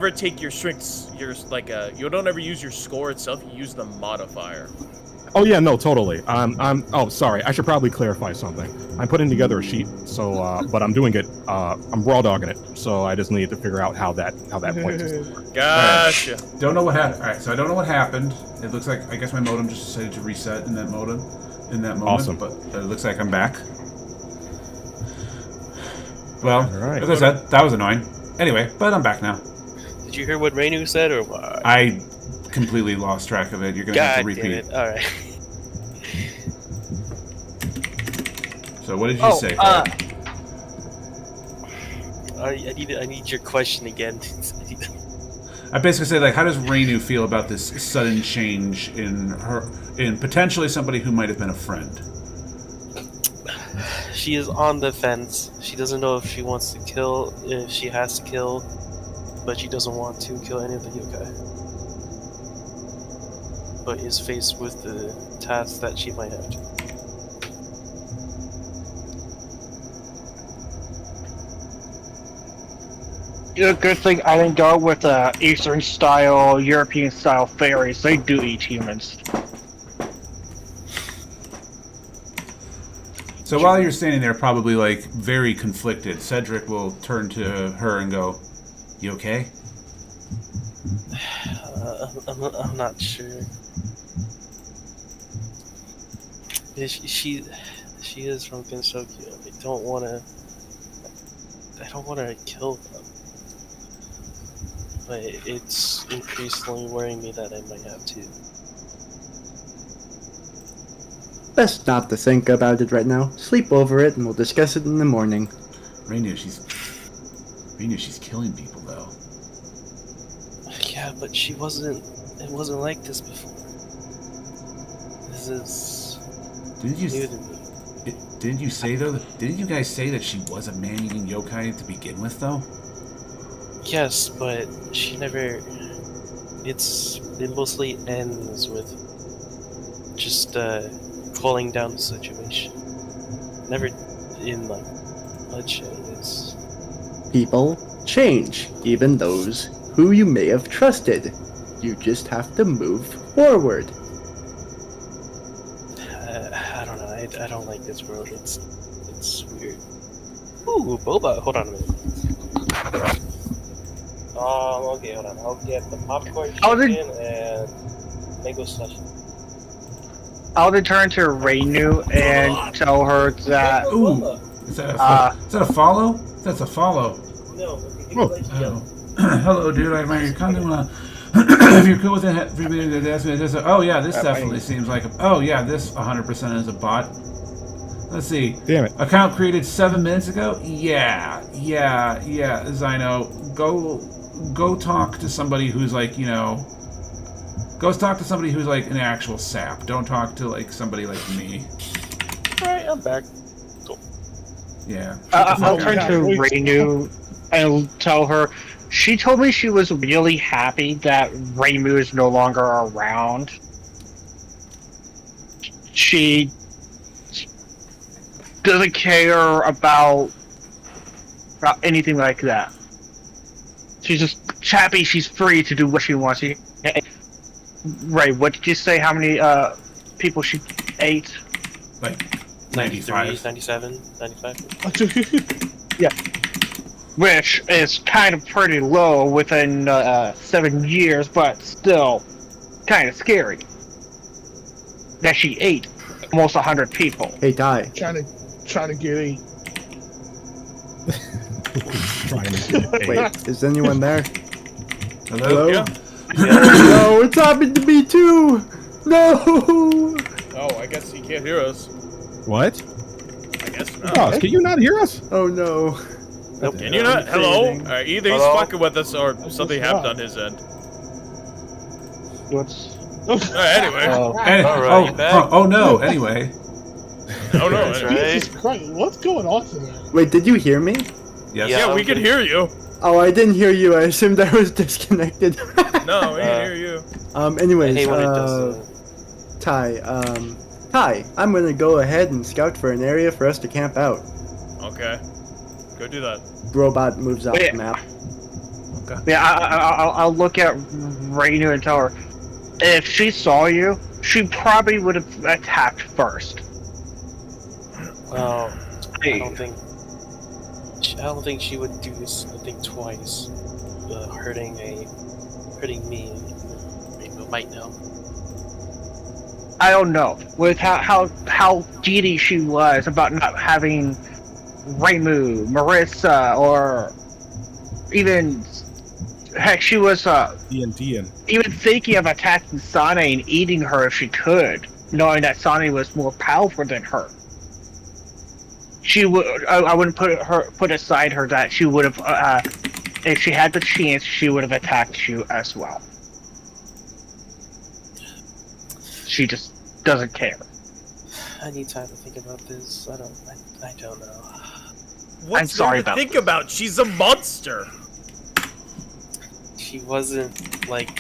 never take your strengths, you don't ever use your score itself, you use the modifier. Oh yeah, no, totally. Oh, sorry. I should probably clarify something. I'm putting together a sheet, so but I'm doing it. I'm raw dogging it, so I just need to figure out how that point system works. Gotcha. Right. Don't know what happened. All right, so I don't know what happened. It looks like I guess my modem just decided to reset in that moment. Awesome. But it looks like I'm back. Well, right. as I said, that was annoying. Anyway, but I'm back now. Did you hear what Rainu said, or what? I completely lost track of it. You're gonna have to repeat. Damn it. All right. So what did you say? I need your question again. I basically say, like, how does Rainu feel about this sudden change in potentially somebody who might have been a friend? She is on the fence. She doesn't know if she wants to kill, if she has to kill, but she doesn't want to kill any of the yokai. But is faced with the task that she might have to. Good thing I didn't go with Eastern style, European style fairies. They do eat humans. So while you're standing there, probably like very conflicted, Cedric will turn to her and go, "You okay?" I'm not sure. She is from Gensokyo. I don't want to kill them, but it's increasingly worrying me that I might have to. Best not to think about it right now. Sleep over it and we'll discuss it in the morning. Rainu, she's killing people though. Yeah, but it wasn't like this before. This is new to me. Didn't you say though? Didn't you guys say that she was a man-eating yokai to begin with though? Yes, but she never. It mostly ends with just calling down the situation. Never in like bloodshed. It's People change, even those who you may have trusted. You just have to move forward. I don't know. I don't like this world. It's weird. Ooh, boba. Hold on a minute. Okay, hold on. I'll get the popcorn chicken and mango slushie. I'll return to Rainu and tell her that. Ooh, is that a follow? That's a follow. No. Oh. Hello, dude. I admire your content. If you're cool with it, oh yeah, this definitely seems like oh yeah, this 100% is a bot. Let's see. Damn it. Account created 7 minutes ago? Yeah, Zino. Go talk to somebody who's like, go talk to somebody who's like an actual sap. Don't talk to like somebody like me. Alright, I'm back. Cool. Yeah. I'll turn to Rainu and tell her. She told me she was really happy that Rainu is no longer around. She doesn't care about anything like that. She's just happy she's free to do what she wants. Right, what did you say? How many people she ate? Like 93, 95. 97, 95. Yeah. Which is kind of pretty low within 7 years, but still kind of scary. That she ate almost 100 people. Hey, Ty. Trying to get a. Wait, is anyone there? Hello? Yeah. No, it's happened to me too! No! Oh, I guess he can't hear us. What? I guess not. Ross, can you not hear us? Oh no. Nope. Can you not? Hello? Either he's Hello? fucking with us or something happened on his end. What's... Anyway. Alright, you back? Oh no, anyway. Oh no. That's right. Jesus Christ, what's going on today? Wait, did you hear me? Yes. Yeah, we okay. can hear you. Oh, I didn't hear you. I assumed I was disconnected. No, we can hear you. Anyways, I hate when it does that. Ty, I'm gonna go ahead and scout for an area for us to camp out. Okay. Go do that. Robot moves off Wait. the map. Okay. Yeah, I'll look at Rainu and tell her, if she saw you, she probably would have attacked first. Well, I Hey. don't think she would do this. I think twice, hurting me. Rainbow might know. I don't know. With how giddy she was about not having Reimu, Marissa, or even heck, she was D&D. even thinking of attacking Sane and eating her if she could, knowing that Sane was more powerful than her. She would. I wouldn't put aside her that she would have, if she had the chance, she would have attacked you as well. She just doesn't care. I need time to think about this. I don't know. What's I'm sorry there to about think this. about? She's a monster. She wasn't like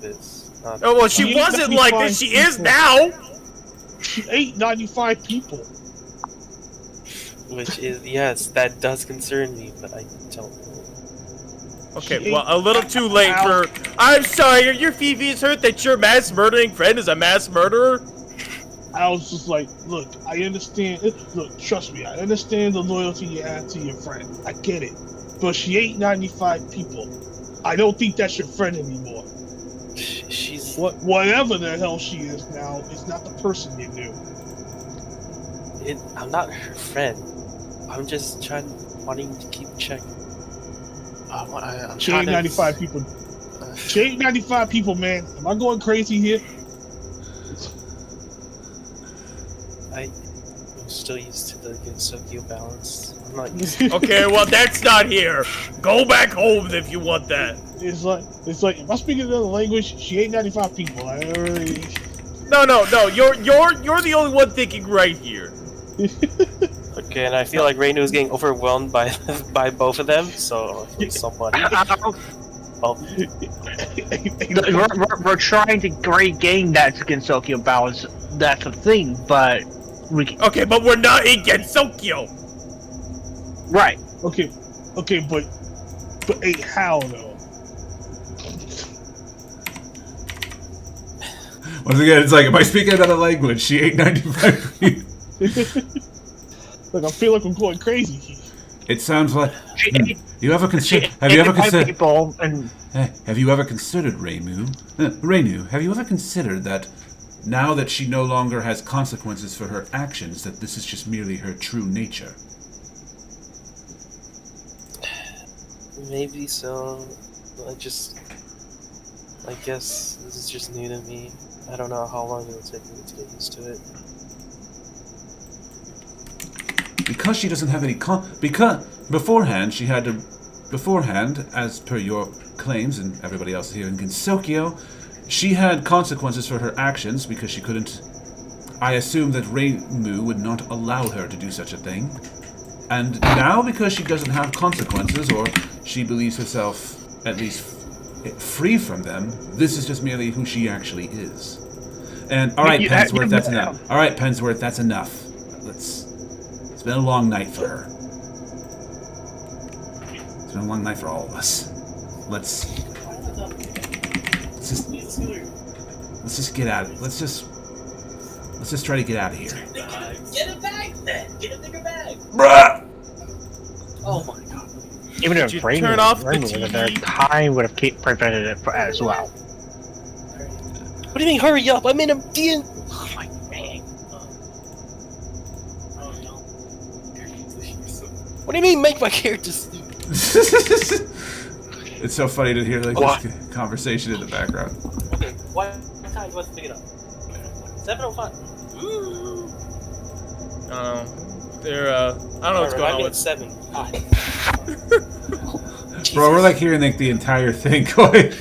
this. Not, Oh well, she She wasn't ain't like gonna this. be She is fine. now. She ate 95 people. which is yes, that does concern me, but I don't know. Okay, She well, a little too late Ow. for. I'm sorry. Your Fifi is hurt that your mass murdering friend is a mass murderer. I was just like, look, I understand. Look, trust me, I understand the loyalty you have to your friend. I get it. But she ate 95 people. I don't think that's your friend anymore. She's Whatever the hell she is now is not the person you knew. I'm not her friend. I'm just wanting to keep check. I'm She trying ate to 95 people. She ate 95 people, man. Am I going crazy here? I'm still used to the Gensokyo balance. I'm not used to Okay, well, that's not here. Go back home if you want that. It's like if I speak another language, she ate 95 people. I don't really. No. You're the only one thinking right here. Okay, and I feel like Reinu is getting overwhelmed by by both of them. So somebody. We're trying to regain that Gensokyo balance. That's the thing, but we Okay, but we're not in Gensokyo. right. Okay, but ate how though? Once again, it's like, am I speaking another language? She ate 95 people. Like I feel like I'm going crazy here. It sounds like. She Hmm. ate, You ever consider? she Have you ever 85 considered? people, and Have you ever considered, Reinu? Reinu, have you ever considered that now that she no longer has consequences for her actions, that this is just merely her true nature? Maybe so. I guess this is just new to me. I don't know how long it will take me to get used to it. Because she doesn't have any because beforehand she had to as per your claims and everybody else here in Gensokyo, she had consequences for her actions because she couldn't. I assume that Reimu would not allow her to do such a thing. And now, because she doesn't have consequences, or she believes herself at least free from them, this is just merely who she actually is. And all right, Pensworth, that's enough. All right, Pensworth, that's enough. It's been a long night for her. It's been a long night for all of us. Let's just get out. Let's just try to get out of here. Get a bag then! Get a bigger bag! Bruh! Oh my god. even Did if you Rainu turn off the was there, TV? time would have prevented it as well. What do you mean, hurry up? I'm in a DN. Oh my man. What do you mean, make my character sleep? It's so funny to hear like What? this conversation in the background. Okay, what time do you want to pick it up? 7:05. They're I don't know what's going on with. 7. Hi. Bro, we're like hearing like the entire thing going.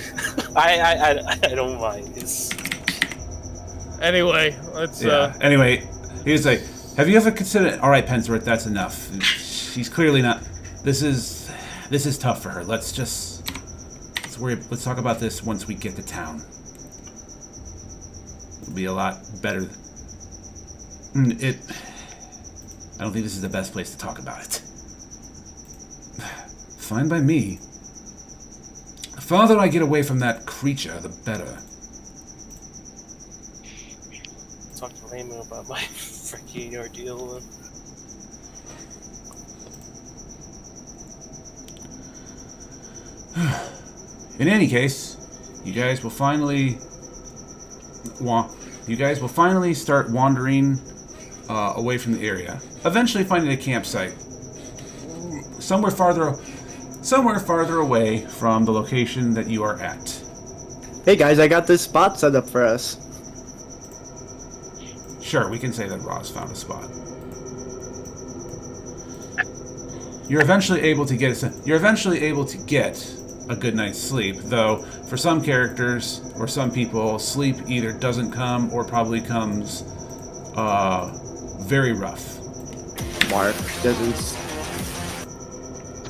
I don't mind. It's Anyway, let's Yeah. Anyway, he's like, have you ever considered? All right, Pensworth, that's enough. She's clearly not. This is tough for her. Let's talk about this once we get to town. It'll be a lot better. I don't think this is the best place to talk about it. Fine by me. The farther I get away from that creature, the better. Talk to Raymond about my freaking ordeal. In any case, you guys will finally start wandering away from the area, eventually finding a campsite somewhere farther away from the location that you are at. Hey guys, I got this spot set up for us. Sure, we can say that Roz found a spot. You're eventually able to get a good night's sleep, though for some characters or some people, sleep either doesn't come or probably comes very rough.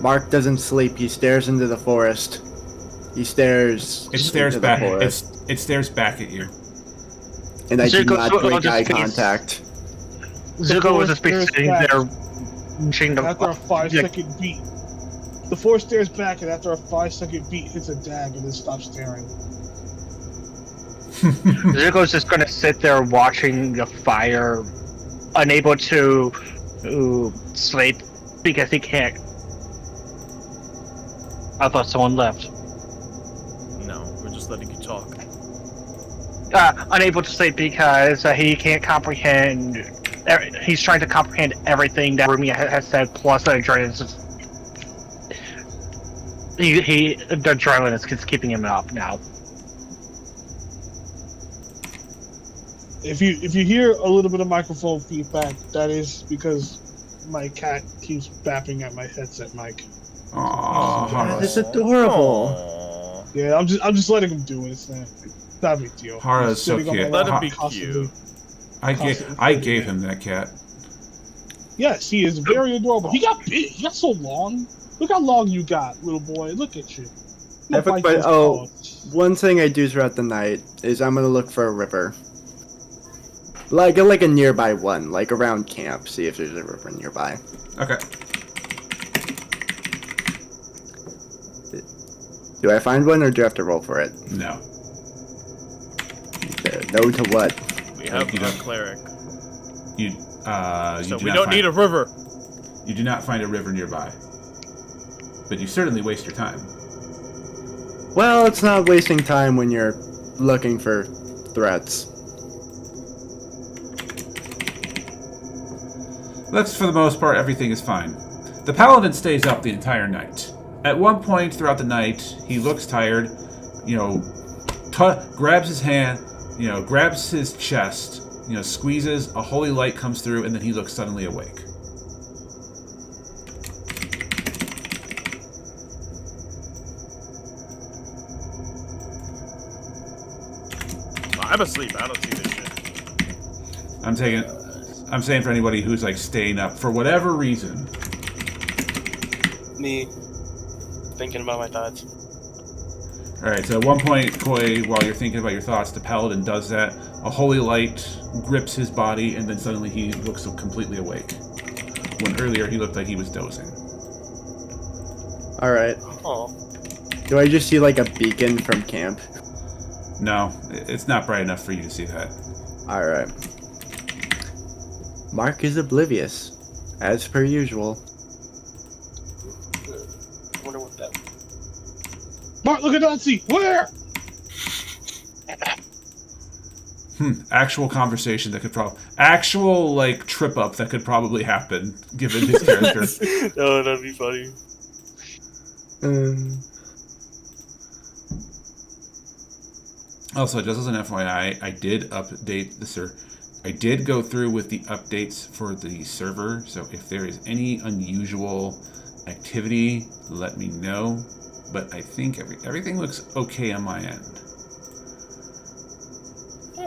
Mark doesn't sleep. He stares into the forest. It stares back. The forest. It stares back at you. And I do not Zuko break just eye face- contact. Zuko was just Stares sitting back. there, machine the After a 5-second beat, the force stares back, and after a 5-second beat, hits a dab and then stops staring. Zuko's just gonna sit there watching the fire, unable to sleep because he can't. I thought someone left. No, we're just letting you talk. Unable to sleep because he can't comprehend. He's trying to comprehend everything that Rumi has said, plus the adrenaline. The adrenaline is keeping him up now. If you hear a little bit of microphone feedback, that is because my cat keeps bapping at my headset mic. Aww, That's adorable. Aww. Yeah, I'm just letting him do it. It's not a big deal. Hara He's is so sitting on cute. my Let him lap be constantly. cute. I gave him that cat. Yes, he is very adorable. He got big. He got so long. Look how long you got, little boy. Look at you. I have a Like que- those oh. dogs. One thing I do throughout the night is I'm gonna look for a river. Like a nearby one, like around camp, see if there's a river nearby. Okay. Do I find one or do I have to roll for it? No. No to what? We have You a don't- cleric, You so do we not don't find- need a river. You do not find a river nearby. But you certainly waste your time. Well, it's not wasting time when you're looking for threats. Looks for the most part, everything is fine. The paladin stays up the entire night. At one point throughout the night, he looks tired, grabs his hand, grabs his chest, squeezes, a holy light comes through, and then he looks suddenly awake. I'm asleep. I don't see this shit. I'm saying for anybody who's like staying up for whatever reason. Me thinking about my thoughts. Alright, so at one point, Koi, while you're thinking about your thoughts, the paladin does that. A holy light grips his body, and then suddenly he looks completely awake. When earlier he looked like he was dozing. Alright. Oh, Do I just see like a beacon from camp? No, it's not bright enough for you to see that. Alright. Mark is oblivious, as per usual. I wonder what that. Mark, look at Nazi. Where? Actual conversation that could actual like trip up that could probably happen given his character. Oh, that'd be funny. Also, just as an FYI, I did update the server. I did go through with the updates for the server, so if there is any unusual activity, let me know. But I think everything looks okay on my end.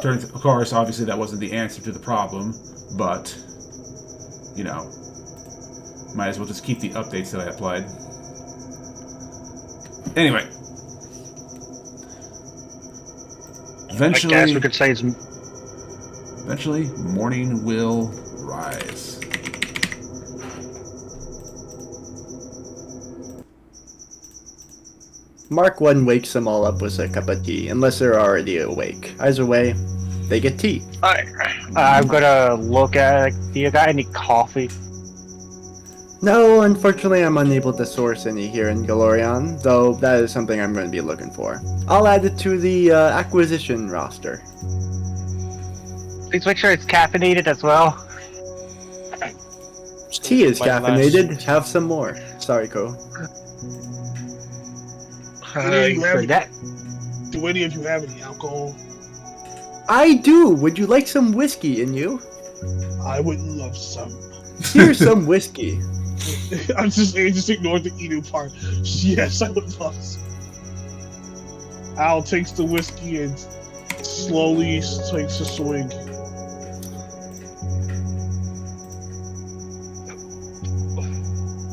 Of course, obviously that wasn't the answer to the problem, but, might as well just keep the updates that I applied. Anyway. I guess we could say it's. Eventually, morning will rise. Mark 1 wakes them all up with a cup of tea, unless they're already awake. Either way, they get tea. I'm gonna look at it. Do you got any coffee? No, unfortunately, I'm unable to source any here in Golarion, though that is something I'm going to be looking for. I'll add it to the acquisition roster. Please make sure it's caffeinated as well. Tea is My last- caffeinated. Have some more. Sorry, Ko. Do any of you have any alcohol? I do. Would you like some whiskey in you? I would love some. Here's some whiskey. I just ignored the Inu part. Yes, I would love some. Al takes the whiskey and slowly takes a swig.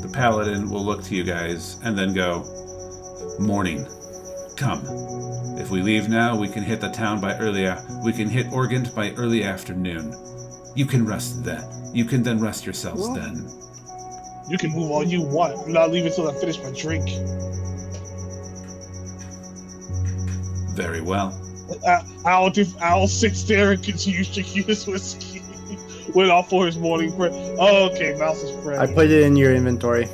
The paladin will look to you guys and then go, "Morning, come. If we leave now, we can hit the town by we can hit Organt by early afternoon. You can rest then. You can then rest yourselves then." You can move all you want. I'm not leaving until I finish my drink. Very well. Al sits there and continues drinking his whiskey. Went off for his morning bread. Oh, okay, Mouse is bread. I put it in your inventory.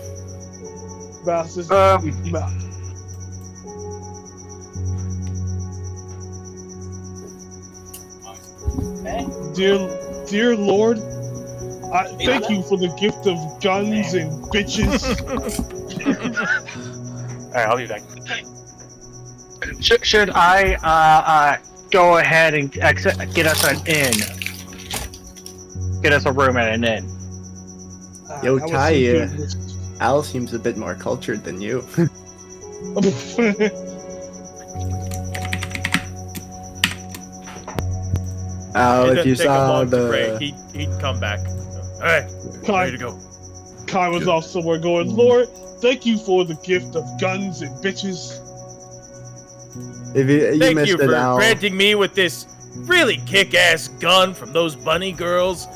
Mouse is Dear Lord, thank you for the gift of guns and bitches. Alright, I'll be back. Should I go ahead and get us an inn? Get us a room at an inn. Yo, I was Tai, thinking- Al seems a bit more cultured than you. Al, It if doesn't you take him saw long to break. the... He'd come back. Alright, ready to go. Kai was off somewhere going, Lord, thank you for the gift of guns and bitches. If you Thank missed you it, for Al. granting me with this really kick-ass gun from those bunny girls.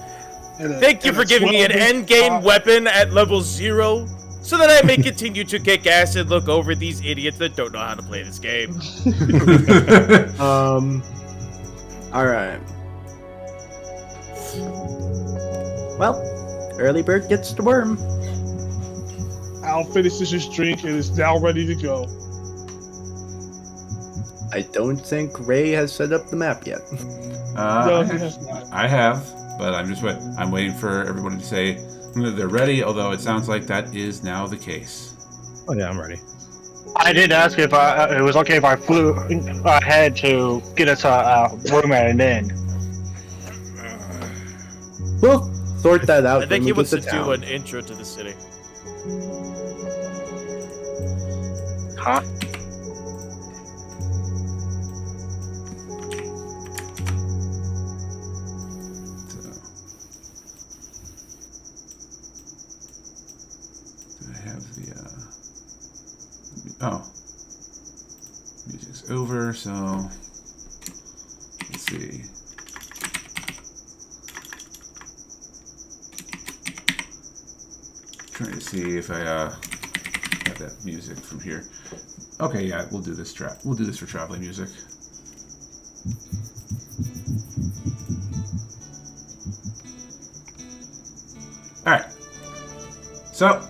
Thank you for giving me an endgame weapon at level 0, so that I may continue to kick ass and look over these idiots that don't know how to play this game. Alright. Well, early bird gets the worm. Al finishes his drink and is now ready to go. I don't think Ray has set up the map yet. No, he has not. I have, but I'm waiting for everybody to say that they're ready, although it sounds like that is now the case. Oh yeah, I'm ready. I did ask if it was okay if I flew ahead to get us a room at an inn. We'll sort that out I think when he we wants get to to do town. an intro to the city. Huh? Do I have the oh, music's over, so let's see. Trying to see if I have that music from here. Okay, yeah, we'll do this We'll do this for traveling music. All right. So,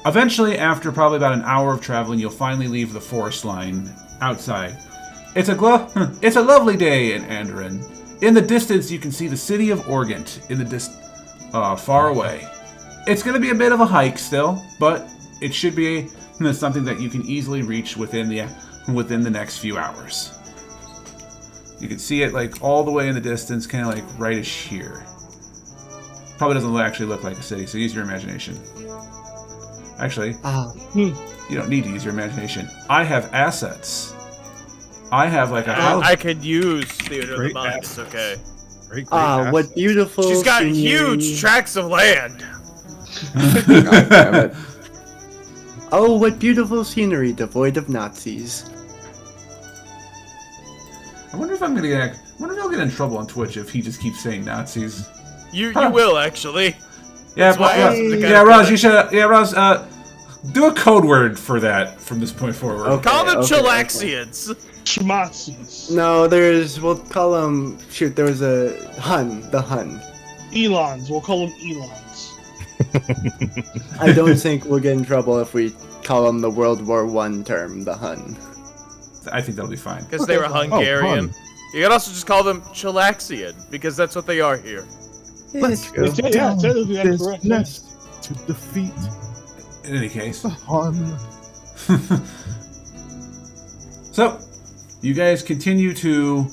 eventually, after probably about an hour of traveling, you'll finally leave the forest line outside. It's a lovely day in Andoran. In the distance, you can see the city of Organt in the far away. It's going to be a bit of a hike still, but it should be something that you can easily reach within the next few hours. You can see it like all the way in the distance, kind of like rightish here. Probably doesn't actually look like a city, so use your imagination. Actually, you don't need to use your imagination. I have assets. I have like a house. I could use Theater of the Great Mind. assets. Okay. Great, What beautiful She's got scenery. huge tracts of land. God damn it. Oh, what beautiful scenery devoid of Nazis. I wonder if I'm gonna get. I wonder if I'll get in trouble on Twitch if he just keeps saying Nazis. You will actually. Yeah, That's why I asked him to kinda yeah, cut Roz, it. you should. Yeah, Roz. Do a code word for that from this point forward. Okay. Call them Chilaxians. Schmazzies. No, we'll call them, shoot, there was a the Hun. Elons. We'll call them Elons. I don't think we'll get in trouble if we call them the World War I term, the Hun. I think that'll be fine. Because they were Hungarian. fun. You can also just call them Chilaxian, because that's what they are here. Let's go Yeah, down technically that's this correct. nest to defeat In any case. the Hun. So, you guys continue to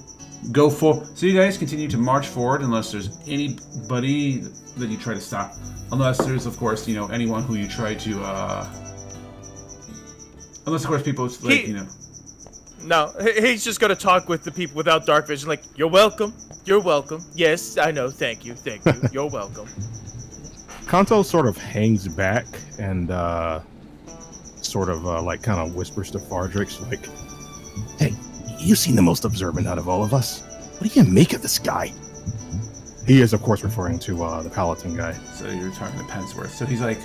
go for. So you guys continue to march forward unless there's anybody that you try to stop. Unless there's, of course, anyone who you try to. Unless, of course, people like No, he's just gonna talk with the people without dark vision, like, you're welcome, yes, I know, thank you, you're welcome. Kanto sort of hangs back and sort of like kind of whispers to Fardrix, like, "Hey, you seem the most observant out of all of us. What do you make of this guy?" He is, of course, referring to the Paladin guy. So you're talking to Pensworth. So he's like,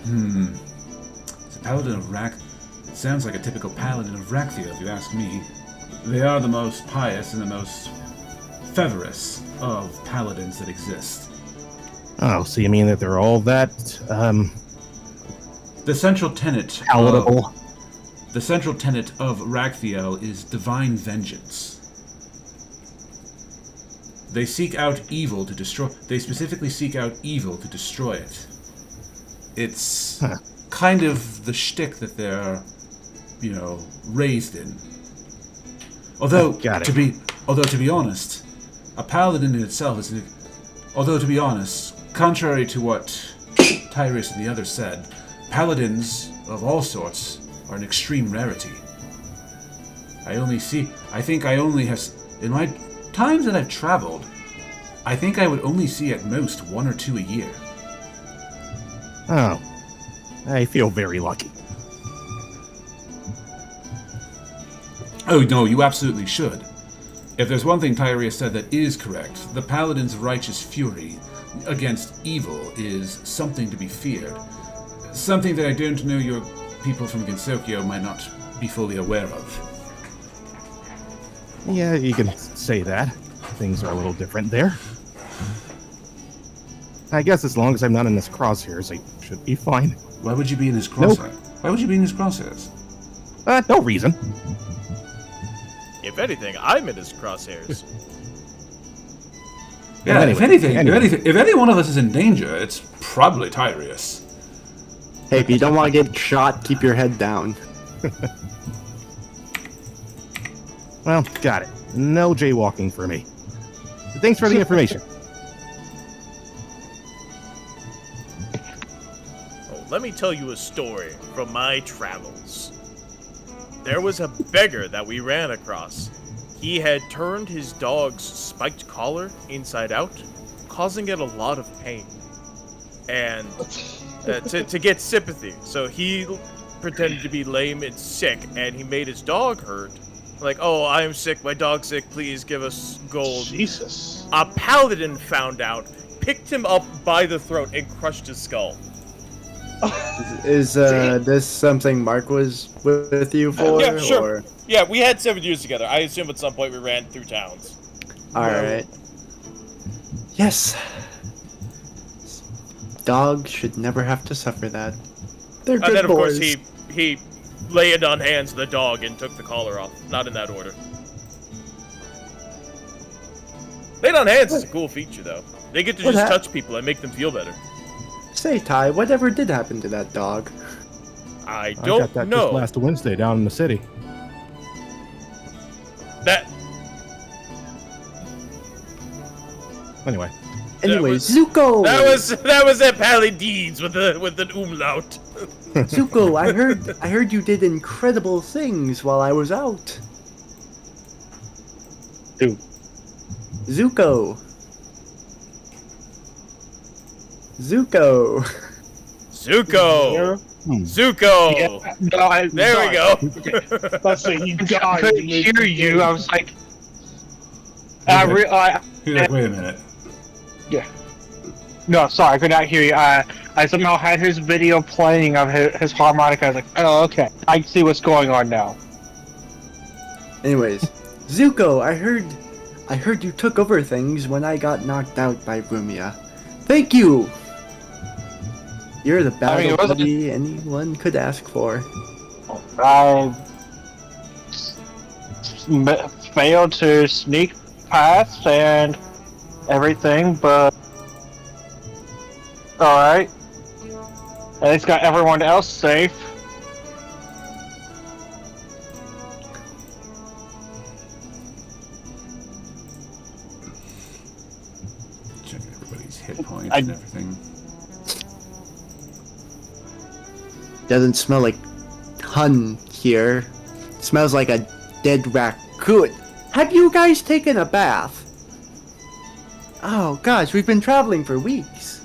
It's a paladin of sounds like a typical paladin of Rakthia, if you ask me. They are the most pious and the most feverous of paladins that exist. Oh, so you mean that they're all that The central tenet palatable? The central tenet of Rakthia is divine vengeance. They seek out evil to destroy. They specifically seek out evil to destroy it. It's kind of the shtick that they're, raised in. Although to be honest, a paladin in itself is. Although to be honest, contrary to what Tyrus and the others said, paladins of all sorts are an extreme rarity. I think I only have, in my times that I've traveled, I think I would only see at most 1 or 2 a year. Oh, I feel very lucky. Oh no, you absolutely should. If there's one thing Tyrus said that is correct, the paladin's righteous fury against evil is something to be feared. Something that I don't know your people from Gensokyo might not be fully aware of. Yeah, you can say that. Things are a little different there. I guess as long as I'm not in his crosshairs, I should be fine. Why would you be in his crosshairs? Why would you be in his crosshairs? No reason. If anything, I'm in his crosshairs. Yeah, Anyway, if any one of us is in danger, it's probably Tyrus. Hey, if you don't want to get shot, keep your head down. Well, got it. No jaywalking for me. Thanks for the information. Oh, let me tell you a story from my travels. There was a beggar that we ran across. He had turned his dog's spiked collar inside out, causing it a lot of pain. And to get sympathy. So he pretended to be lame and sick, and he made his dog hurt. Like, oh, I am sick, my dog's sick, please give us gold. Jesus. A paladin found out, picked him up by the throat, and crushed his skull. Is this something Mark was with you for? Yeah, sure. Or? Yeah, we had 7 years together. I assume at some point we ran through towns. Alright. Yes. Dogs should never have to suffer that. They're good And then, of boys. course, he laid on hands the dog and took the collar off. Not in that order. Laid on hands is a cool feature, though. They get to What just hap- touch people and make them feel better. Say, Ty, whatever did happen to that dog? I I got don't that know. just last Wednesday down in the city. That Anyway, Anyways, was- Zuko! that was at Paladins with an umlaut. Zuko, I heard you did incredible things while I was out. Who? Zuko. Zuko. Zuko. Zuko. No, There we go. Let's say he I died. couldn't hear you. I was like, I You're like, wait a minute. yeah. No, sorry, I could not hear you. I somehow had his video playing of his harmonica. I was like, oh, okay. I see what's going on now. Anyways, Zuko, I heard you took over things when I got knocked out by Rumia. Thank you! You're the battle buddy anyone could ask for. I failed to sneak past and everything, but alright. At least got everyone else safe. Check everybody's hit points and everything. Doesn't smell like hun here. Smells like a dead raccoon. Have you guys taken a bath? Oh gosh, we've been traveling for weeks.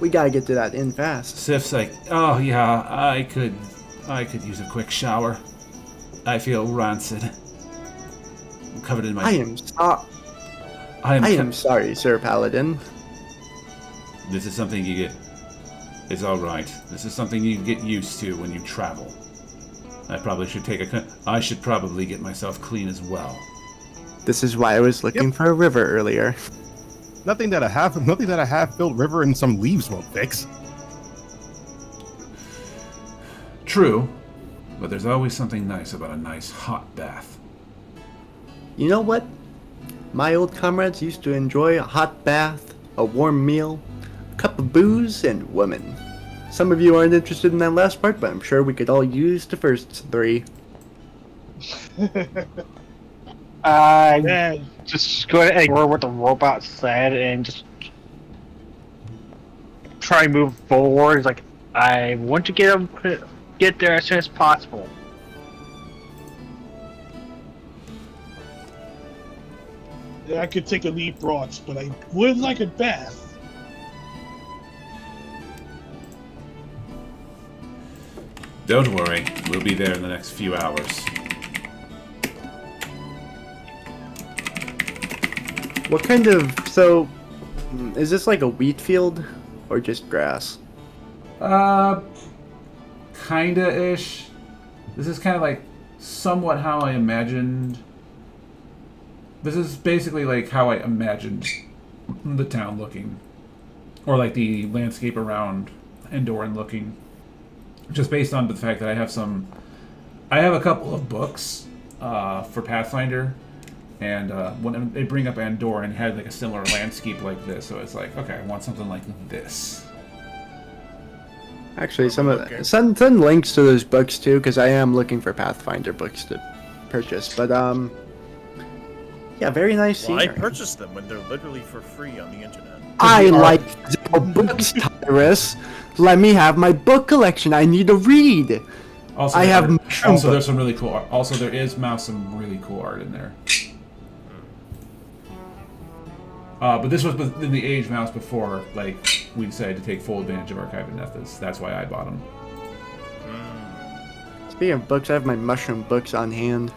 We gotta get to that inn fast. Sif's like, oh yeah, I could use a quick shower. I feel rancid. I'm covered in my. I am sorry, Sir Paladin. This is something you get. It's all right. This is something you get used to when you travel. I should probably get myself clean as well. This is why I was looking for a river earlier. Nothing that a half-filled river and some leaves won't fix. True, but there's always something nice about a nice hot bath. You know what? My old comrades used to enjoy a hot bath, a warm meal, a cup of booze, and women. Some of you aren't interested in that last part, but I'm sure we could all use the first three. Just go ahead and ignore what the robot said and just try and move forward. It's like, I want to get there as soon as possible. Yeah, I could take a leap broads, but I would like a bath. Don't worry, we'll be there in the next few hours. What kind of... So, is this like a wheat field? Or just grass? Kinda-ish. This is kind of like somewhat how I imagined... This is basically like how I imagined the town looking. Or like the landscape around Endoran looking. Just based on the fact that I have a couple of books for Pathfinder, and when they bring up Andoran, had like a similar landscape like this, so it's like, okay, I want something like this. Actually, send links to those books too, because I am looking for Pathfinder books to purchase. But yeah, very nice scenery. I purchased them when they're literally for free on the internet. I like books, Tyrus. Let me have my book collection. I need to read. Also, there's some really cool art. Also, there is some really cool art in there. But this was in the age mouse before, like, we decided to take full advantage of archived methods. That's why I bought them. Speaking of books, I have my mushroom books on hand.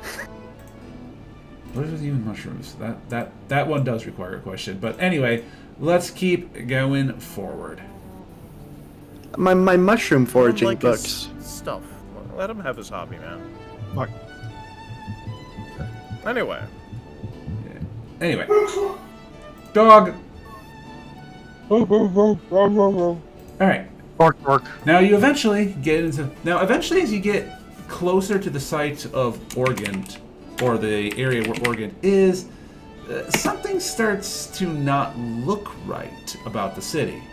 What is even mushrooms? That one does require a question. But anyway, let's keep going forward. My mushroom foraging books. Stuff. Let him have his hobby, man. Fuck. Anyway. Yeah. Anyway. Dog. Alright. Work. Now you eventually get into... Now eventually as you get closer to the site of Organt, or the area where Organt is, something starts to not look right about the city.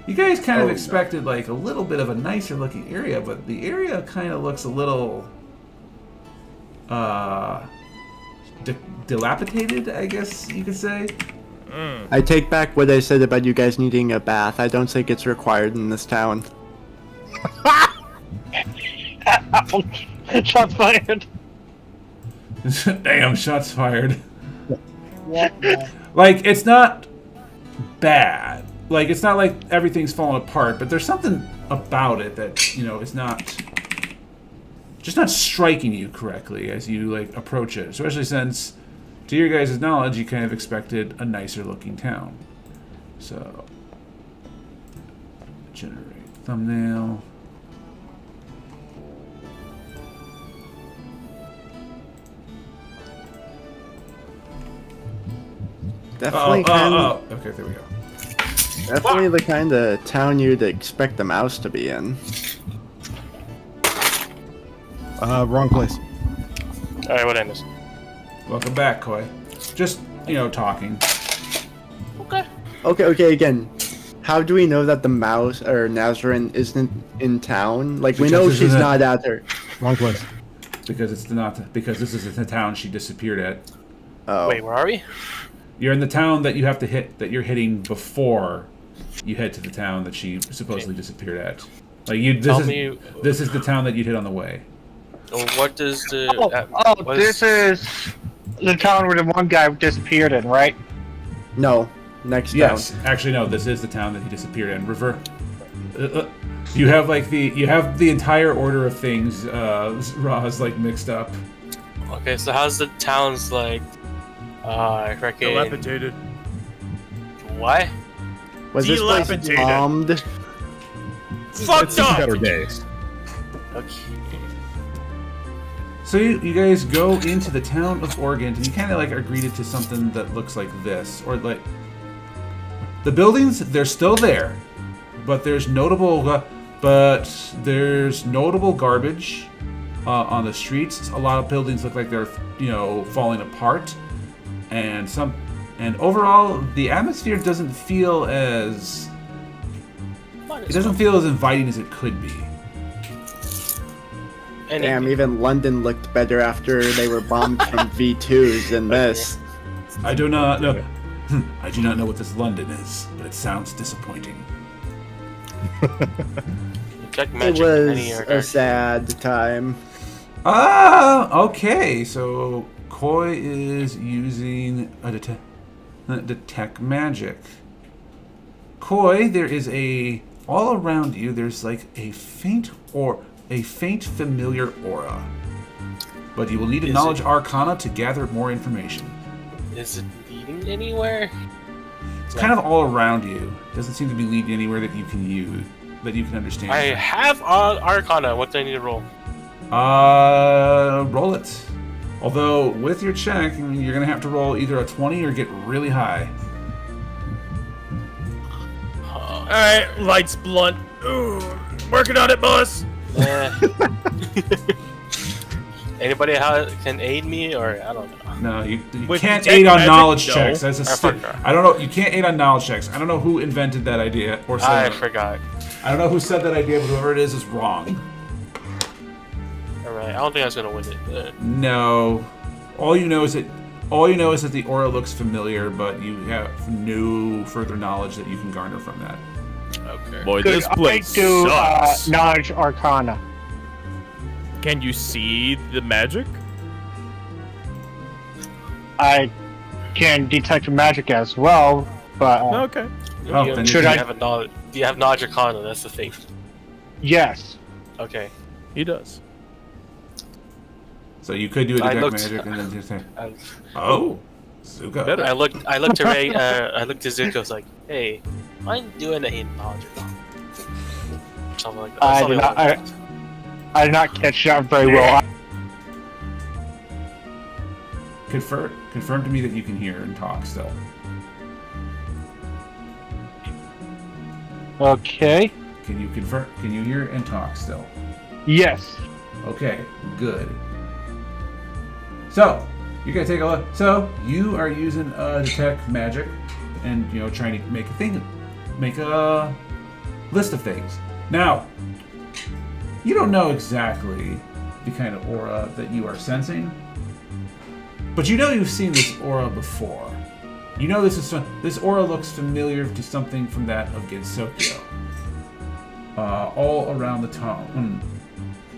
You guys kind of expected like a little bit of a nicer looking area, but the area kind of looks a little dilapidated, I guess you could say. I take back what I said about you guys needing a bath. I don't think it's required in this town. Shots fired. Damn, shots fired. Like, it's not bad. Like, it's not like everything's falling apart, but there's something about it that, you know, is not... just not striking you correctly as you, like, approach it. Especially since, to your guys' knowledge, you kind of expected a nicer looking town. So, generate thumbnail. Definitely Okay, there we go. definitely the kind of town you'd expect a mouse to be in. Wrong place. Alright, what I missed? Welcome back, Koi. Just, talking. Okay. Okay, again. How do we know that the mouse or Nazarene isn't in town? Like, we Because know this she's isn't- not at her. Wrong place. Because because this is the town she disappeared at. Oh. Wait, where are we? You're in the town that you have to hit, that you're hitting before you head to the town that she supposedly disappeared at. Like this is the town that you hit on the way. What does the... what This is the town where the one guy disappeared in, right? No. Next Yes, town. actually no. This is the town that he disappeared in. You have the entire order of things. Ra's mixed up. Okay, so how's the town's I reckon... Dilapidated. What? Was this place Dilapidated. bombed? Fucked It's just up! better days. Okay. So you guys go into the town of Oregon, and you kind of are greeted to something that looks like this, or the buildings. They're still there, but there's notable garbage on the streets. A lot of buildings look like they're falling apart, and overall the atmosphere doesn't feel as inviting as it could be. Damn, even London looked better after they were bombed from V2s than this. I do not know. I do not know what this London is, but it sounds disappointing. Check It magic was any a sad time. Okay. So Koi is using a detect magic. Koi, there is all around you. There's a faint familiar aura, but you will need a knowledge arcana to gather more information. Is it leading anywhere? It's kind of all around you. Doesn't seem to be leading anywhere that you can use, that you can understand. I have Arcana. What do I need to roll? Roll it. Although with your check, you're gonna have to roll either a 20 or get really high. Alright, lights blunt. Ooh, working on it, boss! Anybody can aid me, or I don't know. No, you With can't detect aid on magic? knowledge No. checks. That's I don't know. You can't aid on knowledge checks. I don't know who invented that idea or said I it. forgot. I don't know who said that idea, but whoever it is wrong. Alright, I don't think I was gonna win it. No. All you know is that the aura looks familiar, but you have no further knowledge that you can garner from that. Okay. Boy, Could this I place do sucks. knowledge arcana? Can you see the magic? I can detect magic as well, but Okay. Oh, You then should you I- do you have knowledge Arcana? That's the thing. yes. Okay. He does. So you could do a I detect looked- magic and then just say, I, "Oh, Zuka." Better. I looked to Ray. I looked to Zuko. I was like, "Hey, mind doing a knowledge Arcana?" Something like that. I Something did not- like that. I did not catch that very well. Confirm to me that you can hear and talk still. Okay. Can you confirm? Can you hear and talk still? Yes. Okay, good. So you're gonna take a look. So you are using detect magic, and trying to make a list of things. Now, you don't know exactly the kind of aura that you are sensing, but you've seen this aura before. This aura looks familiar to something from that of Gensokyo. All around the town.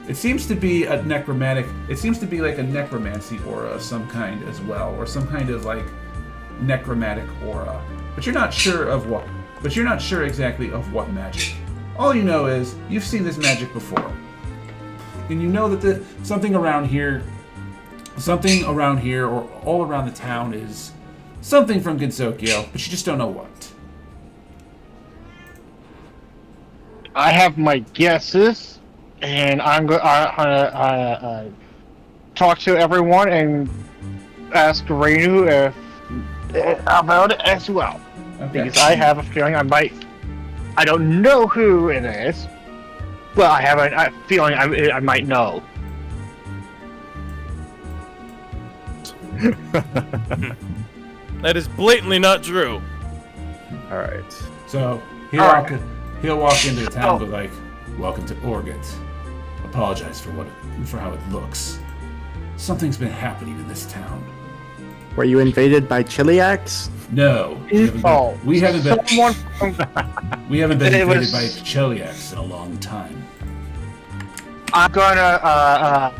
It seems to be a necromantic. It seems to be like a necromancy aura of some kind as well, or some kind of necromantic aura. But you're not sure of what. But you're not sure exactly of what magic. All you know is you've seen this magic before, and you know that something around here, or all around the town is something from Gensokyo, but you just don't know what. I have my guesses, and I'm going to talk to everyone and ask Reinu about it as well. Okay. Because I have a feeling I don't know who it is, but I have a feeling I might know. That is blatantly not true. All right. So Alright. he'll walk into the town with like, "Welcome to Orgit. Apologize for how it looks. Something's been happening in this town." Were you invaded by Chiliacs? No, we haven't been Someone It invaded was- by Cheliacs in a long time. I'm gonna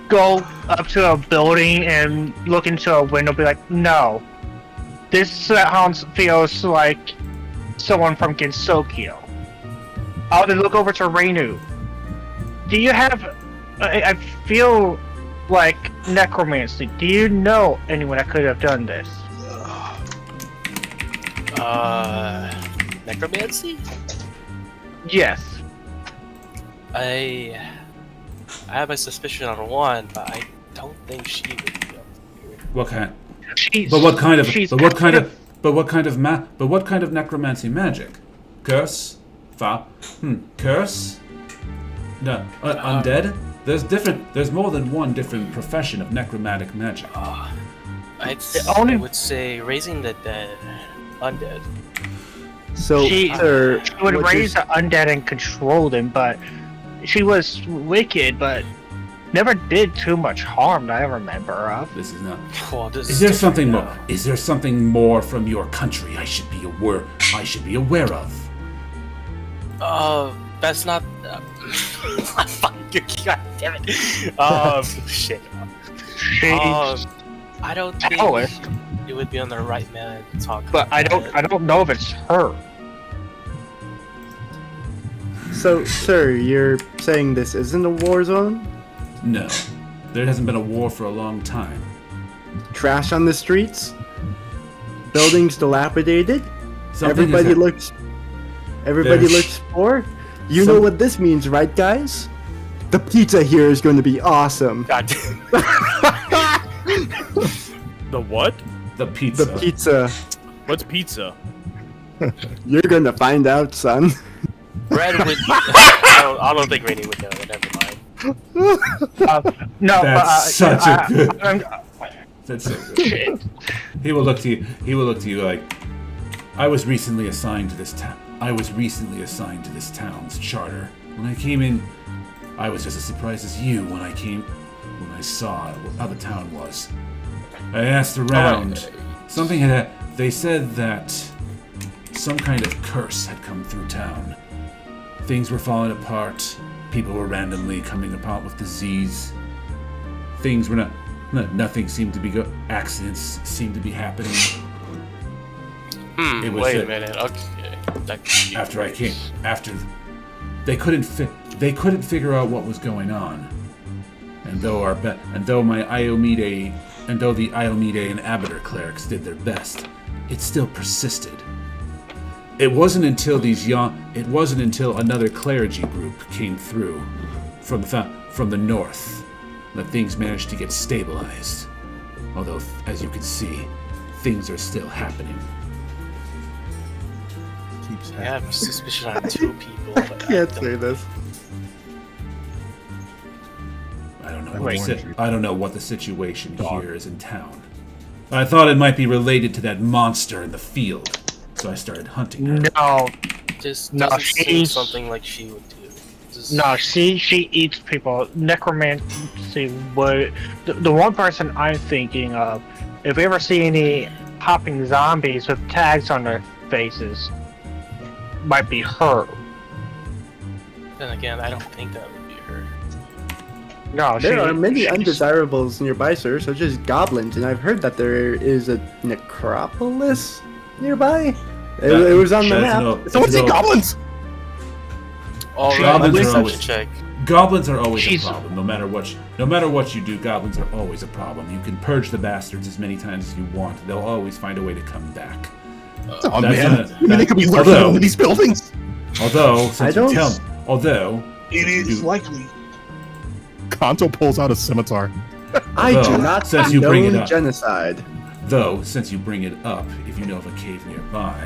go up to a building and look into a window, be like, no, this sounds feels like someone from Gensokyo. I'll then look over to Reinu. Do you have? I feel like necromancy. Do you know anyone that could have done this? Necromancy? Yes. I have a suspicion on one, but I don't think she would be able to do it. What kind? She's, But what kind of? she's But what kind of? But what kind of But what kind of necromancy magic? Curse? Curse? No, undead. There's more than one different profession of necromantic magic. I only- would say raising the dead, undead. So, She sir, would what raise the undead and control them, but she was wicked, but never did too much harm that I remember of. This is not. Well, this Is there different something now. more? Is there something more from your country I should be aware? Of? That's not. Fuck you, god damn it. Shit. She's I don't think Taoist, it would be on the right man to talk. but I don't know if it's her. So, sir, you're saying this isn't a war zone? No, there hasn't been a war for a long time. Trash on the streets? Buildings dilapidated? Something Everybody has hap- looks There's- looks poor? You know Some- what this means, right, guys? The pizza here is going to be awesome. God damn. The what? The pizza. The pizza. What's pizza? You're going to find out, son. Red would. I don't think Rainy would know. Never mind. No, That's such a good. I'm- That's so good. He will look to you. He will look to you like, I was recently assigned to this town. I was recently assigned to this town's charter. When I came in, I was just as surprised as you when I saw how the town was. I asked around. Something had. They said that some kind of curse had come through town. Things were falling apart. People were randomly coming apart with disease. Things were not. Nothing seemed to be accidents seemed to be happening. It was Wait a- a minute. Okay. After I came, they couldn't figure out what was going on. And though the Iomide and Abaddon clerics did their best, it still persisted. It wasn't until another clergy group came through from the north that things managed to get stabilized. Although, as you can see, things are still happening. Keeps I have happening. suspicion on two people. But I Can't don't- say this. I don't know. Wait. I don't know what the situation here is in town. I thought it might be related to that monster in the field, so I started hunting her. no, This No, doesn't seem she's- something like she would do. Just- no. She eats people. Necromancy would. The one person I'm thinking of, if we ever see any hopping zombies with tags on their faces, might be her. Then again, I don't think that would be her. No, There she- are many she's- undesirables nearby, sir, such as goblins, and I've heard that there is a necropolis nearby. It was on the map. Someone see goblins! All right, Goblins let's are always- check. Goblins are always She's- a problem, no matter what you do. Goblins are always a problem. You can purge the bastards as many times as you want; they'll always find a way to come back. Oh That's man, not- you mean they could be lurking although- under these buildings? Although, since you don't tell, s- although It is likely. Kanto pulls out a scimitar. I do Although, not since you bring it condone up- genocide. Though, since you bring it up, if you know of a cave nearby,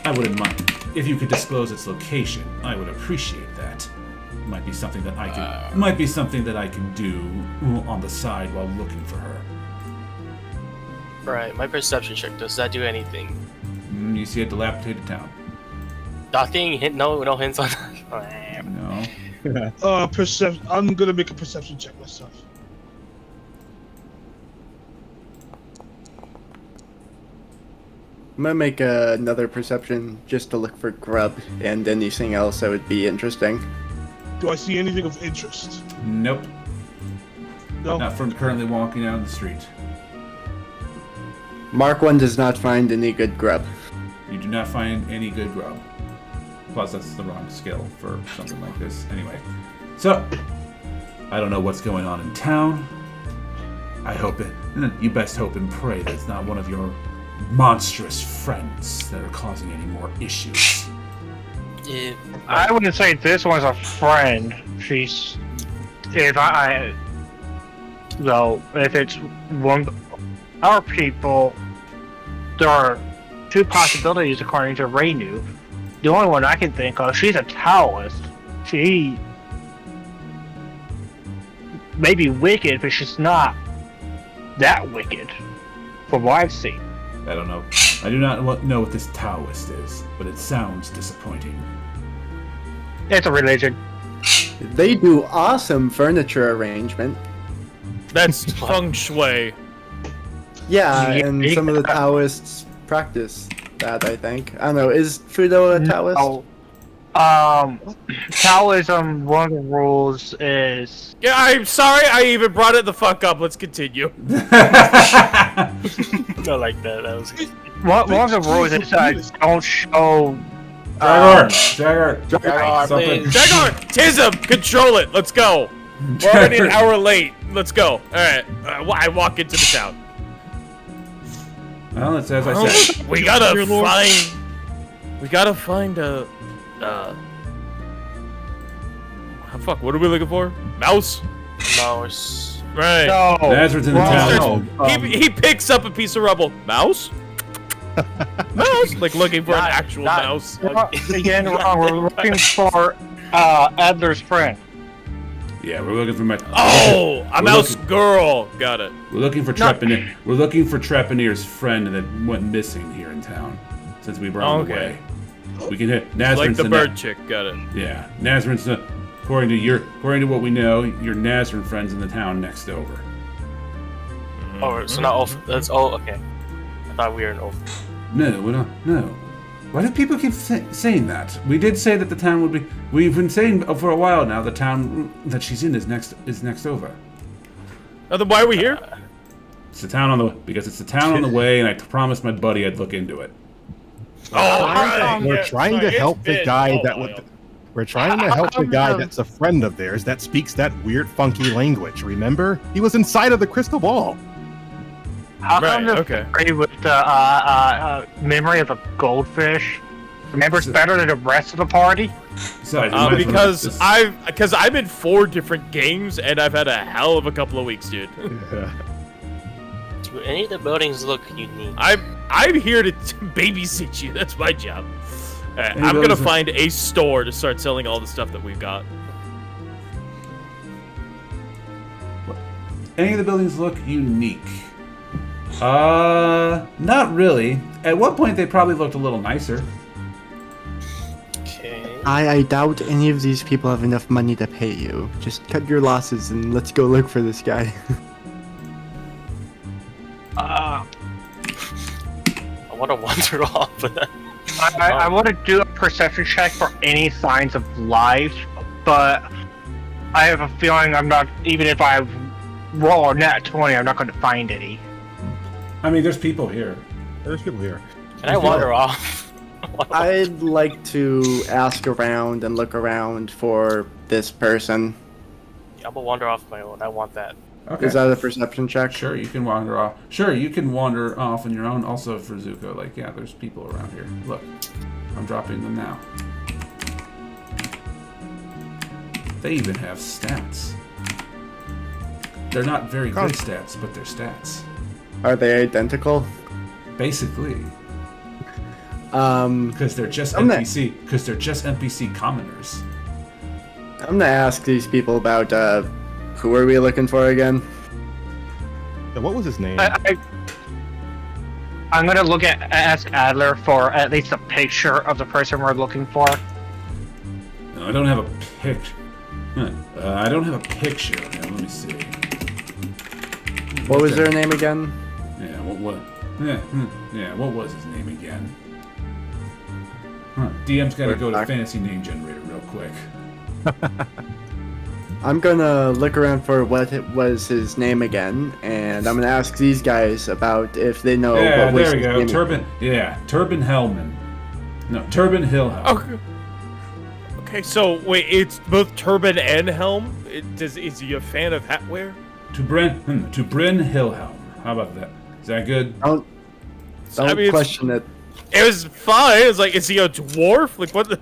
I wouldn't mind. If you could disclose its location, I would appreciate that. Might be something that I can do on the side while looking for her. Right, my perception check, does that do anything? You see a dilapidated town. Nothing, no hints on that. No. Perception. I'm gonna make a perception check myself. I'm gonna make another perception just to look for grub and anything else that would be interesting. Do I see anything of interest? Nope. No. Not from currently walking down the street. Mark 1 does not find any good grub. You do not find any good grub. Plus, that's the wrong skill for something like this. Anyway, so I don't know what's going on in town. You best hope and pray that it's not one of your monstrous friends that are causing any more issues. Yeah, I wouldn't say this one's a friend. She's. If it's one. Our people. There are two possibilities according to Renu. The only one I can think of, she's a Taoist. She may be wicked, but she's not that wicked, from what I've seen. I don't know. I do not know what this Taoist is, but it sounds disappointing. It's a religion. They do awesome furniture arrangement. That's feng shui. Yeah, and some of the Taoists practice that, I think. I don't know, is Fudo a Taoist? Oh, Taoism, one of the rules is... Yeah, I'm sorry I even brought it the fuck up. Let's continue. not like that. That was. One of the rules is don't show... Jagar, something. please. Jagar, Tism, control it. Let's go. We're already an hour late. Let's go. All right. I walk into the town. Well, it's as I said. We gotta find a. Fuck. What are we looking for? Mouse. Mouse. Right. No. Nazareth's in the Wrong. town. He picks up a piece of rubble. Mouse. Mouse. Like looking for an actual mouse. Again, wrong. We're looking for Adler's friend. Yeah, we're looking for my. Oh, a We're mouse looking- girl. Got it. We're looking for Trepanier. We're looking for Trepanier's friend that went missing here in town. Since we brought him away, we can hit Like Nazareth's the bird chick. Got it. Yeah, Nazareth's according to what we know, your Nazareth friends in the town next over. Oh, so not all. That's all. Okay. I thought we were an old. No, we're not. No. Why do people keep saying that? We did say that the town would be. We've been saying for a while now the town that she's in is next over. Oh, then why are we here? It's the town on the way, and I promised my buddy I'd look into it. Oh, right. We're trying to help the guy We're trying to help the guy that's a friend of theirs that speaks that weird, funky language. Remember, he was inside of the crystal ball. How come Right, the okay. fairy with the memory of a goldfish remembers better than the rest of the party? Besides, Because I'm in 4 different games and I've had a hell of a couple of weeks, dude. Do any of the buildings look unique? I'm here to babysit you. That's my job. Alright, Any I'm gonna buildings- find a store to start selling all the stuff that we've got. any of the buildings look unique? Not really. At one point, they probably looked a little nicer. Okay. I doubt any of these people have enough money to pay you. Just cut your losses and let's go look for this guy. I want to wander off, but I want to do a perception check for any signs of life, but I have a feeling I'm not, even if I roll a nat 20, I'm not going to find any. I mean, there's people here. There's people here. can I wander off? I'd like to ask around and look around for this person. I'm gonna wander off my own. I want that. Okay. Is that a perception check? Sure, you can wander off. Sure, you can wander off on your own. Also for Zuko, like, yeah, there's people around here. Look, I'm dropping them now. They even have stats. They're not very good stats, but they're stats. Are they identical? Basically. Because they're just NPC. Because they're just NPC commoners. I'm gonna ask these people about who are we looking for again? Yeah, what was his name? I'm gonna ask Adler for at least a picture of the person we're looking for. No, I don't have a picture. I don't have a picture. Now, let me see. What was their name again? Yeah, what was his name again? DM's gotta go to fantasy name generator real quick. I'm gonna look around for what was his name again, and I'm gonna ask these guys about if they know Yeah, what was there we his go. name. Turban Hellman. No, Turban Hillhelm. Okay, so wait, it's both turban and helm. Is he a fan of hatwear? Bryn Hillhelm. How about that? Is that good? Don't question it. It was fine. It's like, is he a dwarf? Like what?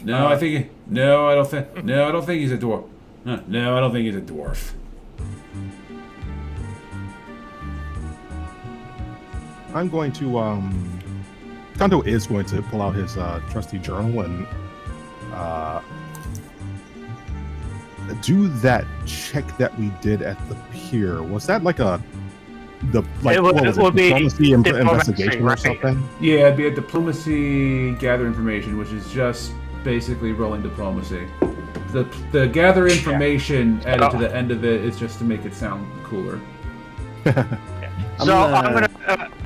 No, I think. No, I don't think. No, I don't think he's a dwarf. No, I don't think he's a dwarf. I'm going to Kanto is going to pull out his trusty journal and do that check that we did at the pier. Was that like it would be diplomacy, investigation right? or something? Yeah, it'd be a diplomacy gather information, which is just basically rolling diplomacy. The gather information added to the end of it is just to make it sound cooler. I'm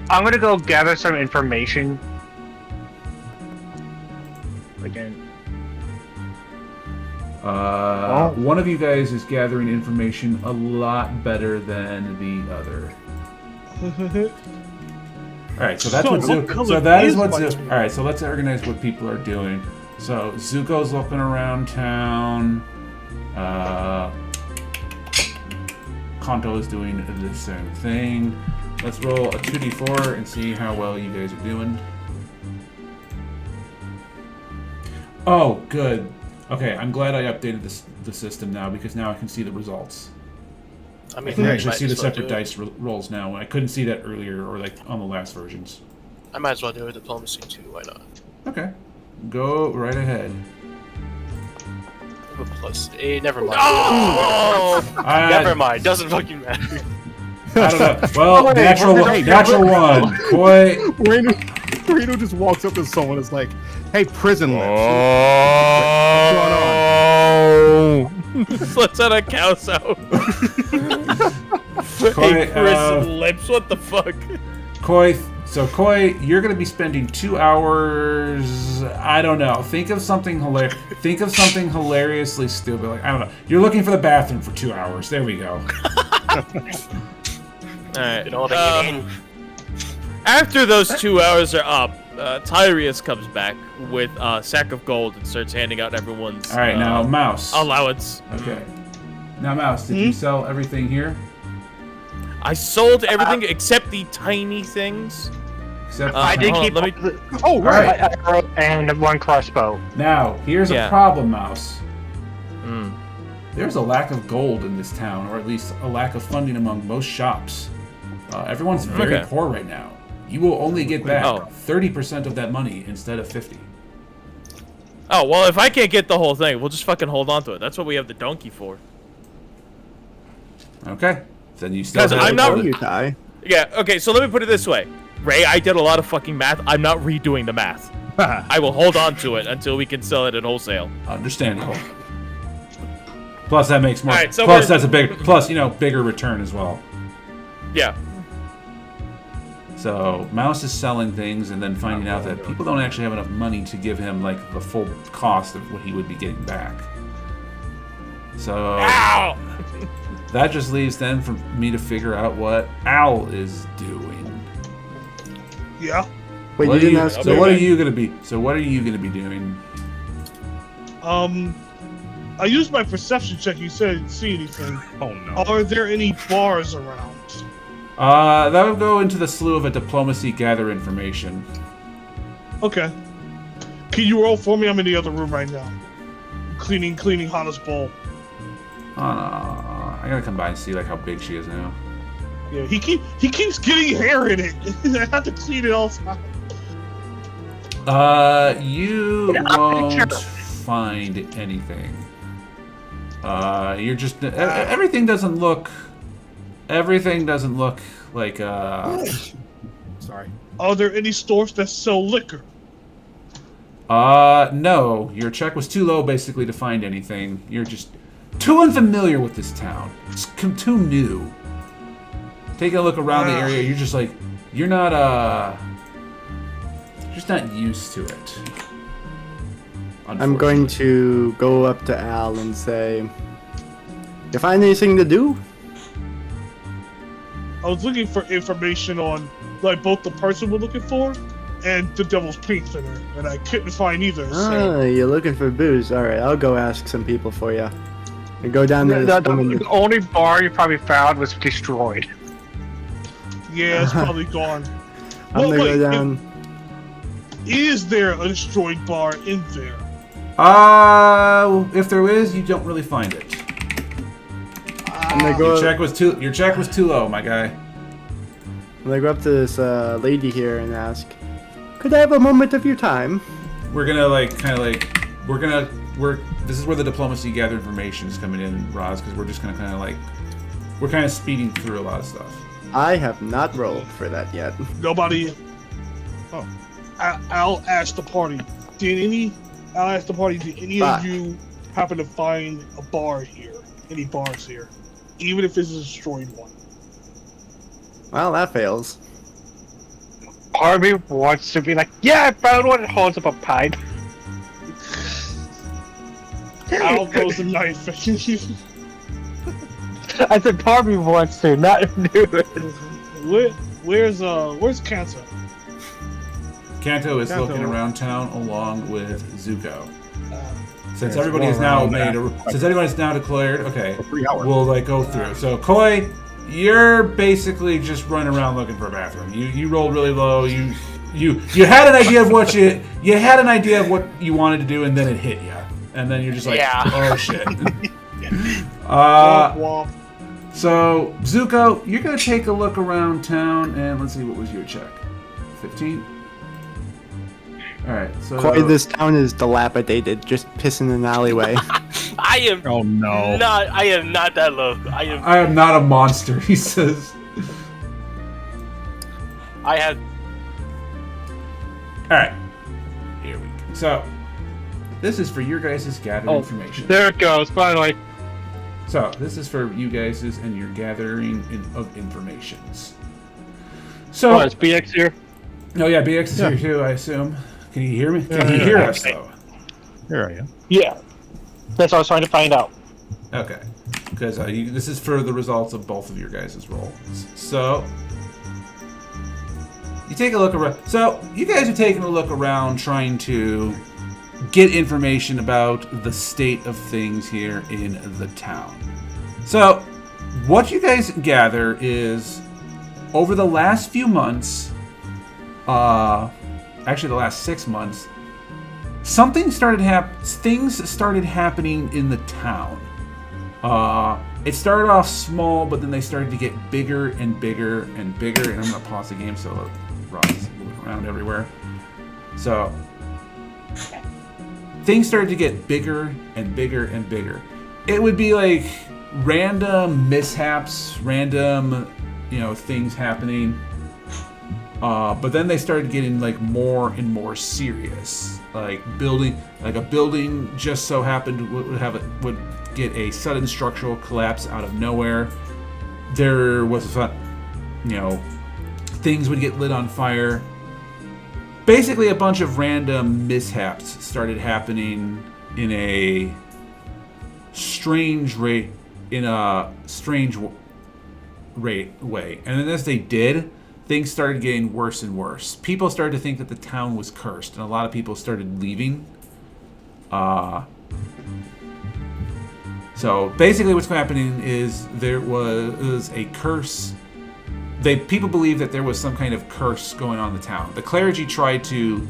gonna go gather some information. Again. One of you guys is gathering information a lot better than the other. All right, so that's all right, so let's organize what people are doing. So Zuko's looking around town. Kanto is doing the same thing. Let's roll a 2d4 and see how well you guys are doing. Oh, good. Okay, I'm glad I updated the system now because now I can see the results. I mean, I can actually see the separate dice rolls now. I couldn't see that earlier or like on the last versions. I might as well do a diplomacy too. Why not? Okay, go right ahead. I have a +8. Never mind. Oh! Never mind. Doesn't fucking matter. I don't know. Well, natural one. Boy, Reno just walks up to someone and is like, "Hey, prison lips." Oh! Let's out a cow sound. Hey, prison lips. What the fuck? Koi, you're gonna be spending 2 hours. I don't know. Think of something hilariously stupid. Like I don't know. You're looking for the bathroom for 2 hours. There we go. Alright. You know, After those 2 hours are up, Tyrius comes back with a sack of gold and starts handing out everyone's Alright, now Mouse. allowance. Okay. Now Mouse, did you sell everything here? I sold everything except the tiny things. Except I did hold keep. on, let me. Oh, right. And one crossbow. Now, here's a problem, Mouse. Mm. There's a lack of gold in this town, or at least a lack of funding among most shops. Everyone's very poor right now. You will only get back 30% of that money instead of 50. Oh, well, if I can't get the whole thing, we'll just fucking hold on to it. That's what we have the donkey for. Okay. Then you still have I'm not. You die. Yeah, okay, so let me put it this way. Ray, I did a lot of fucking math. I'm not redoing the math. I will hold on to it until we can sell it at wholesale. Understandable. Plus, that makes more. All right, so plus, that's a big. Plus, bigger return as well. Yeah. So Mouse is selling things and then finding out that people don't actually have enough money to give him like the full cost of what he would be getting back. So Ow! That just leaves then for me to figure out what Al is doing. Yeah. Wait, What you are didn't you- ask so me. what are you gonna be? So what are you gonna be doing? I used my perception check. You said I didn't see anything. Oh no. Are there any bars around? That would go into the slew of a diplomacy gather information. Okay. Can you roll for me? I'm in the other room right now. cleaning Hana's bowl. I gotta come by and see like how big she is now. Yeah, he keeps getting hair in it. I have to clean it all the time. You won't find anything. You're just everything doesn't look like Sorry. Are there any stores that sell liquor? No. Your check was too low basically to find anything. You're just too unfamiliar with this town. It's too new. Taking a look around the area, you're just like you're just not used to it. I'm going to go up to Al and say, "You find anything to do?" I was looking for information on like both the person we're looking for and the Devil's Paint Thinner, and I couldn't find either. So. You're looking for booze. All right, I'll go ask some people for you. And go down there. The only bar you probably found was destroyed. Yeah, it's probably gone. I'm gonna go down. Is there a destroyed bar in there? If there is, you don't really find it. I'm gonna go. Your check was too low, my guy. I'm gonna go up to this lady here and ask, "Could I have a moment of your time?" We're gonna this is where the diplomacy gather information is coming in, Roz, because we're just gonna we're kind of speeding through a lot of stuff. I have not rolled for that yet. Nobody. Oh. I'll ask the party. Did any of you happen to find a bar here? Any bars here? Even if it's a destroyed one. Well, that fails. Part of me wants to be like, yeah, I found one and holds up a pipe. I'll close the knife. I said part of me wants to, not do it. Where's Kanto? Kanto is looking around town along with Zuko. Since everybody is now declared, okay, we'll go through. So Koi, you're basically just running around looking for a bathroom. You rolled really low. You had an idea of what you wanted to do, and then it hit you, and then you're just like, oh shit. So Zuko, you're gonna take a look around town, and let's see, what was your check? 15. All right, so Koi, this town is dilapidated, just piss in an alleyway. I am. Oh no! I am not that low. I am not a monster, he says. I have. All right, here we go. So this is for your guys' gathered information. There it goes. Finally. So this is for you guys and your gathering of informations. So is BX here? Oh yeah, BX is here too, I assume. Can you hear me? Can you hear us though? Here I am. Yeah. That's what I was trying to find out. Okay, because this is for the results of both of your guys' rolls. So you take a look around. So you guys are taking a look around, trying to get information about the state of things here in the town. So what you guys gather is over the last few months, actually the last 6 months, things started happening in the town. It started off small, but then they started to get bigger and bigger and bigger. And I'm gonna pause the game so Rob's moving around everywhere. So things started to get bigger and bigger and bigger. It would be like random mishaps, random, things happening. But then they started getting more and more serious. A building just so happened would get a sudden structural collapse out of nowhere. There was things would get lit on fire. Basically, a bunch of random mishaps started happening in a strange way. And then as they did, things started getting worse and worse. People started to think that the town was cursed, and a lot of people started leaving. So basically what's happening is there was a curse. People believe that there was some kind of curse going on in the town. The clergy tried to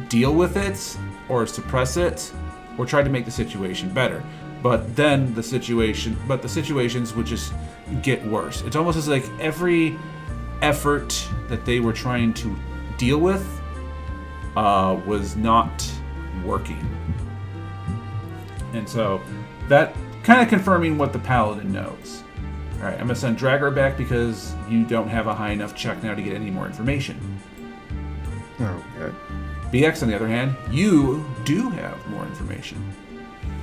deal with it or suppress it, or tried to make the situation better. But then the situations would just get worse. It's almost as like every effort that they were trying to deal with was not working. And so that kind of confirming what the paladin knows. All right, I'm gonna send Dragor back because you don't have a high enough check now to get any more information. Okay. BX, on the other hand, you do have more information.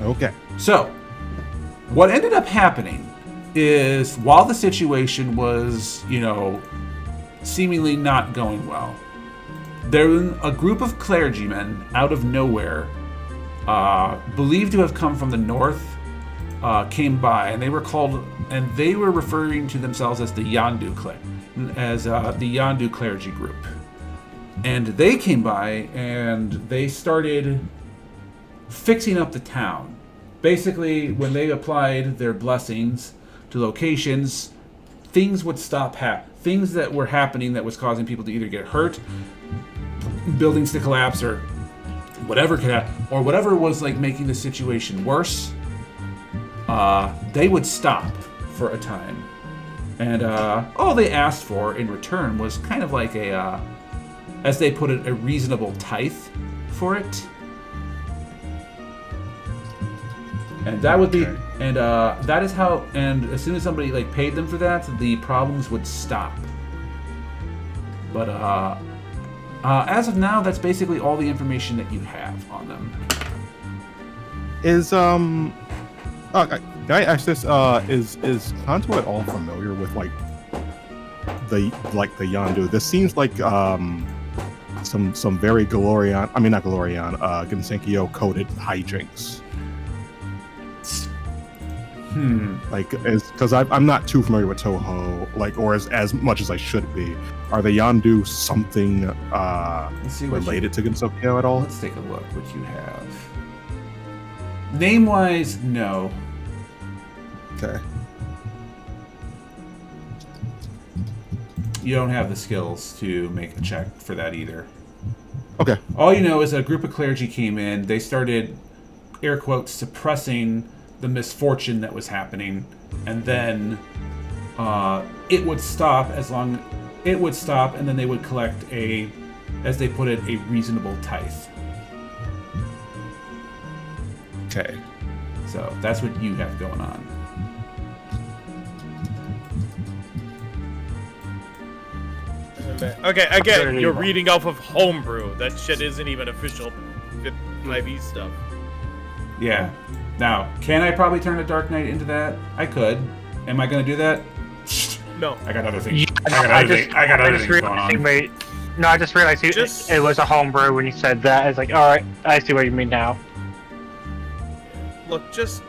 Okay. So, what ended up happening is while the situation was, seemingly not going well, there was a group of clergymen out of nowhere, believed to have come from the north, came by, and they were referring to themselves as the Yandu clergy group. And they came by and they started fixing up the town. Basically, when they applied their blessings to locations, things would stop things that were happening that was causing people to either get hurt, buildings to collapse, or whatever could happen, or whatever was like making the situation worse, they would stop for a time. And all they asked for in return was kind of like a, as they put it, a reasonable tithe for it. And that would be, and that is how, and as soon as somebody like paid them for that, the problems would stop. But as of now, that's basically all the information that you have on them. Can I ask this? Is Kanto at all familiar with the Yandu? This seems like some very Gensenkyo coded hijinks. Because I'm not too familiar with Touhou, or as much as I should be. Are the Yandu something related to Gensenkyo at all? Let's take a look what you have. Name-wise, no. Okay. You don't have the skills to make a check for that either. Okay. All you know is a group of clergy came in. They started, air quotes, suppressing the misfortune that was happening, and then it would stop and then they would collect a, as they put it, a reasonable tithe. Okay. So that's what you have going on. Okay, again, you're reading off of homebrew. That shit isn't even official 5e stuff. Yeah. Now, can I probably turn a Dark Knight into that? I could. Am I going to do that? No. I got other things. I got other things going on. No, I just realized it was a homebrew when you said that. I was like, alright, I see what you mean now. Look, just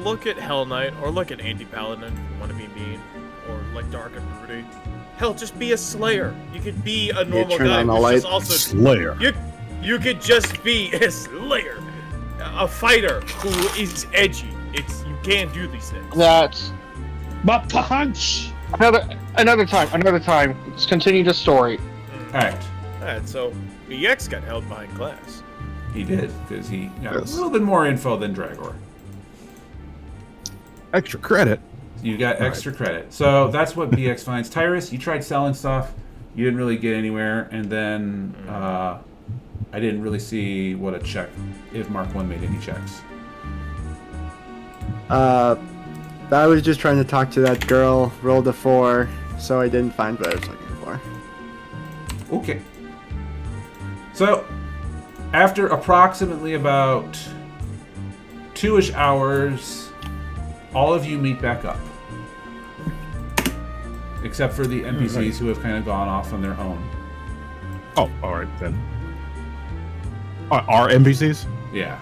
look at Hell Knight, or look at Anti-Paladin if you want to be mean, or like Dark and Broody. Hell, just be a Slayer. You could be a normal guy who's just also Slayer. You could just be a Slayer, a fighter who is edgy. You can't do these things. That's My punch. another time. Let's continue the story. Alright. Alright, so BX got held behind glass. He did, because he got a little bit more info than Dragor. Extra credit. You got extra credit. So that's what BX finds. Tyrus, you tried selling stuff. You didn't really get anywhere. And then I didn't really see what a check, if Mark 1 made any checks. I was just trying to talk to that girl, rolled a 4, so I didn't find what I was looking for. Okay. So, after approximately about 2-ish hours, all of you meet back up. Except for the NPCs who have kind of gone off on their own. Oh, alright then. Are NPCs? Yeah.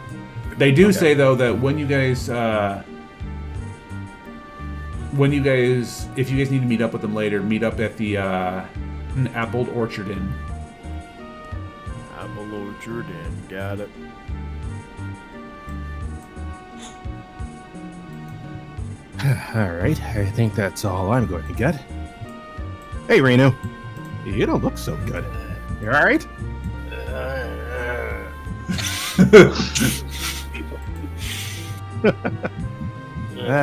They do say, though, that when you guys, if you guys need to meet up with them later, meet up at the Apple Orchard Inn. Apple Orchard Inn, got it. Alright, I think that's all I'm going to get. Hey, Renu. You don't look so good. You alright?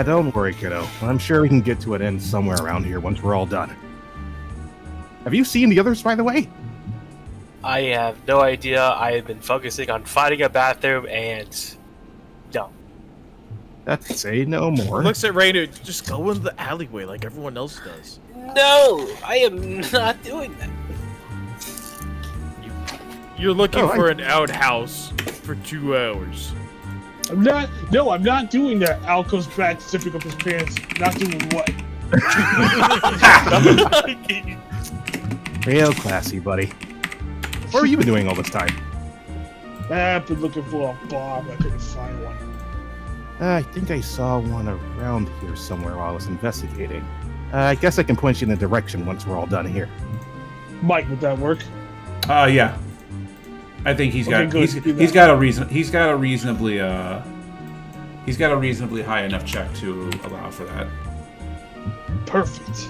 Don't worry, kiddo. I'm sure we can get to an end somewhere around here once we're all done. Have you seen the others, by the way? I have no idea. I have been focusing on finding a bathroom and no. Let's say no more. Looks at Rainu. Just go in the alleyway like everyone else does. No, I am not doing that. You're looking for an outhouse for 2 hours. I'm not. No, I'm not doing that. Al goes back, zipping up his pants. Not doing what? Real classy, buddy. What have you been doing all this time? I've been looking for a bomb. I couldn't find one. I think I saw one around here somewhere while I was investigating. I guess I can point you in a direction once we're all done here. Mike, would that work? Yeah. I think he's got he's got a reasonably high enough check to allow for that. Perfect.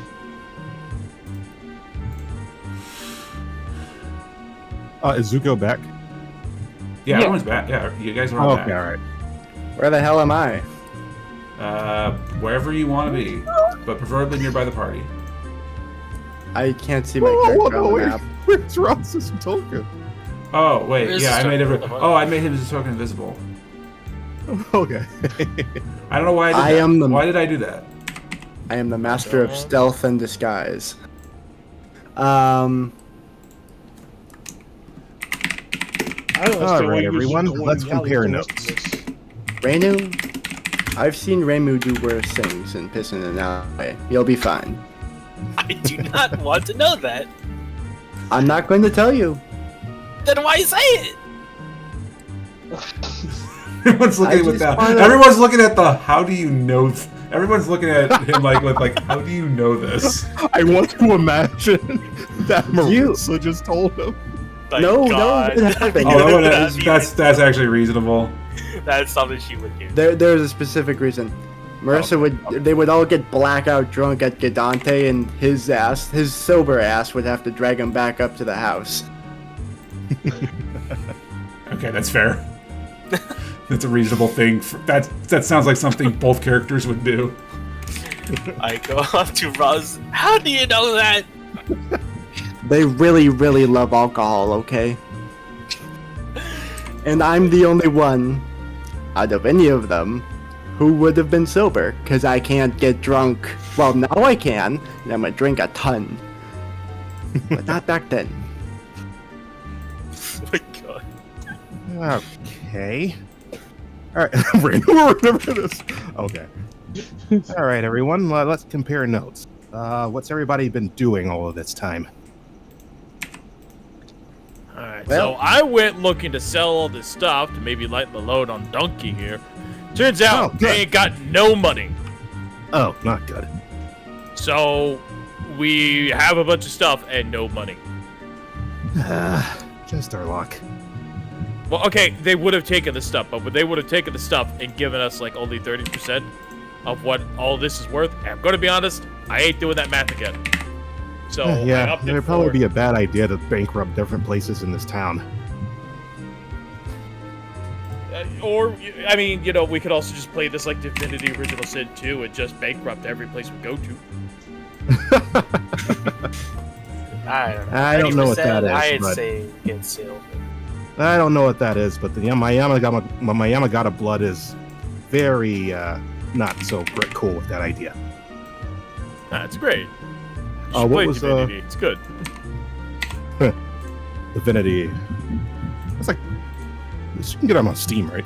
Is Zuko back? Yeah, everyone's back. Yeah, you guys are all back. Okay, all right. Where the hell am I? Wherever you want to be, but preferably nearby the party. I can't see my character on the map. Where's Ross's token? Oh wait, Where's yeah, his I made him as a token invisible. Okay. I don't know why I did that. Why did I do that? I am the master of stealth and disguise. I don't All understand why right, you everyone, should go let's in the alley compare with the rest of notes. this. Rainu, I've seen Ramu do worse things than piss in an alleyway. You'll be fine. I do not want to know that. I'm not going to tell you. Then why say it? Everyone's looking with that. Everyone's looking at the. How do you know? Everyone's looking at him like. How do you know this? I want to imagine that Marissa just told him. No, it happened. Oh, that's actually reasonable. That's something she would do. There's a specific reason. Marissa they would all get blackout drunk at Gadante, and his sober ass would have to drag him back up to the house. Okay, that's fair. That's a reasonable thing. That sounds like something both characters would do. I go up to Roz. How do you know that? They really, really love alcohol, okay? And I'm the only one, out of any of them, who would have been sober, because I can't get drunk. Well, now I can, and I'm gonna drink a ton. But not back then. Oh my god. Okay. All right, remember this. Okay. All right, everyone. Let's compare notes. What's everybody been doing all of this time? Alright, Well- so I went looking to sell all this stuff to maybe lighten the load on Donkey here. Turns out good. they ain't got no money. Oh, not good. So we have a bunch of stuff and no money. Just our luck. Well, okay, they would have taken the stuff, but they would have taken the stuff and given us like only 30% of what all this is worth. And I'm gonna be honest, I ain't doing that math again. So I Yeah, opted it'd probably for- be a bad idea to bankrupt different places in this town. Or, I mean, you know, we could also just play this like Divinity Original Sin 2 and just bankrupt every place we go to. I don't know. I don't know what that is, I'd but- say get silver. I don't know what that is, but the my Yamagata blood is very not so cool with that idea. That's great. You What should play was, Divinity. It's good. Divinity. It's like you can get them on Steam, right?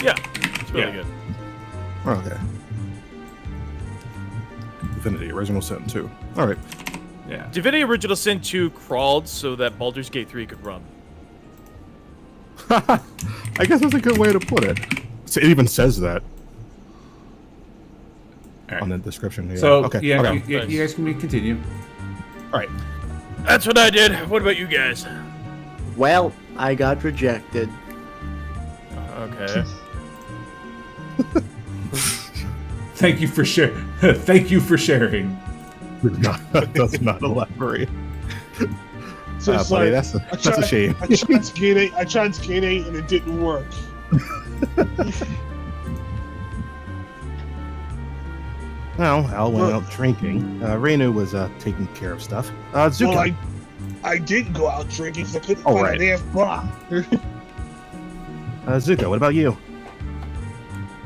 Yeah, it's really good. Okay. Divinity Original Sin 2. All right. Yeah. Divinity Original Sin 2 crawled so that Baldur's Gate 3 could run. I guess that's a good way to put it. It even says that Alright. on the description. Yeah. So okay. yeah, okay. you guys can continue. All right. That's what I did. What about you guys? Well, I got rejected. Okay. Thank you for Thank you for sharing. Does not elaborate. So it's buddy, like, that's a shame. I tried Skate 8 and it didn't work. Well, Al went Well- out drinking. Reinu was taking care of stuff. Zuko. Well, I didn't go out drinking because I couldn't Oh, find right. a damn bar. Zuko, what about you?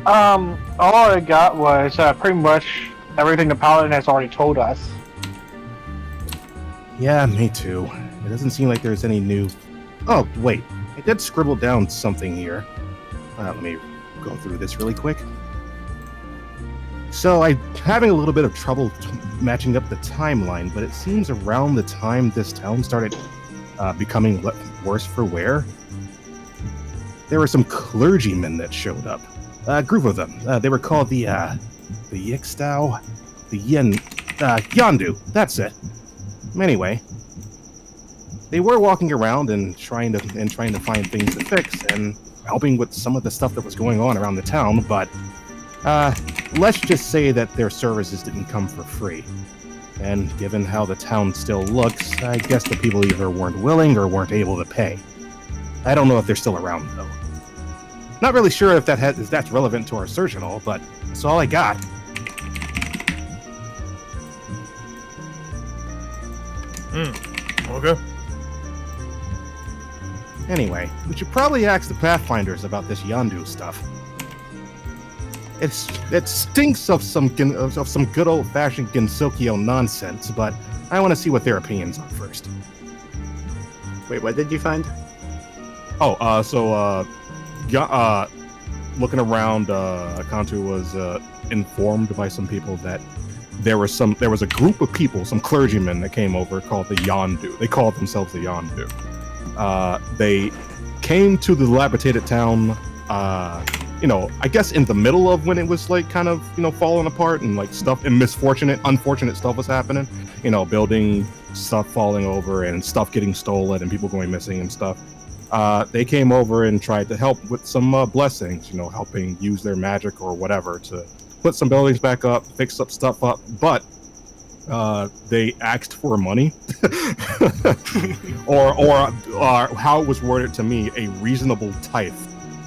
All I got was pretty much everything the paladin has already told us. Yeah, me too. It doesn't seem like there's any new... Oh, wait. I did scribble down something here. Let me go through this really quick. So I'm having a little bit of trouble matching up the timeline, but it seems around the time this town started becoming worse for wear, there were some clergymen that showed up. A group of them. They were called the Yixtao, the Yandu. That's it. Anyway, they were walking around and trying to find things to fix and helping with some of the stuff that was going on around the town. But let's just say that their services didn't come for free. And given how the town still looks, I guess the people either weren't willing or weren't able to pay. I don't know if they're still around though. Not really sure if that's relevant to our search and all, but that's all I got. Okay. Anyway, we should probably ask the Pathfinders about this Yandu stuff. It stinks of some good old-fashioned Gensokyo nonsense, but I want to see what their opinions are first. Wait, what did you find? Looking around, Kantu was informed by some people that there was a group of people, some clergymen that came over called the Yandu. They called themselves the Yandu. They came to the dilapidated town, I guess in the middle of when it was like kind of, falling apart and like stuff and unfortunate stuff was happening. Building stuff falling over and stuff getting stolen and people going missing and stuff. They came over and tried to help with some blessings, helping use their magic or whatever to put some buildings back up, fix up stuff up, but they asked for money, or how it was worded to me, a reasonable tithe,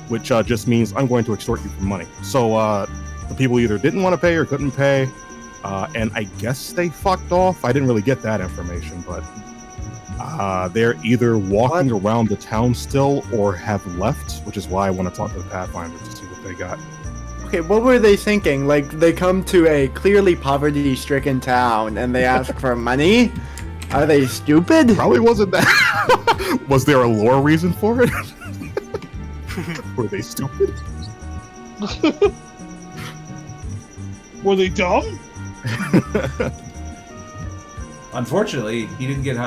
which just means I'm going to extort you for money. So the people either didn't want to pay or couldn't pay, and I guess they fucked off. I didn't really get that information, but they're either walking around the town still or have left, which is why I want to talk to the Pathfinders to see what they got. Okay, what were they thinking? Like, they come to a clearly poverty-stricken town and they ask for money? Are they stupid? Probably wasn't that. Was there a lore reason for it? Were they stupid? Were they dumb? Unfortunately, he didn't get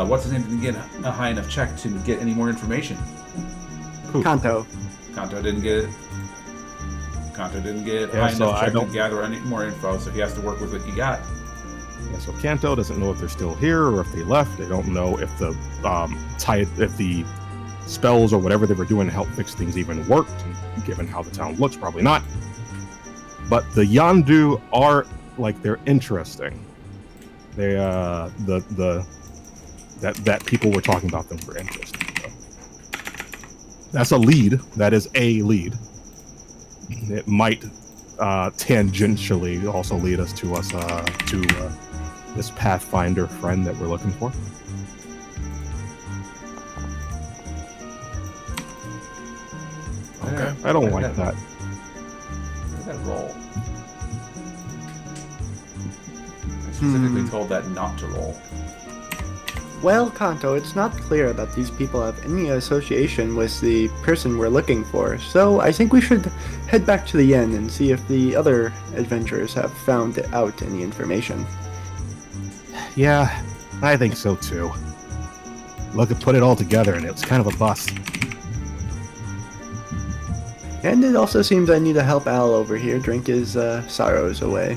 what's his name didn't get a high enough check to get any more information. Kanto. Kanto didn't get it. Kanto didn't get Yeah, high so enough I check to don't- gather any more info, so he has to work with what he got. Yeah, so Kanto doesn't know if they're still here or if they left. They don't know if the if the spells or whatever they were doing to help fix things even worked. And given how the town looks, probably not. But the Yandu are they're interesting. They that people were talking about them were interesting. So. That's a lead. That is a lead. It might tangentially also lead us to this Pathfinder friend that we're looking for. Okay. I don't like that. Where did that roll? I specifically told that not to roll. Well, Kanto, it's not clear that these people have any association with the person we're looking for, so I think we should head back to the inn and see if the other adventurers have found out any information. Yeah, I think so too. Look at put it all together and it's kind of a bust. And it also seems I need to help Al over here drink his sorrows away.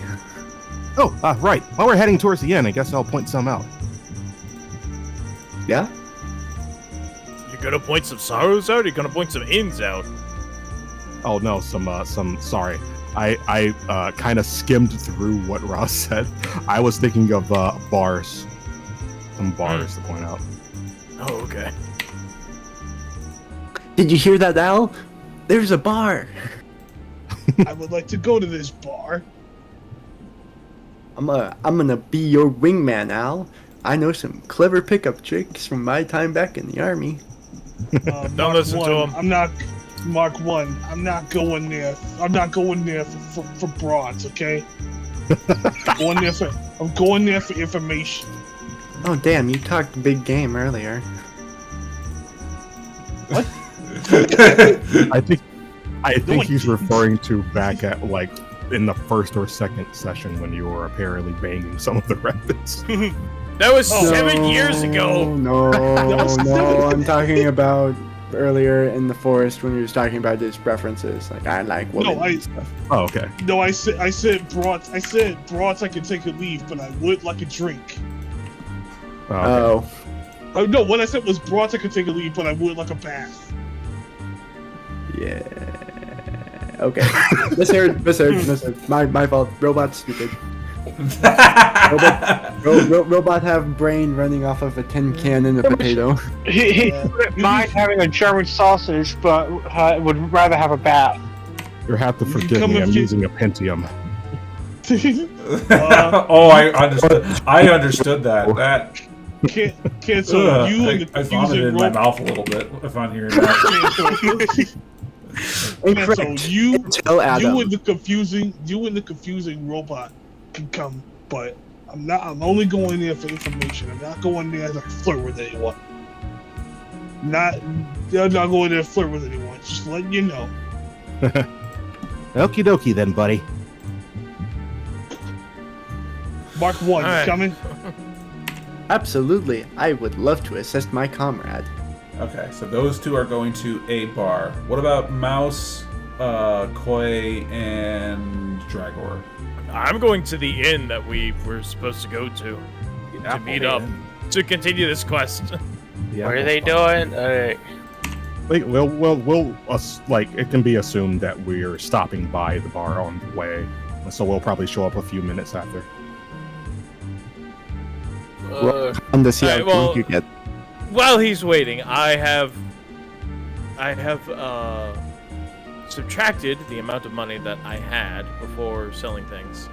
Oh, right. While we're heading towards the inn, I guess I'll point some out. Yeah? You're gonna point some sorrows out? Or you're gonna point some ins out? Oh no, sorry. I kind of skimmed through what Ross said. I was thinking of bars. Some bars to point out. Oh, okay. Did you hear that, Al? There's a bar! I would like to go to this bar. I'm gonna be your wingman, Al. I know some clever pickup tricks from my time back in the army. Don't listen to him. I'm not Mark 1. I'm not going there. I'm not going there for broads, okay? I'm going there for information. Oh damn, you talked big game earlier. What? I think he's referring to back at like in the first or second session when you were apparently banging some of the rabbits. That was 7 years ago. No, I'm talking about earlier in the forest when you was talking about his preferences. Like I like women and stuff. Oh, okay. No, I said broads. I said broads. I can take a leave, but I would like a drink. Oh, okay. Oh no, what I said was broads. I could take a leave, but I would like a bath. Yeah. Okay. Misheard. My fault. Robot's stupid. Robot have brain running off of a tin can and a potato. He wouldn't mind having a German sausage, but would rather have a bath. You have to forgive me. I'm using a Pentium. I understood that. That Cancel. You and the I vomited in my mouth a little bit if I'm hearing that. So you Adam. and the confusing robot can come, but I'm only going there for information. I'm not going there to flirt with anyone. I'm not going there to flirt with anyone. Just letting you know. Okie dokie then, buddy. Mark 1, All right. coming? Absolutely. I would love to assist my comrade. Okay, so those two are going to a bar. What about Mouse, Koi, and Dragor? I'm going to the inn that we were supposed to go to meet up to continue this quest. What are they doing? Alright. We'll like it can be assumed that we're stopping by the bar on the way, so we'll probably show up a few minutes after. On the see how Alright, well- drunk you get. While he's waiting, I have subtracted the amount of money that I had before selling things.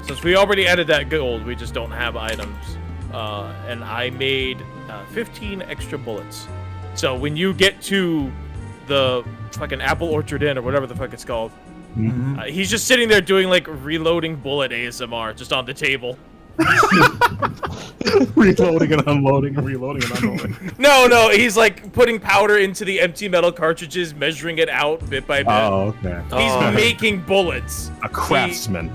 Since we already added that gold, we just don't have items. And I made 15 extra bullets. So when you get to the fucking Apple Orchard Inn or whatever the fuck it's called, he's just sitting there doing like reloading bullet ASMR just on the table. Reloading and unloading and reloading and unloading. No, he's like putting powder into the empty metal cartridges, measuring it out bit by bit. Oh, okay. He's making bullets. A craftsman.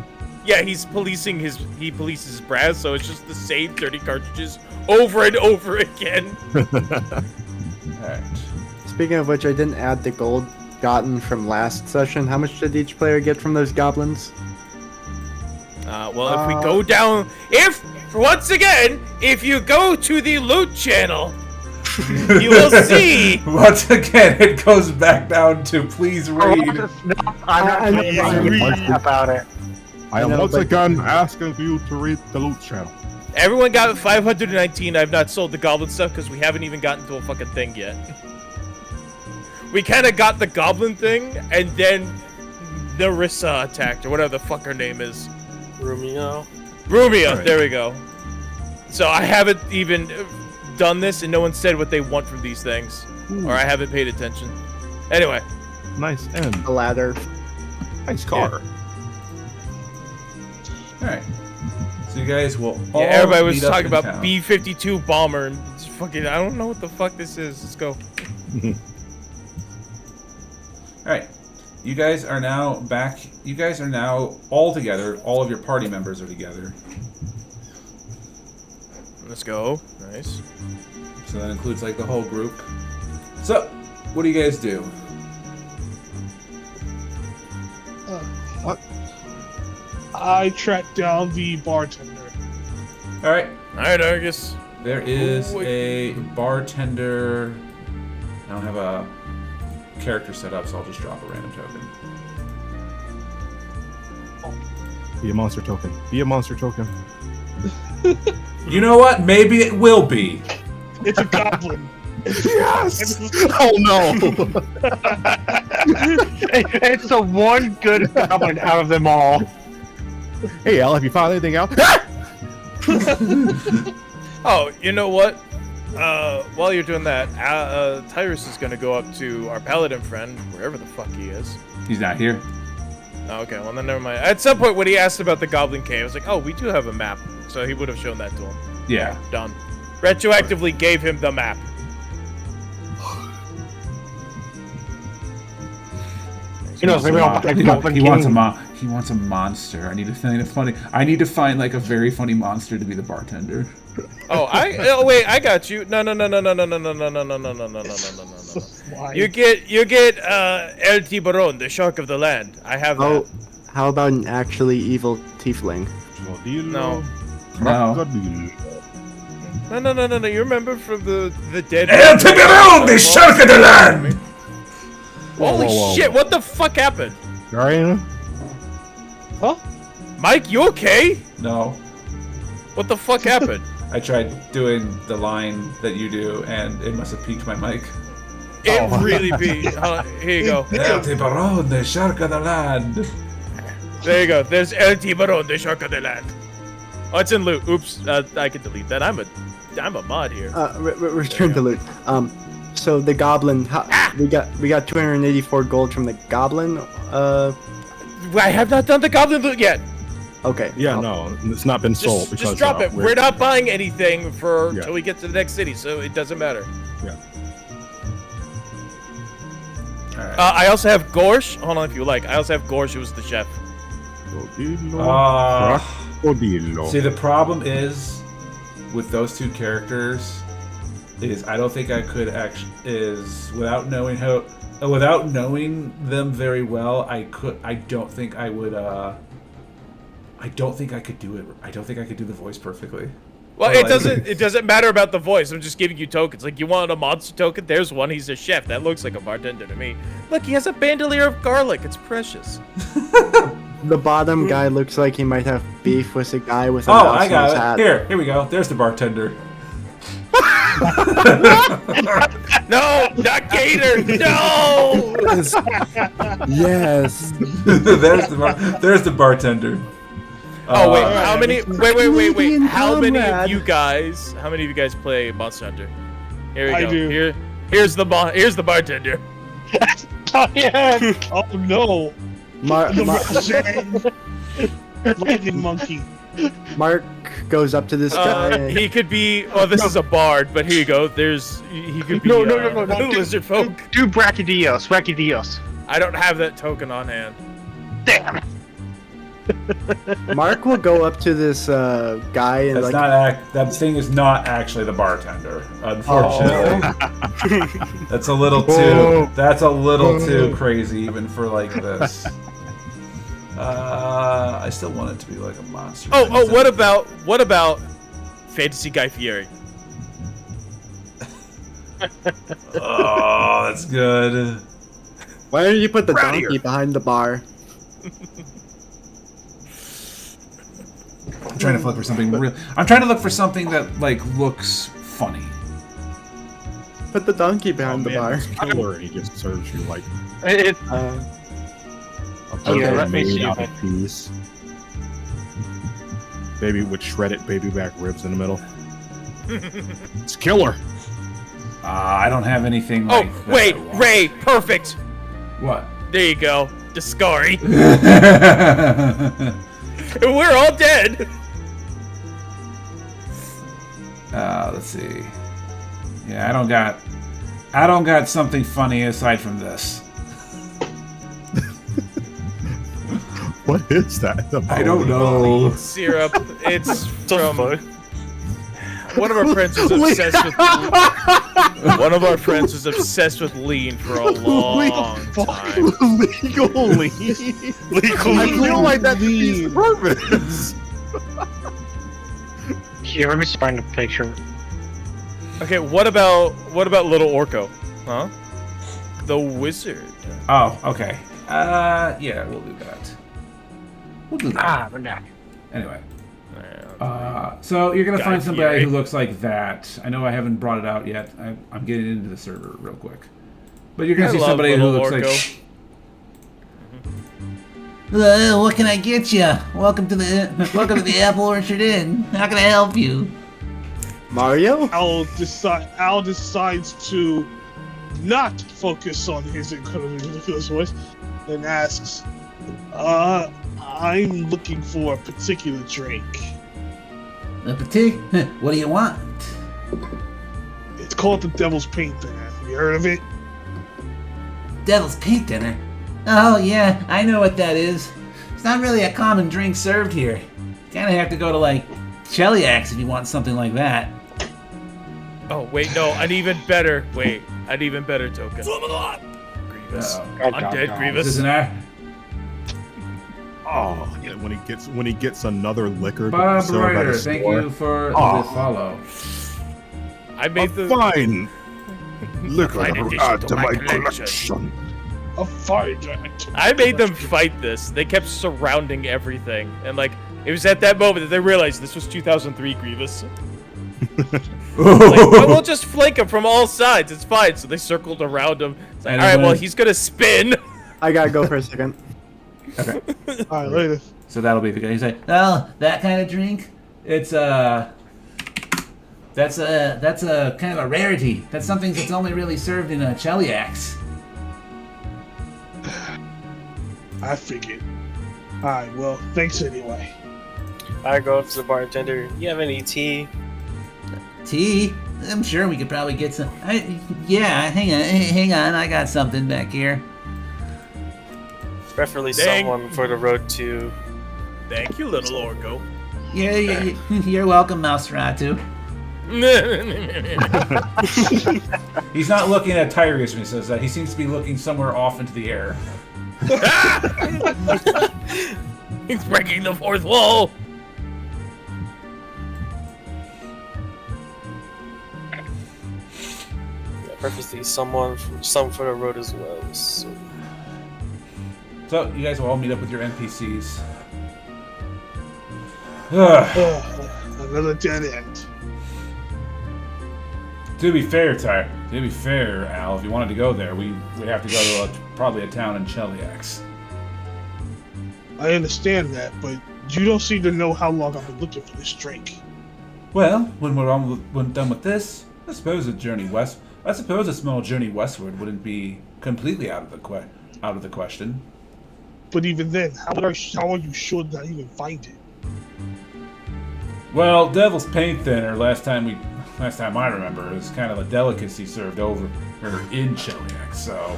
He polices his brass, so it's just the same 30 cartridges over and over again. Alright. Speaking of which, I didn't add the gold gotten from last session. How much did each player get from those goblins? Well, if we go down, if you go to the loot channel, you will see. Once again, it goes back down to please read. I'm not about it. I am know, once but- again asking you to read the loot channel. Everyone got 519. I've not sold the goblin stuff because we haven't even gotten to a fucking thing yet. We kind of got the goblin thing, and then Narissa attacked, or whatever the fuck her name is. Rumio. Rumia, Right. there we go. So I haven't even done this, and no one said what they want from these things. Or I haven't paid attention. Anyway. Nice end. A ladder. Nice car. Alright. So you guys will all Yeah, everybody was meet up talking in about town. B-52 bomber, and it's fucking, I don't know what the fuck this is. Let's go. Alright. You guys are now back. You guys are now all together. All of your party members are together. Let's go. Nice. So that includes like the whole group. So, what do you guys do? What? I tracked down the bartender. Alright. Alright, Argus. There is Oh, a bartender. I don't have a character set up, so I'll just drop a random token. Be a monster token. Be a monster token. You know what? Maybe it will be. It's a goblin. Yes! Oh no! It's the one good goblin out of them all. Hey, Al, have you found anything out? Oh, you know what? While you're doing that, Tyrus is gonna go up to our paladin friend, wherever the fuck he is. He's not here. Oh, okay, well then never mind. At some point when he asked about the Goblin Cave, I was like, oh, we do have a map. So he would have shown that to him. Yeah. Done. Retroactively gave him the map. You know, maybe I'll pick up He wants a monster. I need to find like a very funny monster to be the bartender. Oh, wait, I got you. No. Why? You get El Tiburon, the shark of the land. I have that. Oh, how about an actually evil tiefling? No. No. No. You remember from the dead? El Tiburon, the shark of the land. Holy shit! What the fuck happened? Garion? Mike, you okay? No. What the fuck happened? I tried doing the line that you do, and it must have peaked my mic. It really be. Here you go. El Tiburon, the shark of the land. There you go. There's El Tiburon, the shark of the land. Oh, it's in loot. Oops. I can delete that. I'm a mod here. Return to loot. So the goblin, we got 284 gold from the goblin. I have not done the goblin loot yet. Okay. Yeah, no, it's not been sold. Because, just drop it. We're not buying anything Yeah. until we get to the next city, so it doesn't matter. Yeah. Alright. I also have Gorsh. Hold on if you like. I also have Gorsh, who was the chef. See, the problem is with those two characters is I don't think I could without knowing them very well. I don't think I would. I don't think I could do it. I don't think I could do the voice perfectly. Well, it doesn't matter about the voice. I'm just giving you tokens. Like, you want a monster token? There's one. He's a chef. That looks like a bartender to me. Look, he has a bandolier of garlic. It's precious. The bottom guy looks like he might have beef with a guy with a Oh, mouse I in his got hat. it. Here we go. There's the bartender. No, not Gator. No. Yes. There's the bartender. Oh wait, how many? Wait. Canadian How many of comrade. you guys? How many of you guys play Monster Hunter? Here we I go. do. Here's the bartender. Oh, yeah. Oh no! The Lightning monkey. Mark goes up to this guy. and- He could be. Oh, this is a bard, but here you go. He could be. No. Lizard folk. Do Brachydios. I don't have that token on hand. Damn. Mark will go up to this guy and That thing is not actually the bartender, unfortunately. That's a little too. That's a little too crazy even for like this. I still want it to be like a monster. Oh, what about Fantasy Guy Fieri? Oh, that's good. Why don't you put the donkey behind the bar? I'm trying to look for something real. I'm trying to look for something that like looks funny. Put the donkey behind the bar. Killer, and he just serves you like It, a Here, burger let me made see out if of peas. Baby with shredded baby back ribs in the middle. It's killer. I don't have anything. Oh, Like that wait, I want. Ray, perfect. What? There you go, Discari. We're all dead. Let's see. Yeah, I don't got something funny aside from this. What is that? I don't know. Syrup. It's from one of our friends was obsessed with. One of our friends was obsessed with lean for a long time. Legally. I feel like that defeats the purpose. here, let me find a picture. Okay, what about Little Orko? Huh? The wizard. Oh, okay. Yeah, we'll do that. We'll do that. But no. Anyway. So you're gonna Guy find somebody Fieri. who looks like that. I know I haven't brought it out yet. I'm getting into the server real quick. But you're gonna I see love somebody who Little looks like. Orko. What can I get you? Welcome to the Apple Orchard Inn. How can I help you? Mario? Al decides to not focus on his incredibly ridiculous voice and asks, I'm looking for a particular drink. What do you want? It's called the Devil's Paint Dinner. Have you heard of it? Devil's Paint Dinner? Oh, yeah, I know what that is. It's not really a common drink served here. You kinda have to go to, like, Cheliax if you want something like that. Oh, wait, no, an even better token. Grievous. Undead Grievous. Isn't there? Oh, yeah. When he gets another liquor. Bob served at Ryder, a thank store. you for Oh. the follow. I made the fine liquor Fine to addition add to to my my collection. collection. A fire drink. I made them fight this. They kept surrounding everything, and like it was at that moment that they realized this was 2003 Grievous. Like, well, we'll just flank him from all sides. It's fine. So they circled around him. It's like, all right, well, he's gonna spin. I gotta go for a second. Okay. Alright, later. So that'll be the guy. He's like, Oh, that kind of drink? That's a kind of a rarity. That's something that's only really served in Cheliax. I figured. Alright, well, thanks anyway. I go up to the bartender. You have any tea? Tea? I'm sure we could probably get some. Hang on. I got something back here. Preferably Dang. someone for the road to. Thank you, little Orgo. You're welcome, Nosferatu. he's not looking at Tyrus when he says that. He seems to be looking somewhere off into the air. He's breaking the fourth wall. Preferably someone from some for the road as well. So you guys will all meet up with your NPCs. Another dead end. To be fair, Al, if you wanted to go there, we'd have to go to probably a town in Cheliax. I understand that, but you don't seem to know how long I've been looking for this drink. Well, when we're done with this, I suppose a small journey westward wouldn't be completely out of the question. But even then, how are you sure that I even find it? Well, Devil's Paint Thinner, last time I remember, is kind of a delicacy served over in Cheliax, so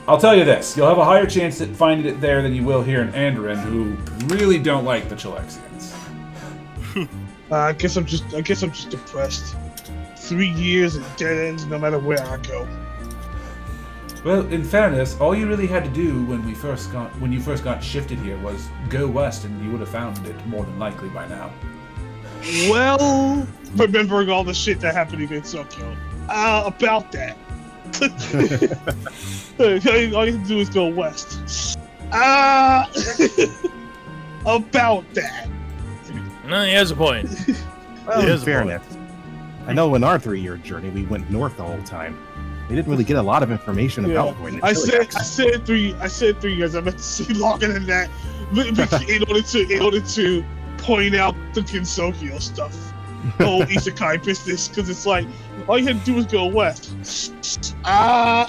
I'll tell you this, you'll have a higher chance at finding it there than you will here in Andoran, who really don't like the Chelixians. I guess I'm just depressed. 3 years and dead ends no matter where I go. Well, in fairness, all you really had to do when you first got shifted here was go west, and you would have found it more than likely by now. Well, remembering all the shit that happened in Tokyo. About that. All you have to do is go west. About that. No, he has a point. Well, He in has a fairness, I know in our 3-year journey we went north the whole time. We didn't really get a lot of information about going to I Cheliax. said 3 years. I meant to say longer than that. in order to point out the Kinsokyo stuff, the whole isekai business, because it's like all you had to do was go west. And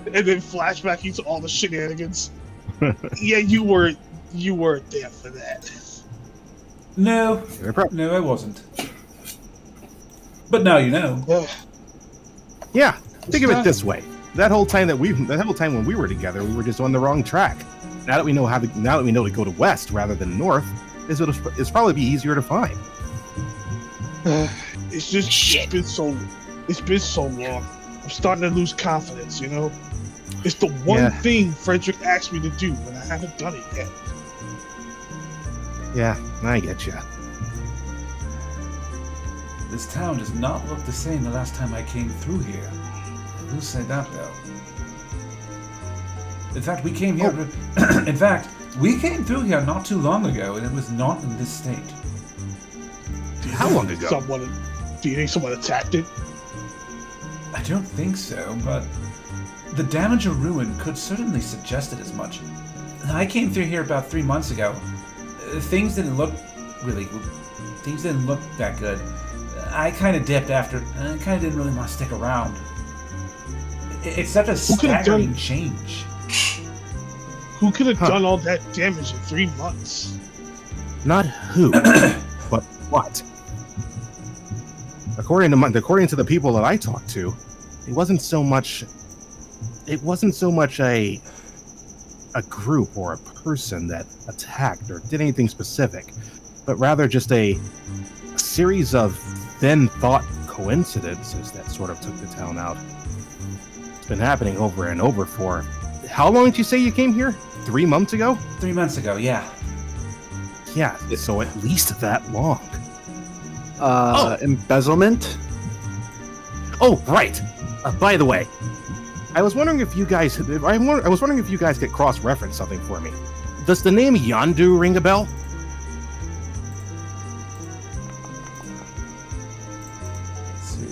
then flashback into all the shenanigans. Yeah, you weren't there for that. No, I wasn't. But now you know. Yeah, think of it this way: that whole time when we were together, we were just on the wrong track. Now that we know to go to west rather than north, it's probably be easier to find. It's been so long. I'm starting to lose confidence. You know, it's the one thing Frederick asked me to do, and I haven't done it yet. Yeah, I get you. This town does not look the same the last time I came through here. Who said that, though? In fact, we came here. We came through here not too long ago, and it was not in this state. How long ago? Do you think someone attacked it? I don't think so, but The damage or ruin could certainly suggest it as much. I came through here about 3 months ago. Things didn't look that good. I kind of dipped after. I kind of didn't really want to stick around. It's such a staggering change. Who could have done all that damage in 3 months? Not who, but what. According to the people that I talked to, it wasn't so much a group or a person that attacked or did anything specific, but rather just a series of then thought coincidences that sort of took the town out. It's been happening over and over for... How long did you say you came here? 3 months ago? 3 months ago, yeah. Yeah, so at least that long. Embezzlement? Oh, right. By the way, I was wondering if you guys could cross-reference something for me. Does the name Yondu ring a bell? Let's see.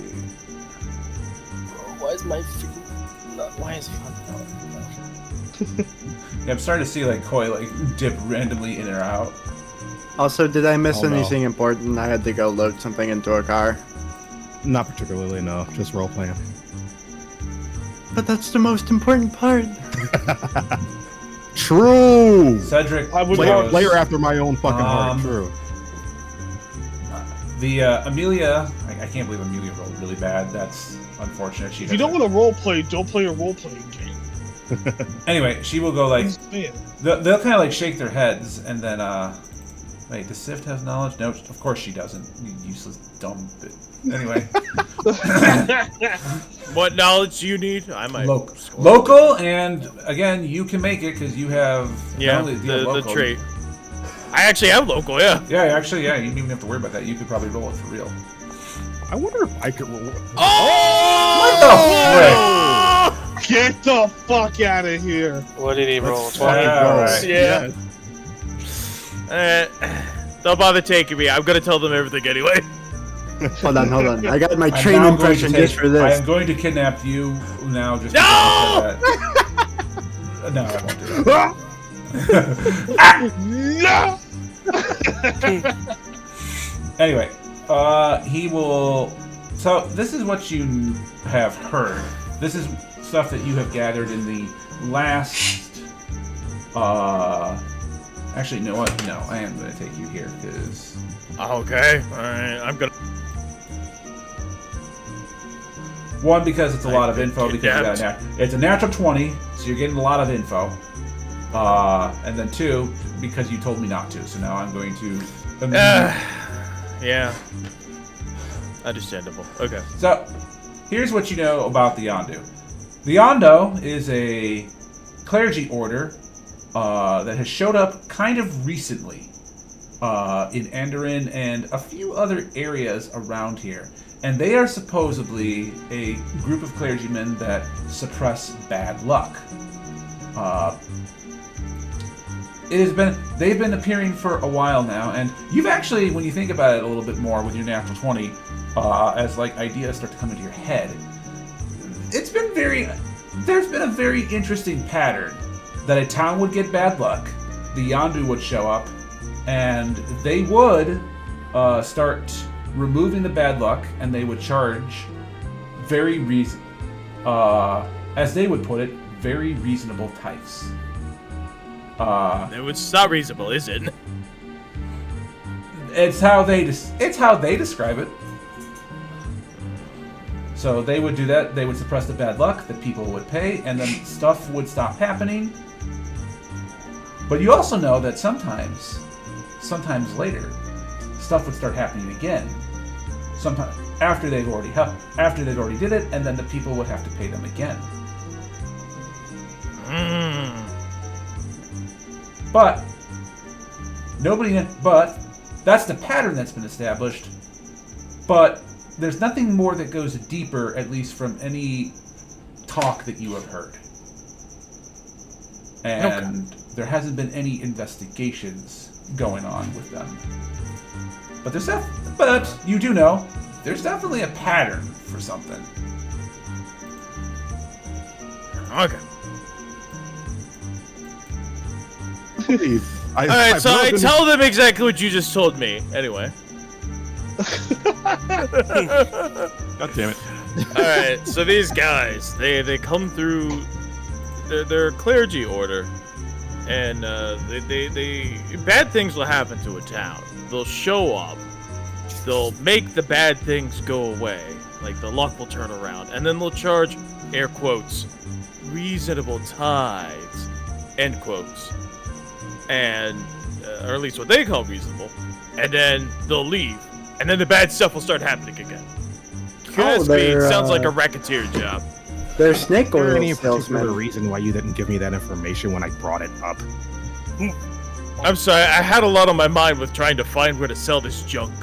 Why is my freaking... Why is Yeah, I'm starting to see like Koi like dip randomly in or out. Also, did I miss Oh, no. anything important? I had to go load something into a car. Not particularly, no. Just role-playing. But that's the most important part. True! Cedric Player after my own fucking heart, true. The Amelia, I can't believe Amelia rolled really bad. That's unfortunate. If you don't want to roleplay, don't play a role-playing game. Anyway, she will go like... Man. They'll kind of like shake their heads and then, wait, does Sift have knowledge? No, of course she doesn't. You useless, dumb bit. Anyway. What knowledge do you need? I might. Local, and again, you can make it because you have the trait. I actually have local, yeah. Yeah, actually, yeah. You don't even have to worry about that. You could probably roll it for real. I wonder if I could roll it. What the frick? Get the fuck out of here! What did he roll? 20 rolls. Yeah. Don't bother taking me. I'm gonna tell them everything anyway. Hold on. I got my I'm train now impression going to just for this. I am going to kidnap you now. Just No! No, I won't do that. No! Anyway, he will. So this is what you have heard. This is stuff that you have gathered in the last. Actually, you know what? No, I am going to take you here because. Okay, alright, I'm gonna... One, because it's a lot of info, because it's a natural 20, so you're getting a lot of info. And then 2, because you told me not to, so now I'm going to... yeah. Understandable. Okay. So, here's what you know about the Yondu. The Yondu is a clergy order that has showed up kind of recently. In Andoran and a few other areas around here. And they are supposedly a group of clergymen that suppress bad luck. They've been appearing for a while now, and you've actually, when you think about it a little bit more with your natural 20, as like ideas start to come into your head, there's been a very interesting pattern that a town would get bad luck, the Yondu would show up, and they would start removing the bad luck, and they would charge as they would put it, very reasonable tithes. It's not reasonable, is it? It's how they describe it. So they would do that. They would suppress the bad luck that people would pay, and then stuff would stop happening. But you also know that sometimes later, stuff would start happening again. Sometimes after they've already did it, and then the people would have to pay them again. But that's the pattern that's been established. But there's nothing more that goes deeper, at least from any talk that you have heard. And there hasn't been any investigations going on with them. But you do know there's definitely a pattern for something. Okay. All Alright, so I tell them exactly what you just told me. Anyway. God damn it. Alright, so these guys, they come through. They're a clergy order, and they bad things will happen to a town. They'll show up. They'll make the bad things go away. Like the luck will turn around, and then they'll charge, air quotes, reasonable tithes, end quotes, and or at least what they call reasonable. And then they'll leave, and then the bad stuff will start happening again. Sounds like a racketeer job. They're snake Is there oil any particular salesmen. reason why you didn't give me that information when I brought it up? I'm sorry, I had a lot on my mind with trying to find where to sell this junk.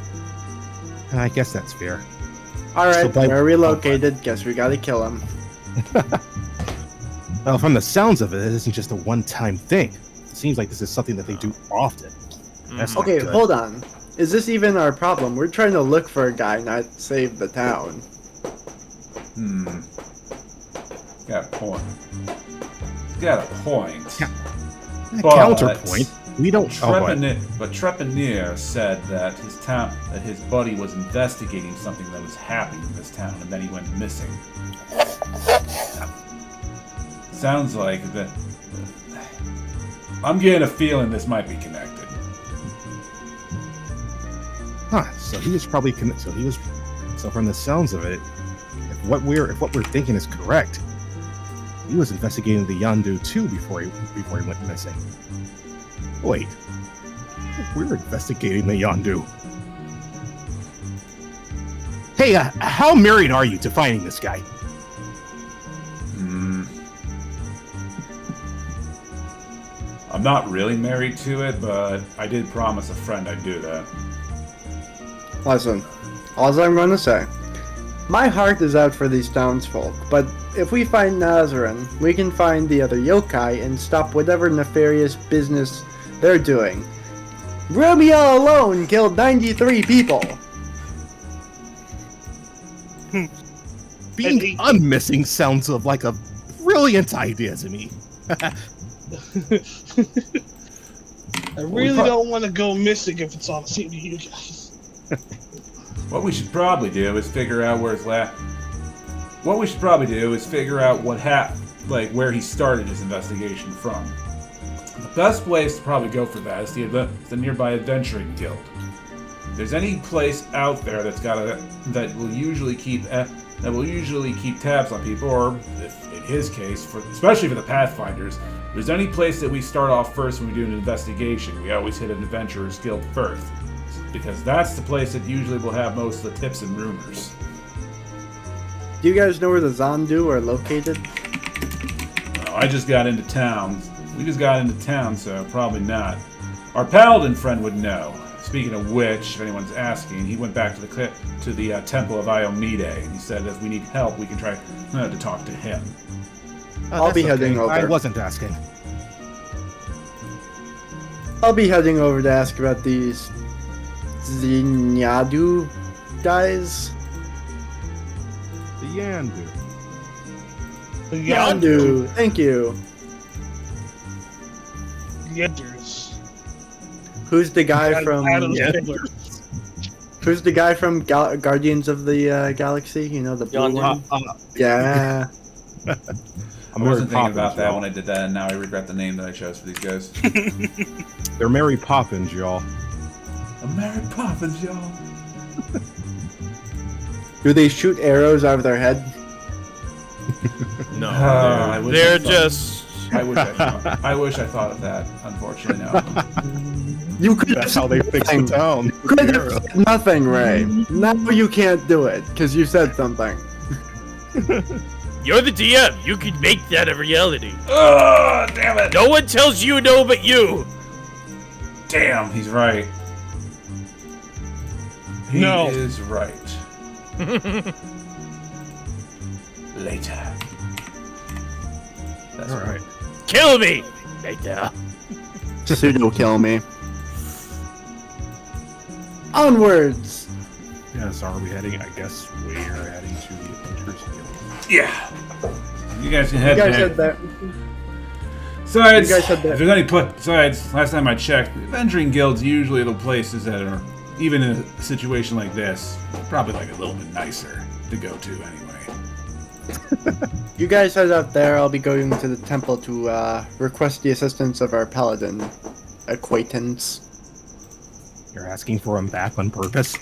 I guess that's fair. Alright, So they're relocated. Guess we gotta kill them. Well, from the sounds of it, it isn't just a one-time thing. It seems like this is something that they do often. That's not Okay, good. hold on. Is this even our problem? We're trying to look for a guy, not save the town. Got a point. Got a point. A counterpoint. We don't. But Trepanir said that his buddy was investigating something that was happening in this town, and then he went missing. Sounds like that. I'm getting a feeling this might be connected. Huh? So he was probably. So from the sounds of it, if what we're thinking is correct, he was investigating the Yondu too before he went missing. Wait, we're investigating the Yondu. Hey, how married are you to finding this guy? I'm not really married to it, but I did promise a friend I'd do that. Listen, all I'm gonna say, my heart is out for these townsfolk, but if we find Nazarin, we can find the other yokai and stop whatever nefarious business they're doing. Romeo alone killed 93 people. Being unmissing sounds like a brilliant idea to me. I really don't want to go missing if it's all the same to you guys. What we should probably do is figure out where his What we should probably do is figure out where he started his investigation from. The best place to probably go for that is the nearby adventuring guild. If there's any place out there that will usually keep tabs on people, or if in his case, especially for the Pathfinders, if there's any place that we start off first when we do an investigation, we always hit an adventurer's guild first, because that's the place that usually will have most of the tips and rumors. Do you guys know where the Zandu are located? Oh, I just got into town. We just got into town, so probably not. Our paladin friend would know. Speaking of which, if anyone's asking, he went back to the Temple of Iomide, and he said if we need help, we can try to talk to him. I'll be heading over. I wasn't asking. I'll be heading over to ask about these Zinyadu guys. The Yandu. Yandu, thank you. Yenders. Who's the guy from? Yenders. Who's the guy from Guardians of the Galaxy? You know, the blue one? Yeah. I wasn't thinking about that when I did that, and now I regret the name that I chose for these guys. They're Mary Poppins, y'all. Mary Poppins, y'all. Do they shoot arrows out of their head? No, they're just. I wish I thought of that. Unfortunately, no. You could That's how they fix the town. You could have said nothing, Ray. Now you can't do it because you said something. You're the DM. You can make that a reality. Oh, damn it! No one tells you no but you. Damn, he's right. He is right. Later. That's All right. Kill me later. Pseudo kill me. Onwards. Yeah, so are we heading? I guess we're heading to the Adventures Guild. Yeah. You guys can You head guys back. said that. Besides, You guys said that. if there's any besides, last time I checked, adventuring guilds usually the places that are, even in a situation like this, probably like a little bit nicer to go to anyway. You guys head out there. I'll be going to the temple to request the assistance of our paladin acquaintance. You're asking for him back on purpose?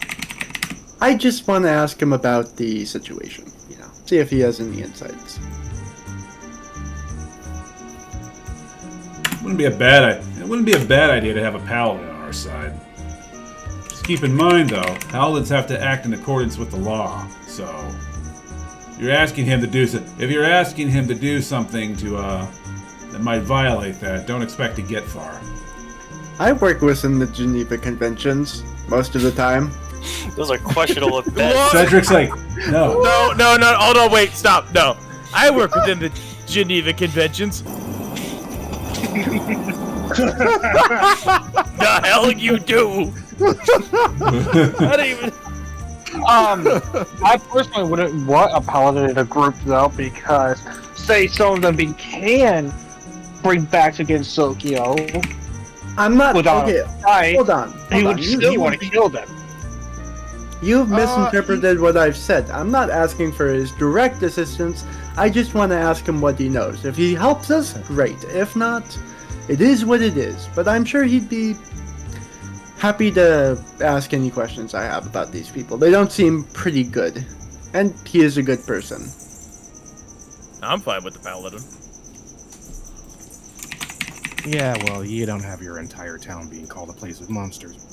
I just want to ask him about the situation. See if he has any insights. It wouldn't be a bad idea to have a paladin on our side. Just keep in mind, though, paladins have to act in accordance with the law. So, you're asking him to do if you're asking him to do something that might violate that, don't expect to get far. I work within the Geneva Conventions most of the time. Those are questionable at best. Cedric's like, no. No. Hold on, wait, stop. No. I work within the Geneva Conventions. The hell you do? I don't even... I personally wouldn't want a paladin in a group though, because say some of them can bring backs against Sokio. I'm not. Without Okay, a fight, hold on. he would still want to kill them. You've misinterpreted what I've said. I'm not asking for his direct assistance. I just want to ask him what he knows. If he helps us, great. If not, it is what it is. But I'm sure he'd be happy to ask any questions I have about these people. They don't seem pretty good. And he is a good person. I'm fine with the paladin. Yeah, well, you don't have your entire town being called a place of monsters.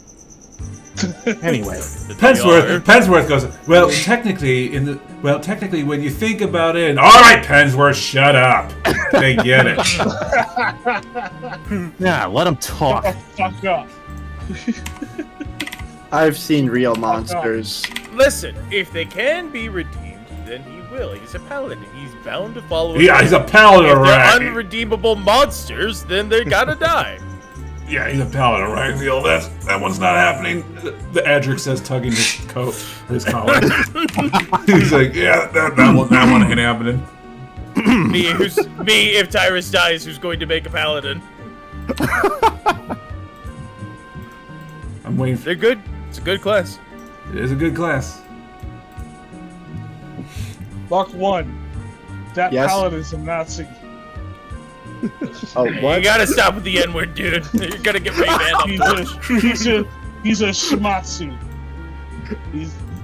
Anyway, Pensworth goes, well, technically, when you think about it, all right, Pensworth, shut up. They get it. yeah, let him talk. Fuck up. I've seen real monsters. Listen, if they can be redeemed, then he will. He's a paladin. He's bound to follow. Yeah, he's a paladin, If they're right? unredeemable monsters, then they gotta die. Yeah, he's a paladin, right? Neil, that one's not happening. The Adric says, tugging his coat, his collar. He's like, yeah, that one ain't happening. Me, if Tyrus dies, who's going to make a paladin? I'm waiting for They're good. It's a good class. it. Is a good class. Mark 1. That Yes? paladin's a Nazi. Oh, You what? gotta stop with the N-word, dude. You're gonna get rebanned off Twitch. He's a schmatzi.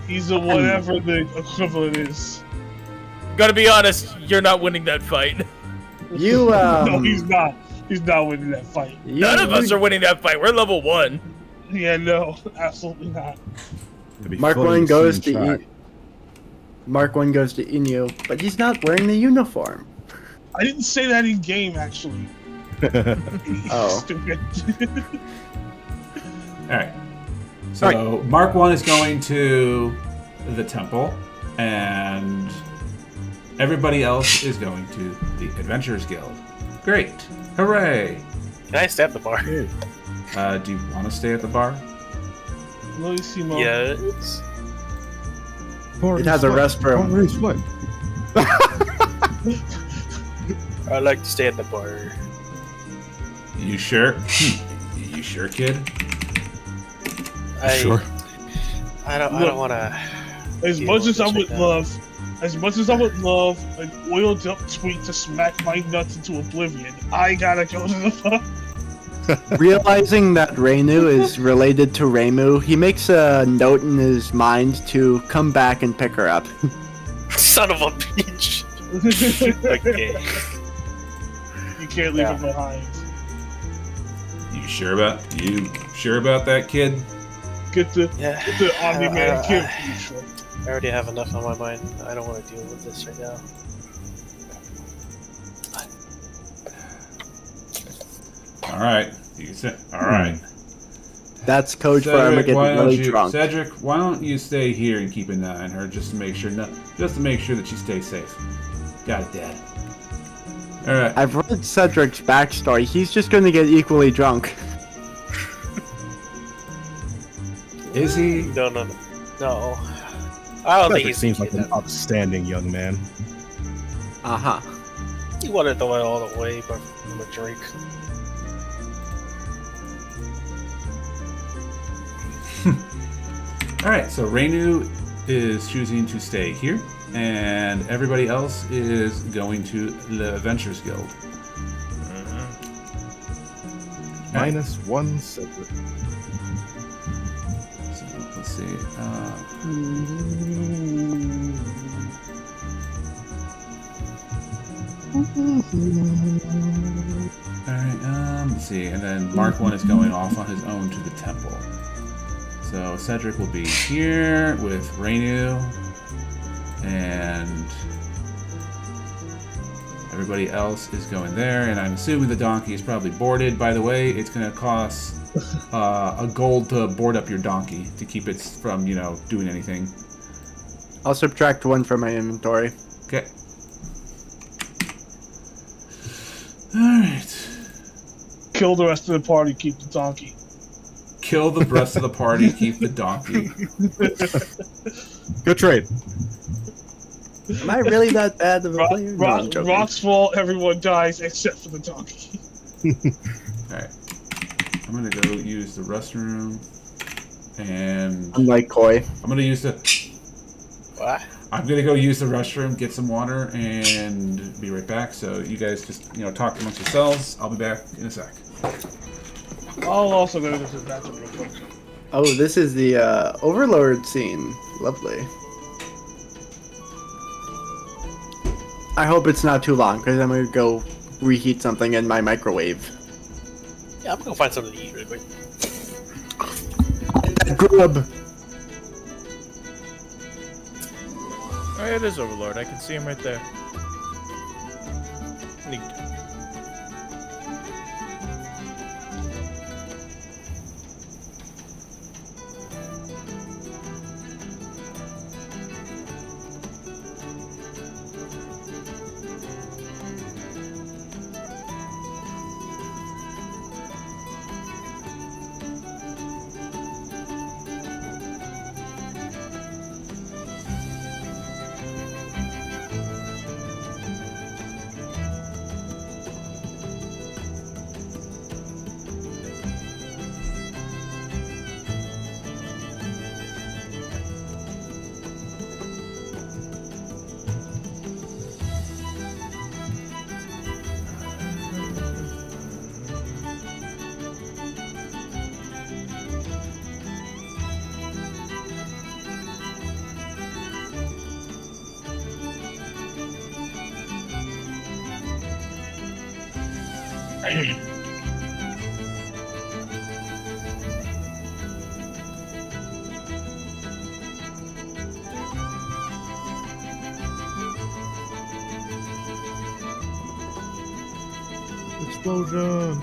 He's a whatever the equivalent is. Gotta be honest, you're not winning that fight. You, No, he's not. He's not winning that fight. None of us are winning that fight. We're level 1. Yeah, no, absolutely not. It'd be Mark funny 1 to goes see to him try. Mark 1 goes to Inu, but he's not wearing the uniform. I didn't say that in game, actually. Oh. Stupid. Alright. So, Mark 1 is going to the temple, and everybody else is going to the Adventurers Guild. Great. Hooray. Can I stay at the bar? Do you want to stay at the bar? Let me see, Mo. Yes. It has a restroom. I like to stay at the bar. You sure? You sure, kid? Sure. I don't want to. As much as I would love an oiled up tweet to smack my nuts into oblivion, I gotta go to the pub. Realizing that Reinu is related to Reimu, he makes a note in his mind to come back and pick her up. Son of a bitch. Okay. You can't leave him behind. You sure about that, kid? Get the Omni-Man kid. I already have enough on my mind. I don't want to deal with this right now. All right. All right. That's code for I'm getting really drunk. Cedric, why don't you stay here and keep an eye on her, just to make sure that she stays safe. Got it, Dad. All right. I've read Cedric's backstory. He's just going to get equally drunk. Is he? No. I don't think Cedric he's seems like an upstanding young man. Uh-huh. You want to throw it all away, but from a drink. Alright, so Reinu is choosing to stay here, and everybody else is going to the Adventurers Guild. -1 Cedric. So, let's see. Alright, let's see. And then Mark 1 is going off on his own to the temple. So Cedric will be here with Reinu, and everybody else is going there. And I'm assuming the donkey is probably boarded. By the way, it's going to cost a gold to board up your donkey to keep it from, doing anything. I'll subtract 1 from my inventory. Okay. Alright. Kill the rest of the party, keep the donkey. Kill the rest of the party, keep the donkey. Good trade. Am I really that bad of a player? No, I'm joking. Rocks fall, everyone dies except for the donkey. Alright. I'm gonna go use the restroom. And Unlike Koi. I'm gonna use the What? I'm gonna go use the restroom, get some water, and be right back. So you guys just, talk amongst yourselves. I'll be back in a sec. I'll also go to the bathroom real quick. Oh, this is the Overlord scene. Lovely. I hope it's not too long, because I'm going to go reheat something in my microwave. Yeah, I'm gonna find something to eat real quick. Grub! Oh, yeah, it is Overlord. I can see him right there. Neat. Explosion!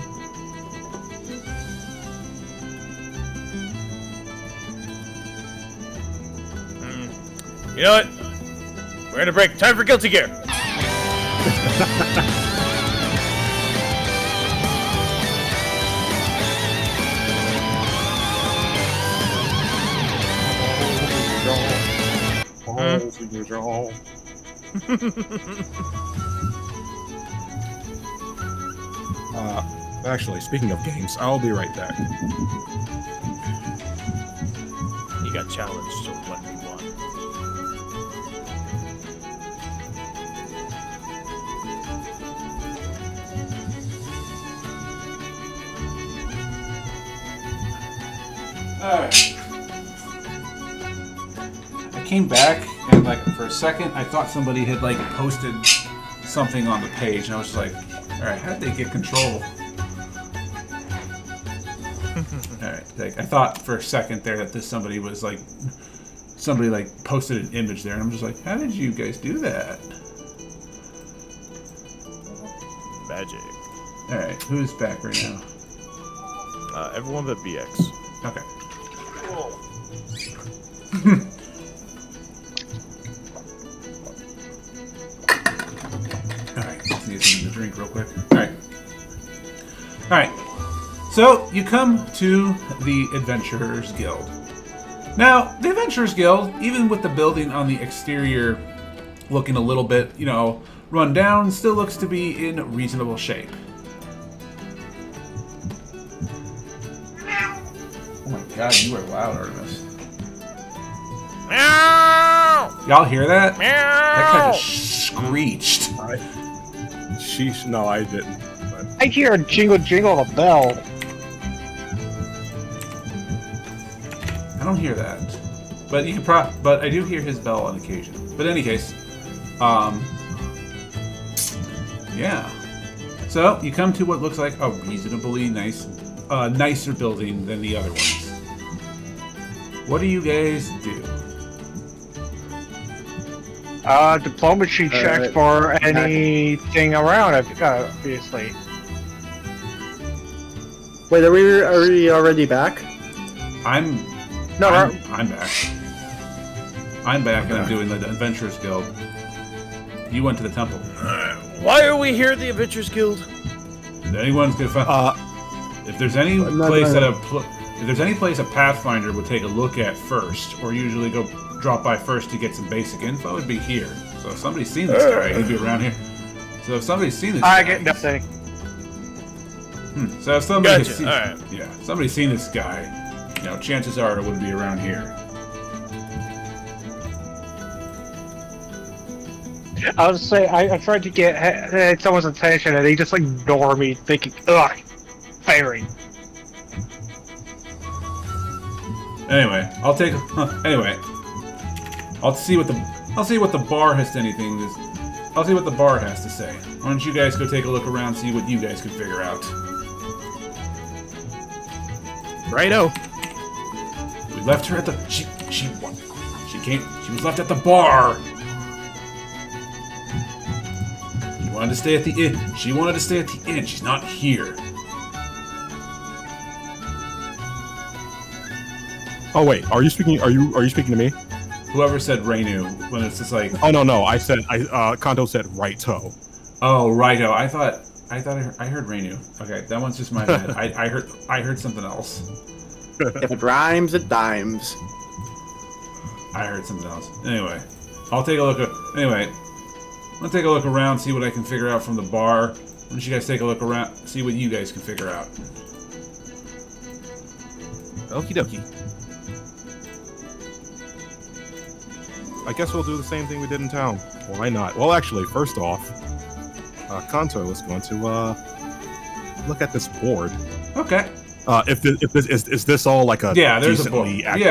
You know what? We're gonna break. Time for Guilty Gear. Actually, speaking of games, I'll be right back. You got challenged, so 1v1. Alright. I came back, and for a second, I thought somebody had posted something on the page, and I was just like, alright, how did they get control? Alright, I thought for a second there that somebody was somebody posted an image there, and I'm just like, how did you guys do that? Magic. Alright, who's back right now? Everyone but BX. Okay. Alright, just need something to drink real quick. Alright. Alright. So, you come to the Adventurers Guild. Now, the Adventurers Guild, even with the building on the exterior looking a little bit, run down, still looks to be in reasonable shape. Oh my god, you are loud, Artemis. Y'all hear that? That cat just screeched. Sheesh, no, I didn't. But I hear a jingle of a bell. I don't hear that. But you can but I do hear his bell on occasion. But in any case, yeah. So you come to what looks like a reasonably nicer building than the other ones. What do you guys do? Diplomacy check for anything around, obviously. Wait, are we already back? I'm back. I'm back and I'm doing the Adventurers Guild. You went to the temple. Why are we here at the Adventurers Guild? If anyone's gonna find, if there's any place if there's any place a Pathfinder would take a look at first, or usually drop by first to get some basic info, it'd be here. So if somebody's seen this guy, he'd be around here. So if somebody's seen this guy, I get nothing. So if somebody's Gotcha. seen, Alright. yeah, if somebody's seen this guy, you know, chances are it wouldn't be around here. I was say I tried to get someone's attention and they just like ignore me, thinking, ugh, fairy. Anyway, I'll see what the bar has to I'll see what the bar has to say. Why don't you guys go take a look around, see what you guys can figure out. righto. We left her at the she was left at the bar. She wanted to stay at the inn. She wanted to stay at the inn. She's not here. Oh wait, are you speaking to me? Whoever said Reinu, when it's just like, Oh no, I said Kanto said righto. oh, righto. I thought I heard Reinu. Okay, that one's just my bad. I heard something else. If it rhymes, it dimes. I heard something else. Anyway, I'll take a look around, see what I can figure out from the bar. Why don't you guys take a look around, see what you guys can figure out. Okie dokie. I guess we'll do the same thing we did in town. Why not? Well, actually, first off, Kanto is going to look at this board. Okay. If this is this all like a There's a board. There's a you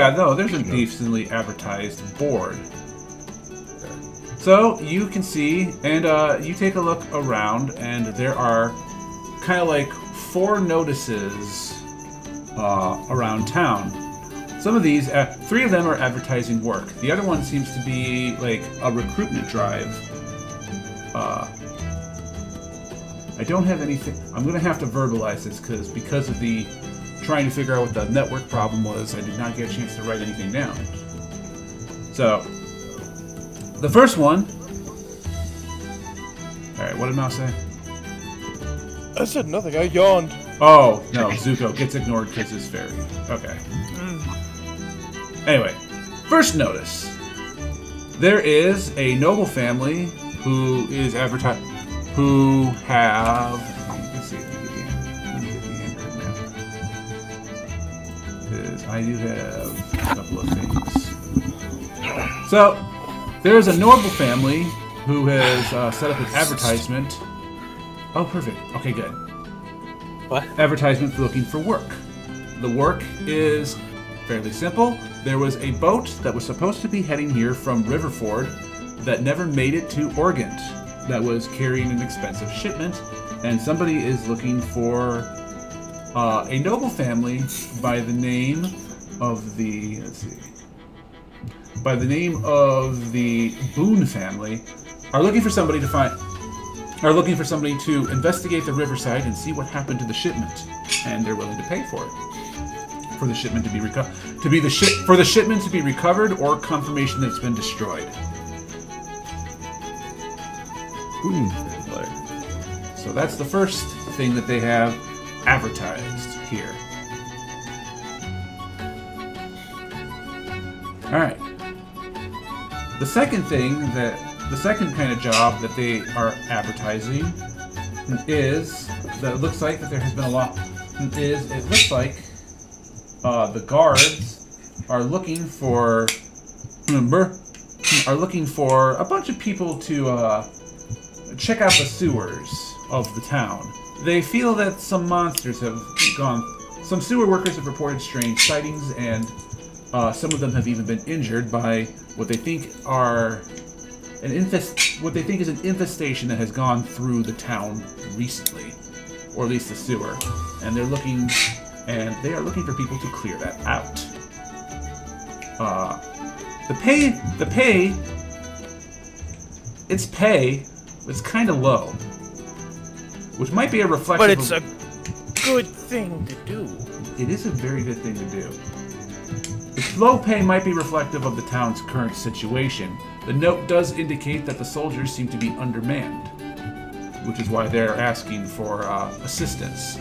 know. decently advertised board. So you can see, and you take a look around, and there are kind of like 4 notices around town. Some of these, 3 of them are advertising work. The other one seems to be like a recruitment drive. I don't have anything. I'm going to have to verbalize this because of the trying to figure out what the network problem was. I did not get a chance to write anything down. So, the first one. All right, what did Mouse say? I said nothing. I yawned. Oh no, Zuko gets ignored because it's fairy. Okay. Anyway, first notice. There is a noble family who is advertised. Who have? Let's see. Let me get the Android map. Because I do have a couple of things. So there's a noble family who has set up an advertisement. Oh, perfect. Okay, good. What? Advertisement for looking for work. The work is fairly simple. There was a boat that was supposed to be heading here from Riverford that never made it to Organt. That was carrying an expensive shipment, and somebody is looking for a noble family by the name of the Boone family are looking for somebody to investigate the riverside and see what happened to the shipment, and they're willing to pay for it. For the shipment to be recovered or confirmation that it's been destroyed. Boom. So that's the first thing that they have advertised here. Alright. The second thing that the second kind of job that they are advertising is that it looks like that there has been a lot. It looks like the guards are looking for a bunch of people to check out the sewers of the town. They feel that some monsters have gone. Some sewer workers have reported strange sightings, and some of them have even been injured by what they think are what they think is an infestation that has gone through the town recently, or at least the sewer. And they are looking for people to clear that out. The pay, it's kind of low, which might be a reflection. But it's a good thing to do. It is a very good thing to do. The low pay might be reflective of the town's current situation. The note does indicate that the soldiers seem to be undermanned, which is why they're asking for assistance.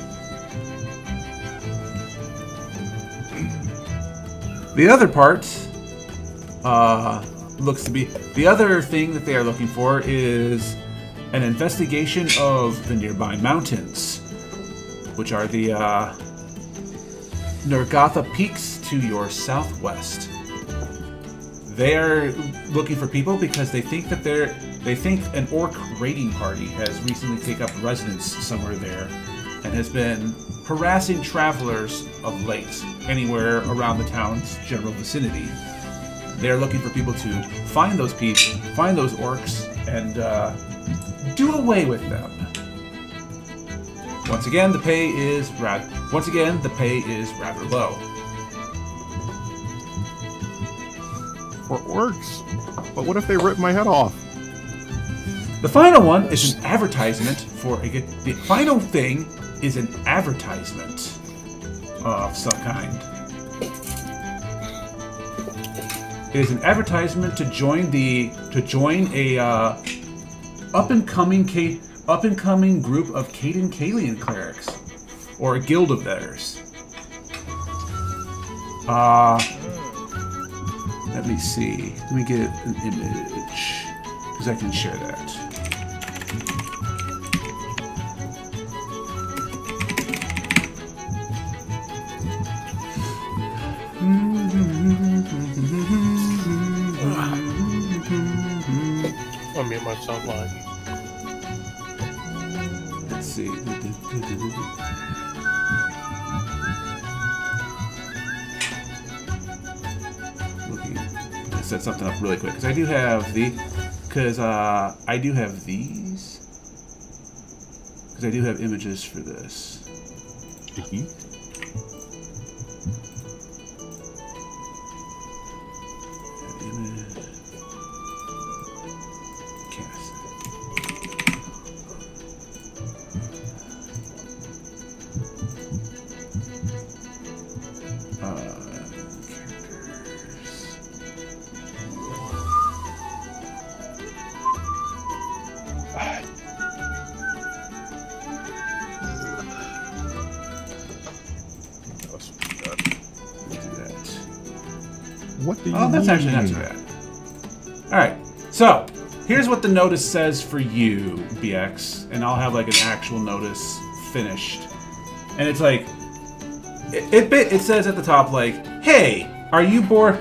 The other part looks to be... The other thing that they are looking for is an investigation of the nearby mountains, which are the Nergatha Peaks to your southwest. They are looking for people because they think that they think an orc raiding party has recently taken up residence somewhere there and has been harassing travelers of late anywhere around the town's general vicinity. They're looking for people to find those people, find those orcs, and do away with them. Once again, the pay is rather low. For orcs? But what if they rip my head off? The final one is an advertisement for the final thing is an advertisement of some kind. It is an advertisement to join a up and coming group of Caden Kalian clerics, or a guild of theirs. Let me see. Let me get an image, because I can share that. I'll mute myself live. Let's see. Looking. I set something up really quick because I do have these. Because I do have these. Because I do have images for this. Image. Cast. What do you Oh, that's actually not mean? too bad. Alright, so here's what the notice says for you, BX, and I'll have like an actual notice finished. And it's like, it says at the top like, hey, are you bored?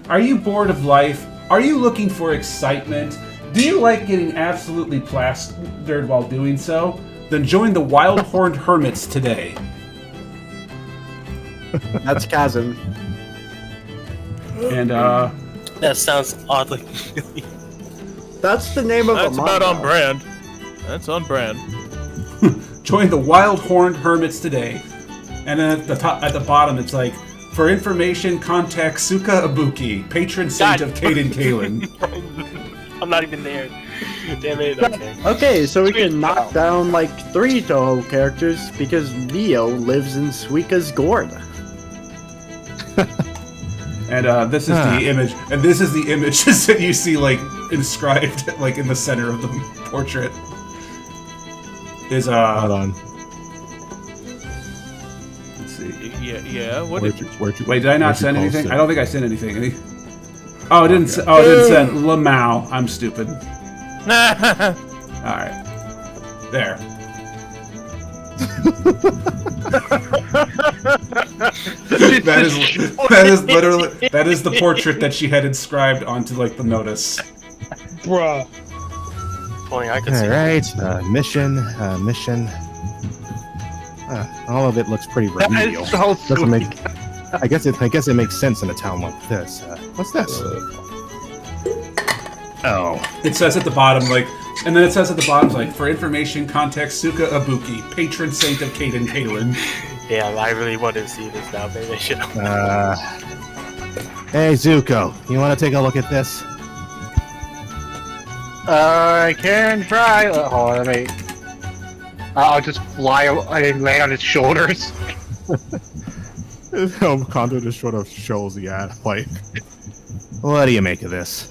Are you bored of life? Are you looking for excitement? Do you like getting absolutely plastered while doing so? Then join the Wild Horned Hermits today. That's Chasm. And That sounds oddly. That's the name of That's a about manga. on brand. That's on brand. join the Wild Horned Hermits today. And then at the bottom, it's like, for information, contact Suka Ibuki, patron saint God. of Caden Kalen. I'm not even there. Damn it. Okay. Okay, so we can knock down like 3 Touhou characters because Leo lives in Suika's gourd. And this is the image. And this is the images that you see like inscribed like in the center of the portrait. Is Hold on. let's see. Yeah. What? Where'd you Wait, did I not where'd you send post anything? it? I don't think I sent anything. Oh, it didn't say Lamau. I'm stupid. Alright. There. that is the portrait that she had inscribed onto like the notice. Bruh. Only I could see. All right, mission. All of it looks pretty remedial. so Doesn't make. sweet. I guess it makes sense in a town like this. What's this? Oh, It says at the bottom, like, and then it says at the bottom, like, for information, contact Suka Ibuki, patron saint of Kaden Kaelin. Yeah, I really want to see this now. Maybe I should. Hey Zuko, you want to take a look at this? I can try. Hold on, let me. I'll just fly and lay on his shoulders. Kondo just sort of shows the ad. Like, what do you make of this?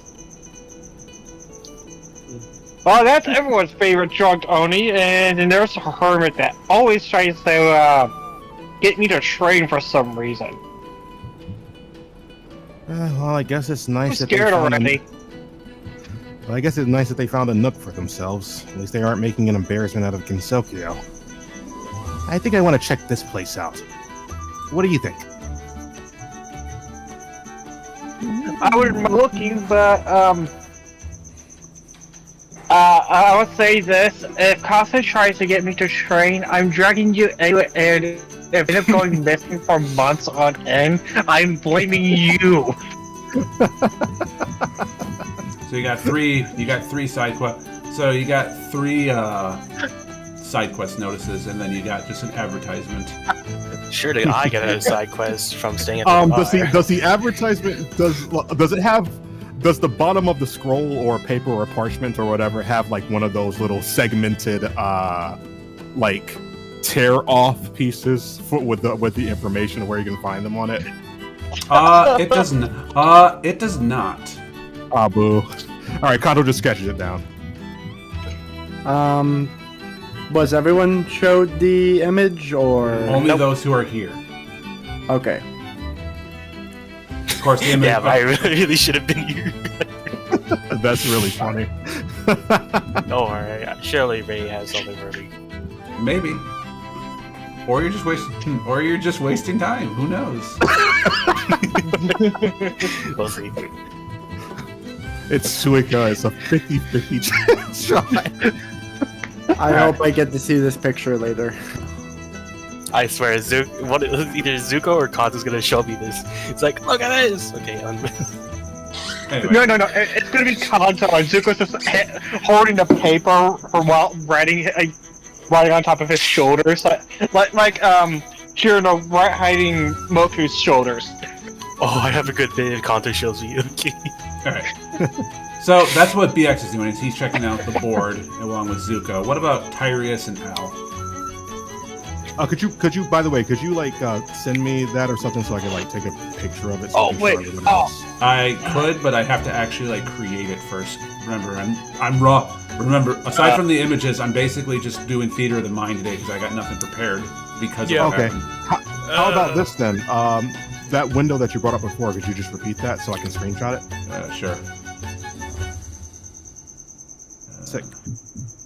Well, that's everyone's favorite drunk Oni, and then there's a hermit that always tries to get me to train for some reason. Well, I guess it's nice I'm that scared already. Well, I guess it's nice that they found a nook for themselves. At least they aren't making an embarrassment out of Gensokyo. I think I want to check this place out. What do you think? I wouldn't mind looking, but I would say this: if Kasa tries to get me to train, I'm dragging you anyway, and if I end up going missing for months on end, I'm blaming you. So you got three side quests. So you got three side quest notices, and then you got just an advertisement. Surely I get a side quest from staying at the bar. Does the advertisement does the bottom of the scroll or paper or parchment or whatever have like one of those little segmented like tear off pieces with the information where you can find them on it? It doesn't. It does not. Ah, boo. All right, Kondo just sketches it down. Was everyone showed the image or Only those who are here. Okay. Of course, the image. Yeah, but I really should have been here. That's really funny. Oh, alright. Surely Ray has something for me. Maybe. Or you're just wasting time. Who knows? We'll see. It's Suika. It's a 50-50 shot. I hope I get to see this picture later. I swear, either Zuko or Kanto's gonna show me this. It's like, look at this! Okay, Anyway. No. It's gonna be Kanto, and Zuko's just holding the paper while writing on top of his shoulders, like Shirano hiding Moku's shoulders. Oh, I have a good bit if Kanto shows me. Okay. Alright. So that's what BX is doing, is he's checking out the board along with Zuko. What about Tyrius and Al? Could you by the way, could you like send me that or something so I can like take a picture of it? So Oh, I can wait. show everyone else? I could, but I have to actually like create it first. Remember, I'm raw. Remember, aside from the images, I'm basically just doing theater of the mind today because I got nothing prepared because of what Okay. happened. How about this then? That window that you brought up before, could you just repeat that so I can screenshot it? Sure. Sick.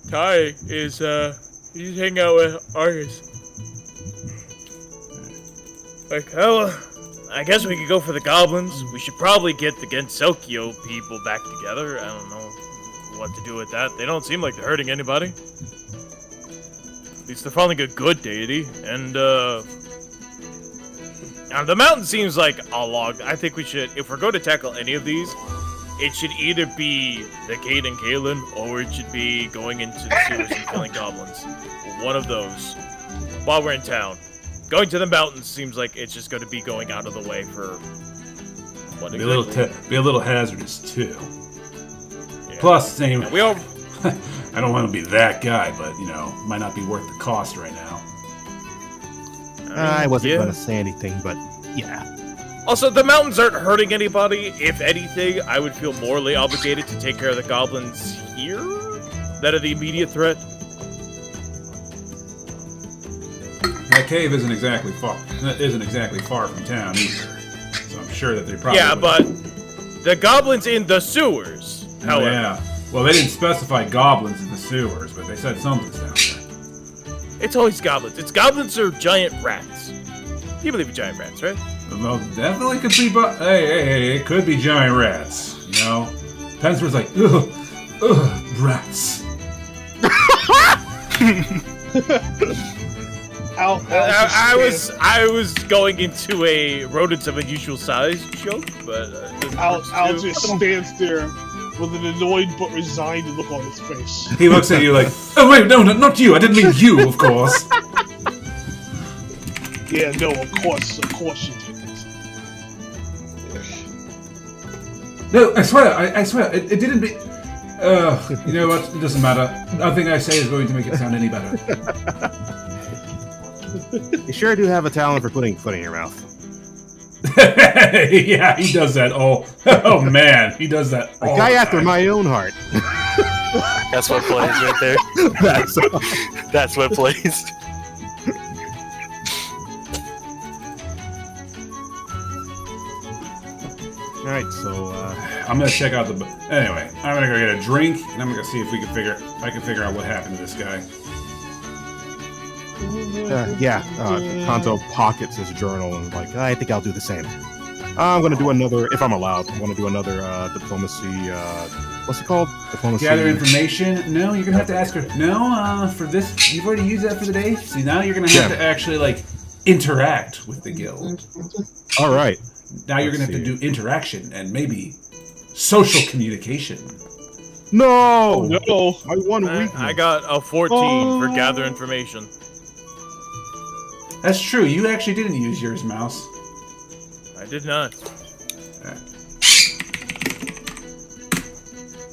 Ty is he's hanging out with artists. Like, oh, I guess we could go for the goblins. We should probably get the Gensokyo people back together. I don't know what to do with that. They don't seem like they're hurting anybody. At least they're following a good deity. And the mountain seems like a log. I think we should, if we're going to tackle any of these, it should either be the Cade and Kalen, or it should be going into the sewers and killing goblins. One of those. While we're in town. Going to the mountains seems like it's just going to be going out of the way for what Be exactly? a little hazardous too. Yeah. Plus, same. Yeah, we all. I don't want to be that guy, but might not be worth the cost right now. I wasn't yeah. going to say anything, but yeah. Also, the mountains aren't hurting anybody. If anything, I would feel morally obligated to take care of the goblins here that are the immediate threat. That cave isn't exactly far from town either, so I'm sure that they probably. Yeah, but The goblins in the sewers, Oh, however. yeah. Well, they didn't specify goblins in the sewers, but they said something's down there. It's always goblins. It's goblins or giant rats. You believe in giant rats, right? Well, definitely could be. Hey, it could be giant rats. You know, Pensworth's like, ugh, rats. I was going into a rodents of unusual size joke, but Al just stands there with an annoyed but resigned look on his face. He looks at you like, oh wait, no, not you. I didn't mean you, of course. Yeah, no, of course you did. No, I swear, it didn't be. You know what? It doesn't matter. Nothing I say is going to make it sound any better. You sure do have a talent for putting foot in your mouth. Yeah, he does that. Oh man, he does that. A guy after my own heart. That's what plays right there. That's what plays. All right, so I'm gonna check out the. Anyway, I'm gonna go get a drink, and I'm gonna see if I can figure out what happened to this guy. Kanto pockets his journal and like, I think I'll do the same. I'm gonna do another, if I'm allowed. I want to do another diplomacy. What's it called? Diplomacy. Gather information. No, you're gonna have to ask her. No, for this, you've already used that for the day. See, now you're gonna have to actually like interact with the guild. All right. Now you're gonna have to do interaction and maybe social communication. No, no. My one weakness. I got a 14 for gather information. That's true. You actually didn't use yours, Mouse. I did not.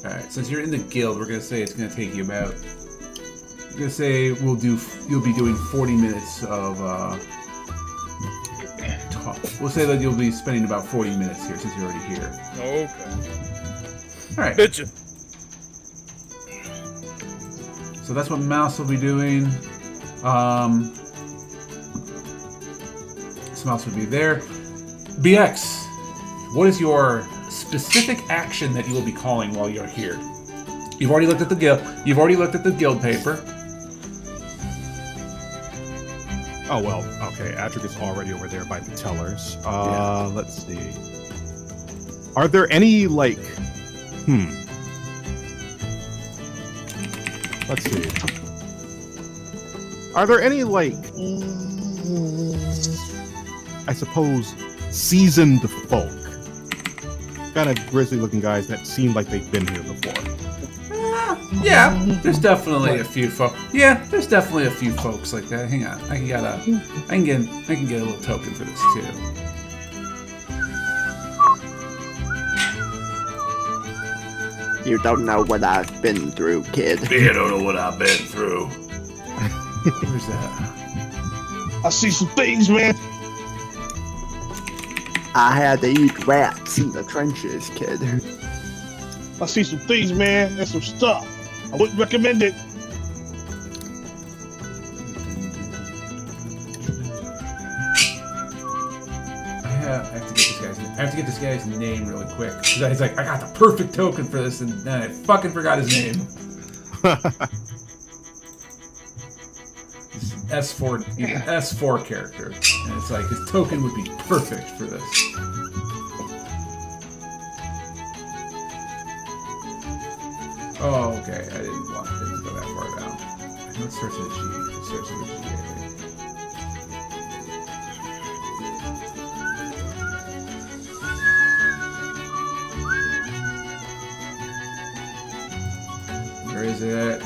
Alright, since you're in the guild, we're gonna say it's gonna take you about. We're gonna say you'll be doing 40 minutes of talk. We'll say that you'll be spending about 40 minutes here since you're already here. Okay. Alright. Bitchin'. So that's what Mouse will be doing. Mouse would be there. BX, what is your specific action that you will be calling while you're here? You've already looked at the guild. You've already looked at the guild paper. Oh well, okay. Adric is already over there by the tellers. Let's see. Are there any like? Let's see. Are there any like? I suppose, seasoned folk. Kind of grisly-looking guys that seem like they've been here before. Yeah, there's definitely a few folks. Yeah, there's definitely a few folks like that. Hang on, I can get a little token for this too. You don't know what I've been through, kid. You don't know what I've been through. Where's that? I see some things, man. I had to eat rats in the trenches, kid. I see some things, man, and some stuff. I wouldn't recommend it. I have to get this guy's name really quick. Because he's like, I got the perfect token for this, and then I fucking forgot his name. S4, he's an S4 character, and it's like his token would be perfect for this. Oh, okay. I didn't go that far down. I know it starts with a G. It starts with a G, I think. Where is it?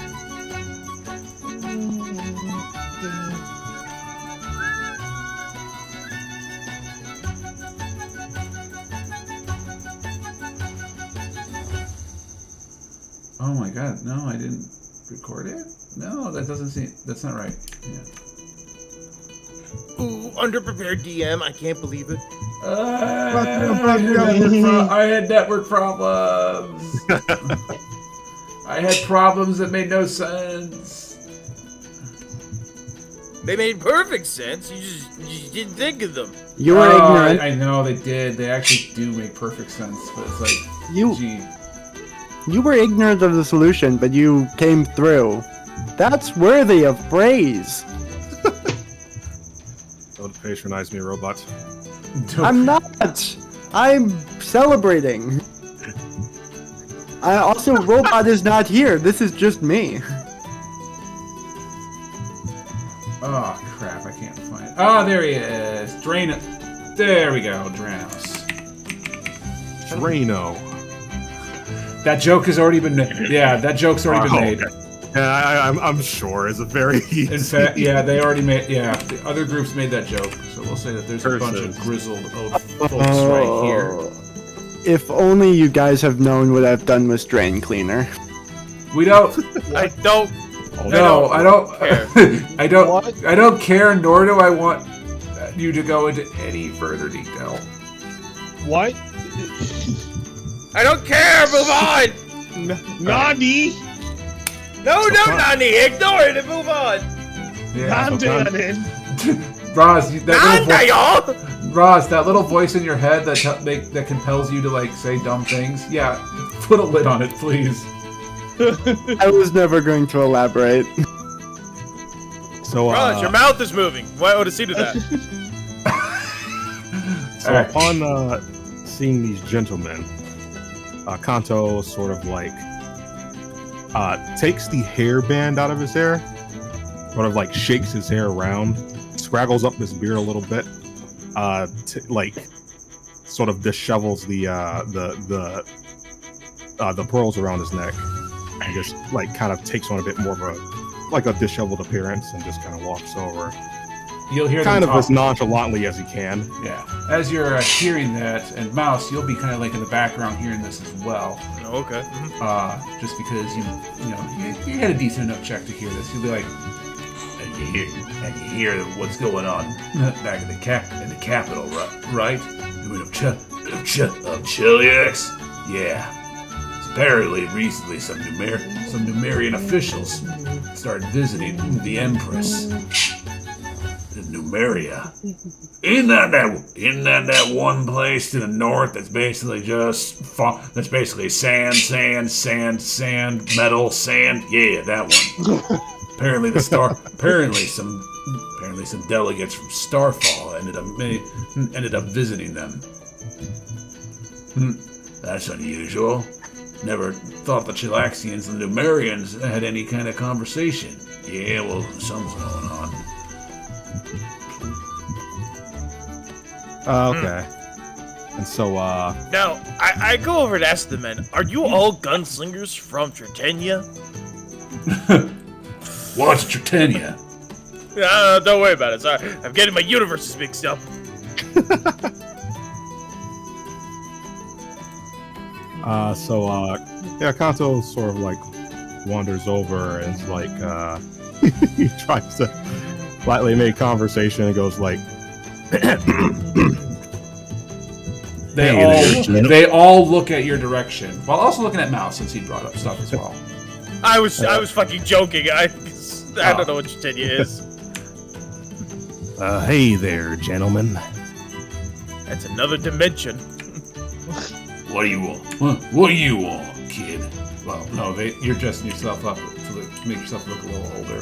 Oh my god, no, I didn't record it? No, that doesn't seem... That's not right. Yeah. Ooh, underprepared DM, I can't believe it. I had network problems. I had problems that made no sense. They made perfect sense. You just didn't think of them. You were ignorant. I know they did. They actually do make perfect sense, but it's like, gee. You were ignorant of the solution, but you came through. That's worthy of praise. Don't patronize me, robot. I'm not. I'm celebrating. Also, Robot is not here. This is just me. Oh, crap. I can't find it. Oh, there he is. There we go. Dranos. Drano. That joke has already been made. Yeah, that joke's already been made. Yeah, I'm sure it's a very easy. In fact, yeah, they already made. Yeah, the other groups made that joke. So we'll say that there's a bunch of grizzled old folks right here. If only you guys have known what I've done with Drain Cleaner. We don't. I don't. No, I don't care. I don't. What? I don't care. Nor do I want you to go into any further detail. What? I don't care. Move on. Nani? No, Nani. Ignore it and move on. Yeah. Nani? Roz, y'all. Roz, that little voice in your head that compels you to like say dumb things. Yeah, put a lid on it, please. I was never going to elaborate. So, Roz, your mouth is moving. Why would have seen to that? So upon seeing these gentlemen, Kanto sort of like takes the hairband out of his hair, sort of like shakes his hair around, scraggles up his beard a little bit, like sort of dishevels the pearls around his neck, and just like kind of takes on a bit more of a disheveled appearance, and just kind of walks over. You'll hear kind them of as nonchalantly as he can. Yeah. As you're hearing that, and Mouse, you'll be kind of like in the background hearing this as well. Oh, okay. Just because you had a decent enough check to hear this. You'll be like, and you hear what's going on back in the capital, right? A bit of Chiliax? Yeah. Apparently, recently, some Numerian officials started visiting the Empress. Numeria. Isn't that one place to the north that's basically just sand, metal, sand? Yeah, that one. Apparently some delegates from Starfall ended up visiting them. That's unusual. Never thought the Chilaxians and the Numerians had any kind of conversation. Yeah, well, something's going on. Okay. And so, Now, I go over to ask the men, are you all gunslingers from Tritania? What's Tritania? Don't worry about it. Sorry, I'm getting my universes mixed up. Kanto sort of like wanders over and is like, he tries to slightly make conversation and goes like, They all look at your direction while also looking at Mouse since he brought up stuff as well. I was fucking joking. I don't know what Tritania is. Hey there, gentlemen. That's another dimension. What do you want? What do you want, kid? Well, no, you're dressing yourself up to make yourself look a little older.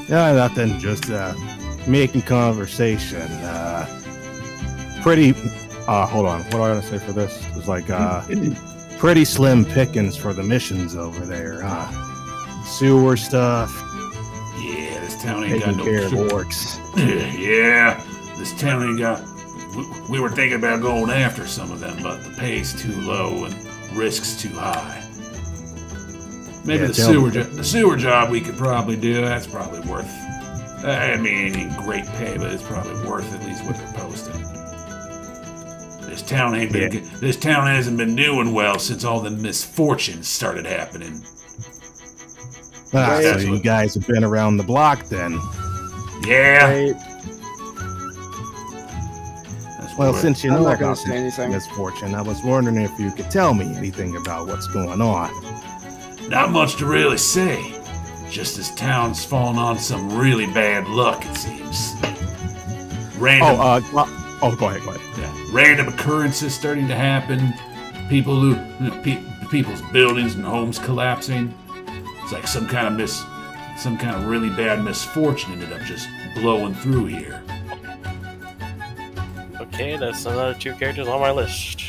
Yeah, nothing. Just making conversation. Pretty. Hold on. What do I want to say for this? It was like pretty slim pickings for the missions over there, huh? Sewer stuff. Yeah, this town ain't got no care of orcs. Yeah, this town ain't got. We were thinking about going after some of them, but the pay's too low and risk's too high. Maybe the sewer job we could probably do. That's probably worth. I mean, it ain't great pay, but it's probably worth at least what they're posting. This town hasn't been doing well since all the misfortunes started happening. So you guys have been around the block then? Yeah. Right. Well, since you know not gonna about say anything. misfortune, I was wondering if you could tell me anything about what's going on. Not much to really say. Just this town's fallen on some really bad luck, it seems. Random. Go ahead. Yeah, random occurrences starting to happen. People's buildings and homes collapsing. It's like some kind of really bad misfortune ended up just blowing through here. Okay, that's another 2 characters on my list.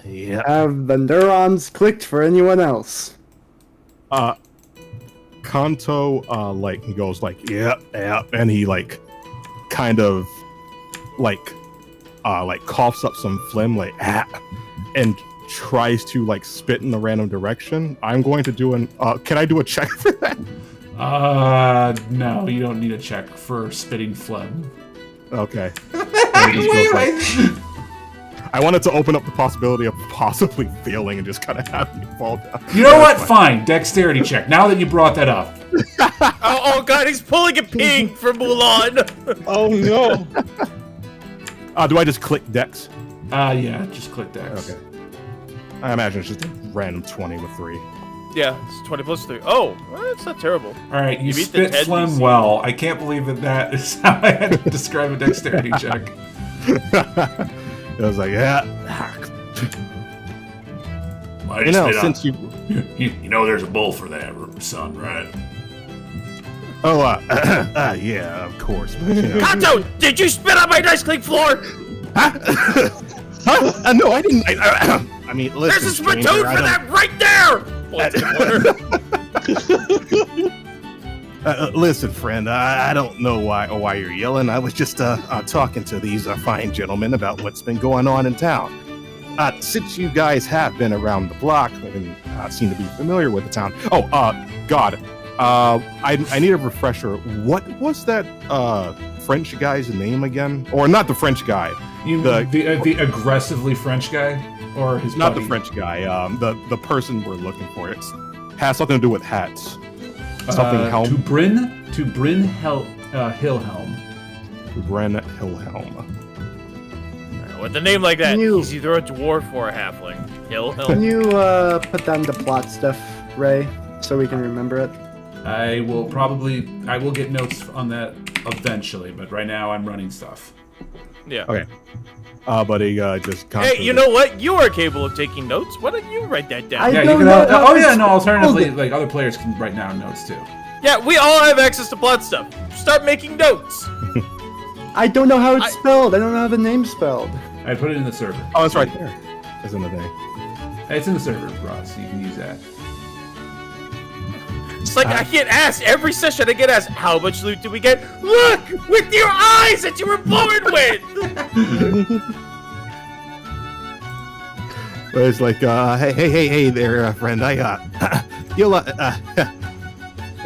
Yeah. Have the neurons clicked for anyone else? Kanto, he goes like, yeah, and he kind of coughs up some phlegm, and tries to spit in the random direction. I'm going to do can I do a check for that? No, you don't need a check for spitting phlegm. Okay. I wanted to open up the possibility of possibly failing and just kind of having me fall down. You know what? Fine. Dexterity check. Now that you brought that up. oh god, he's pulling a pig from Mulan. Oh no. Do I just click Dex? Yeah, just click Dex. Okay. I imagine it's just a random 20 with 3. Yeah, it's 20 plus 3. Oh, well, that's not terrible. All right, you beat the spit 10 phlegm DC. well. I can't believe that is how I had to describe a dexterity check. I was like, yeah. Well, since you... You know there's a bowl for that, son, right? Oh, yeah, of course. But, Kanto, did you spit on my nice clean floor? Huh? No, I didn't. I mean, listen, There's a spittoon for that right there! Listen, friend, I don't know why you're yelling. I was just talking to these fine gentlemen about what's been going on in town. Since you guys have been around the block and seem to be familiar with the town. Oh, God. I need a refresher. What was that French guy's name again? Or not the French guy. The aggressively French guy? Or his Not buddy? the French guy. The person we're looking for. It has something to do with hats. Something helm. Tubrin Hillhelm. Tubrin Hillhelm. With a name like that, Can you- he's either a dwarf or a halfling. Can you put down the plot stuff, Ray, so we can remember it? I will get notes on that eventually, but right now I'm running stuff. Yeah. Okay. But he just. Hey, you know what? You are capable of taking notes. Why don't you write that down? I Yeah, you don't can. know how it's Alternatively, spelled. other players can write down notes too. Yeah, we all have access to plot stuff. Start making notes. I don't know how it's spelled. I don't know how the name's spelled. I put it in the server. Oh, it's right there. It's in the thing. It's in the server, Ross. You can use that. It's like I get asked every session. I get asked, "How much loot do we get?" Look with your eyes that you were born with. But it's like, hey there, friend. You'll,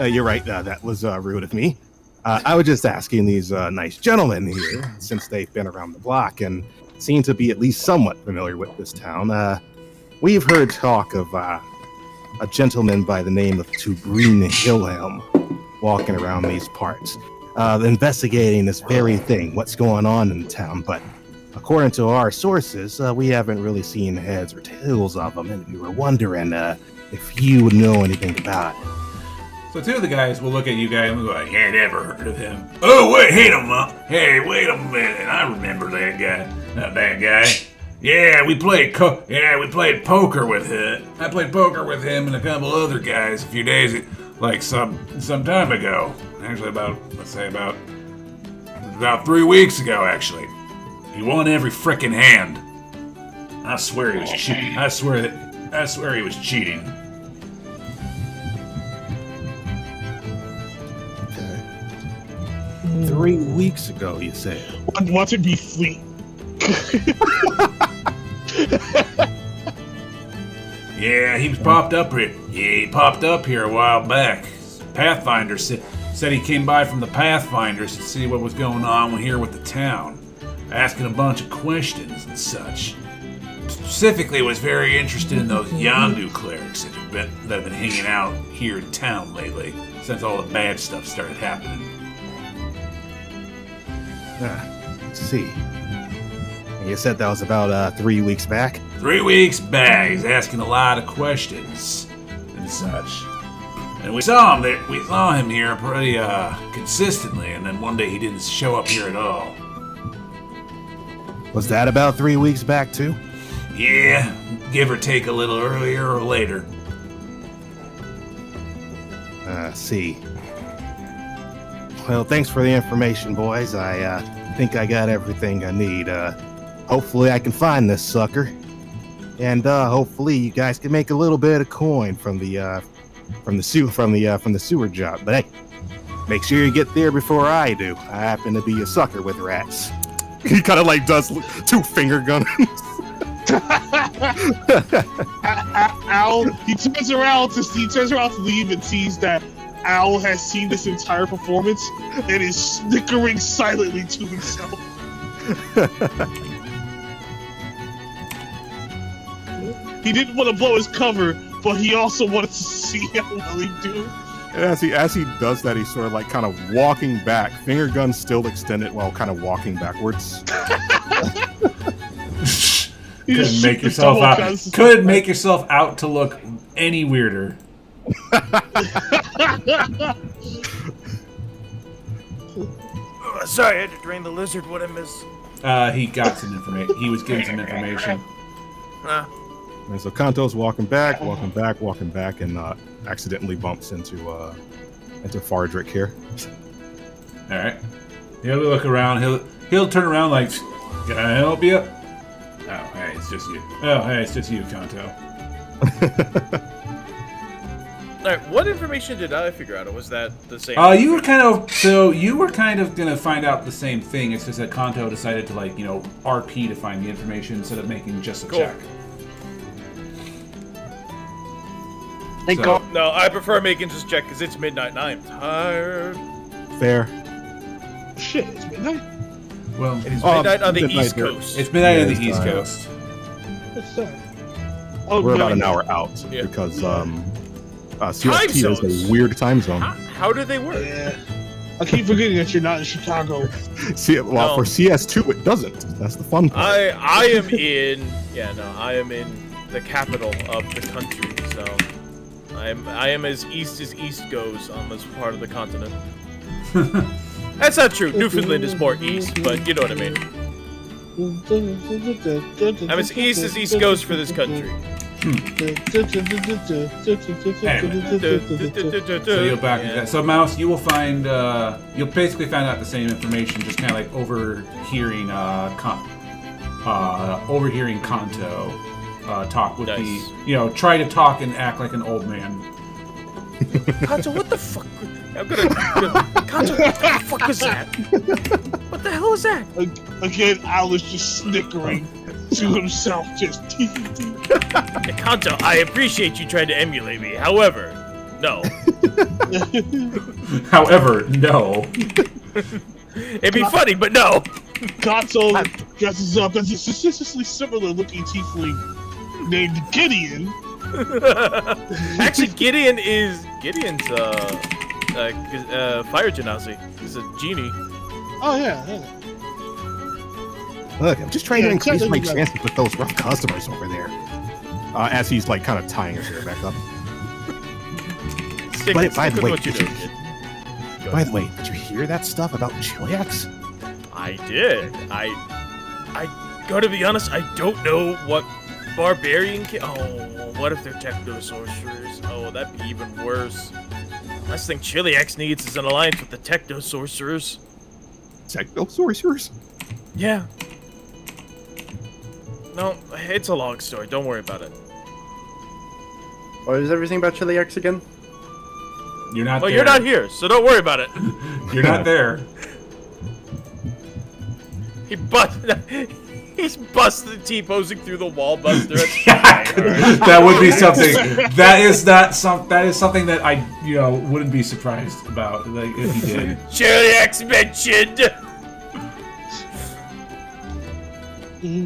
you're right. That was rude of me. I was just asking these nice gentlemen here, since they've been around the block and seem to be at least somewhat familiar with this town. We've heard talk of a gentleman by the name of Tubrin Hillhelm walking around these parts, investigating this very thing, what's going on in the town. But according to our sources, we haven't really seen heads or tails of him, and we were wondering if you would know anything about it. So two of the guys will look at you guys and go, "I ain't never heard of him." Oh wait, wait a minute! I remember that guy. Not that guy. Yeah, we played poker with him. I played poker with him and a couple other guys a few days, some time ago. Actually, about 3 weeks ago. Actually, he won every frickin' hand. I swear he was cheating. I swear he was cheating. Okay. 3 weeks ago, you say? Want to be fleet. Yeah, he popped up here. Yeah, he popped up here a while back. Pathfinder said he came by from the Pathfinders to see what was going on here with the town, asking a bunch of questions and such. Specifically, was very interested in those Yandu clerics that have been hanging out here in town lately, since all the bad stuff started happening. Let's see. You said that was about 3 weeks back? 3 weeks back, he's asking a lot of questions and such. And we saw him here pretty consistently, and then one day he didn't show up here at all. Was that about 3 weeks back too? Yeah, give or take a little earlier or later. See. Well, thanks for the information, boys. I think I got everything I need. Hopefully I can find this sucker. And hopefully you guys can make a little bit of coin from the sewer job. But hey, make sure you get there before I do. I happen to be a sucker with rats. He kind of like does 2 finger guns. Al, he turns around to leave and sees that Al has seen this entire performance and is snickering silently to himself. He didn't want to blow his cover, but he also wanted to see how well he do. And as he does that, he's sort of like kind of walking back, finger gun still extended while kind of walking backwards. Couldn't make yourself out to look any weirder. Sorry, I had to drain the lizard. What I miss? He got some information. He was getting some information. And so Kanto's walking back, and accidentally bumps into Fardrick here. All right. He'll look around. He'll turn around like, "Can I help you?" Oh, hey, it's just you. Oh, hey, it's just you, Kanto. All right, what information did I figure out? Or was that the same? You were kind of gonna find out the same thing. It's just that Kanto decided to RP to find the information instead of making just a check. No, I prefer making just check because it's midnight and I am tired. Fair. Shit, it's midnight. Well, it is midnight on the East Coast. It's midnight on the East Coast. What's that? We're about an hour out because CST is a weird time zone. How do they work? Yeah. I keep forgetting that you're not in Chicago. For CS2 it doesn't. That's the fun part. I am in the capital of the country, so I am as east goes on this part of the continent. That's not true. Newfoundland is more east, but you know what I mean. I'm as east goes for this country. So you'll back into that. So Mouse, you will find you'll basically find out the same information, just kind of like overhearing Kanto talk with the try to talk and act like an old man. Kanto, what the fuck? Kanto, what the fuck was that? What the hell is that? Again, Al is just snickering to himself, just Kanto, I appreciate you trying to emulate me. However, no. It'd be funny, but no. Kanto dresses up as a suspiciously similar-looking tiefling named Gideon. Actually, Gideon's fire genasi. He's a genie. Oh yeah. Look, I'm just trying to increase my chances with those rough customers over there. As he's like kind of tying his hair back up. By the way, did you hear that stuff about Chiliacs? I did. I gotta be honest, I don't know what barbarian what if they're techno sorcerers? Oh, that'd be even worse. Last thing Chiliacs needs is an alliance with the techno sorcerers. Techno sorcerers? Yeah. No, it's a long story. Don't worry about it. What is everything about Chiliacs again? You're not. Well, you're not here, so don't worry about it. You're not there. He's busted T-posing through the wall buster. That would be something. That is something that I wouldn't be surprised about, like, if he did. Chiliacs mentioned.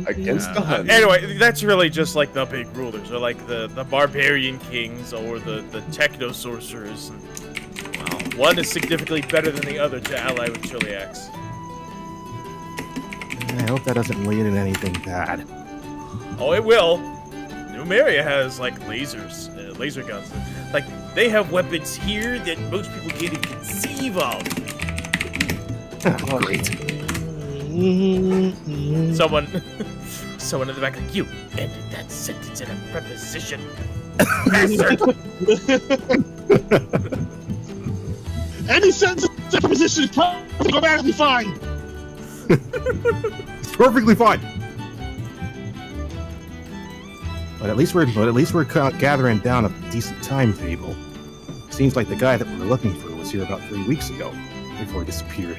Against the hunt. Anyway, that's really just like the big rulers, or like the barbarian kings, or the techno sorcerers. Well, one is significantly better than the other to ally with Chiliacs. I hope that doesn't lead in anything bad. Oh, it will. Numeria has like lasers, laser guns. Like They have weapons here that most people can't even conceive of. Oh, great. Someone in the back like, you ended that sentence in a preposition. Bastard. Any sentence in preposition is grammatically fine. It's perfectly fine. But at least we're gathering down a decent timetable. Seems like the guy that we're looking for was here about 3 weeks ago, before he disappeared.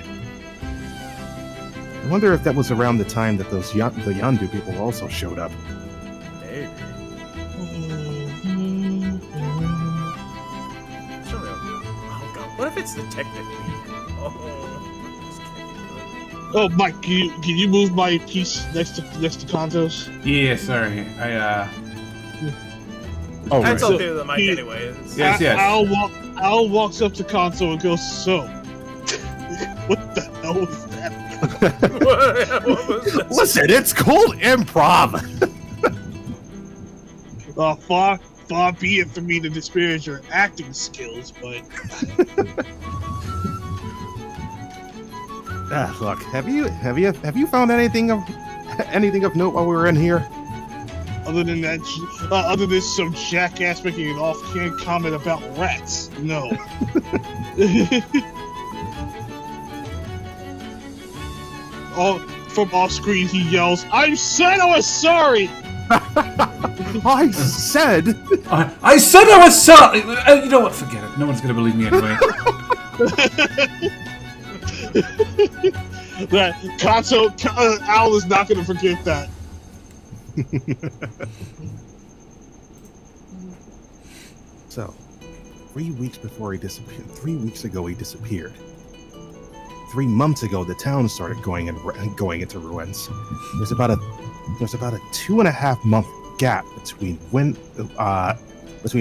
I wonder if that was around the time that the Yandu people also showed up. Maybe. Oh god, what if it's the Technic League? Oh, this can't be good. Oh, Mike, can you move my piece next to Kanto's? Yeah, sorry. Oh, That's right. all through the mic anyway. Yes, yes. Al walks up to Kanto and goes, so, what the hell was that? What was that? Listen, it's called improv. Far be it for me to disparage your acting skills, but Look, have you found anything of note while we were in here? other than some jackass making an offhand comment about rats, no. From off screen, he yells, "I said I was sorry." I said. I said I was sorry. You know what? Forget it. No one's gonna believe me anyway. Al is not gonna forget that. So, 3 weeks before he disappeared. 3 weeks ago, he disappeared. 3 months ago, the town started going into ruins. There's about a 2.5 month gap between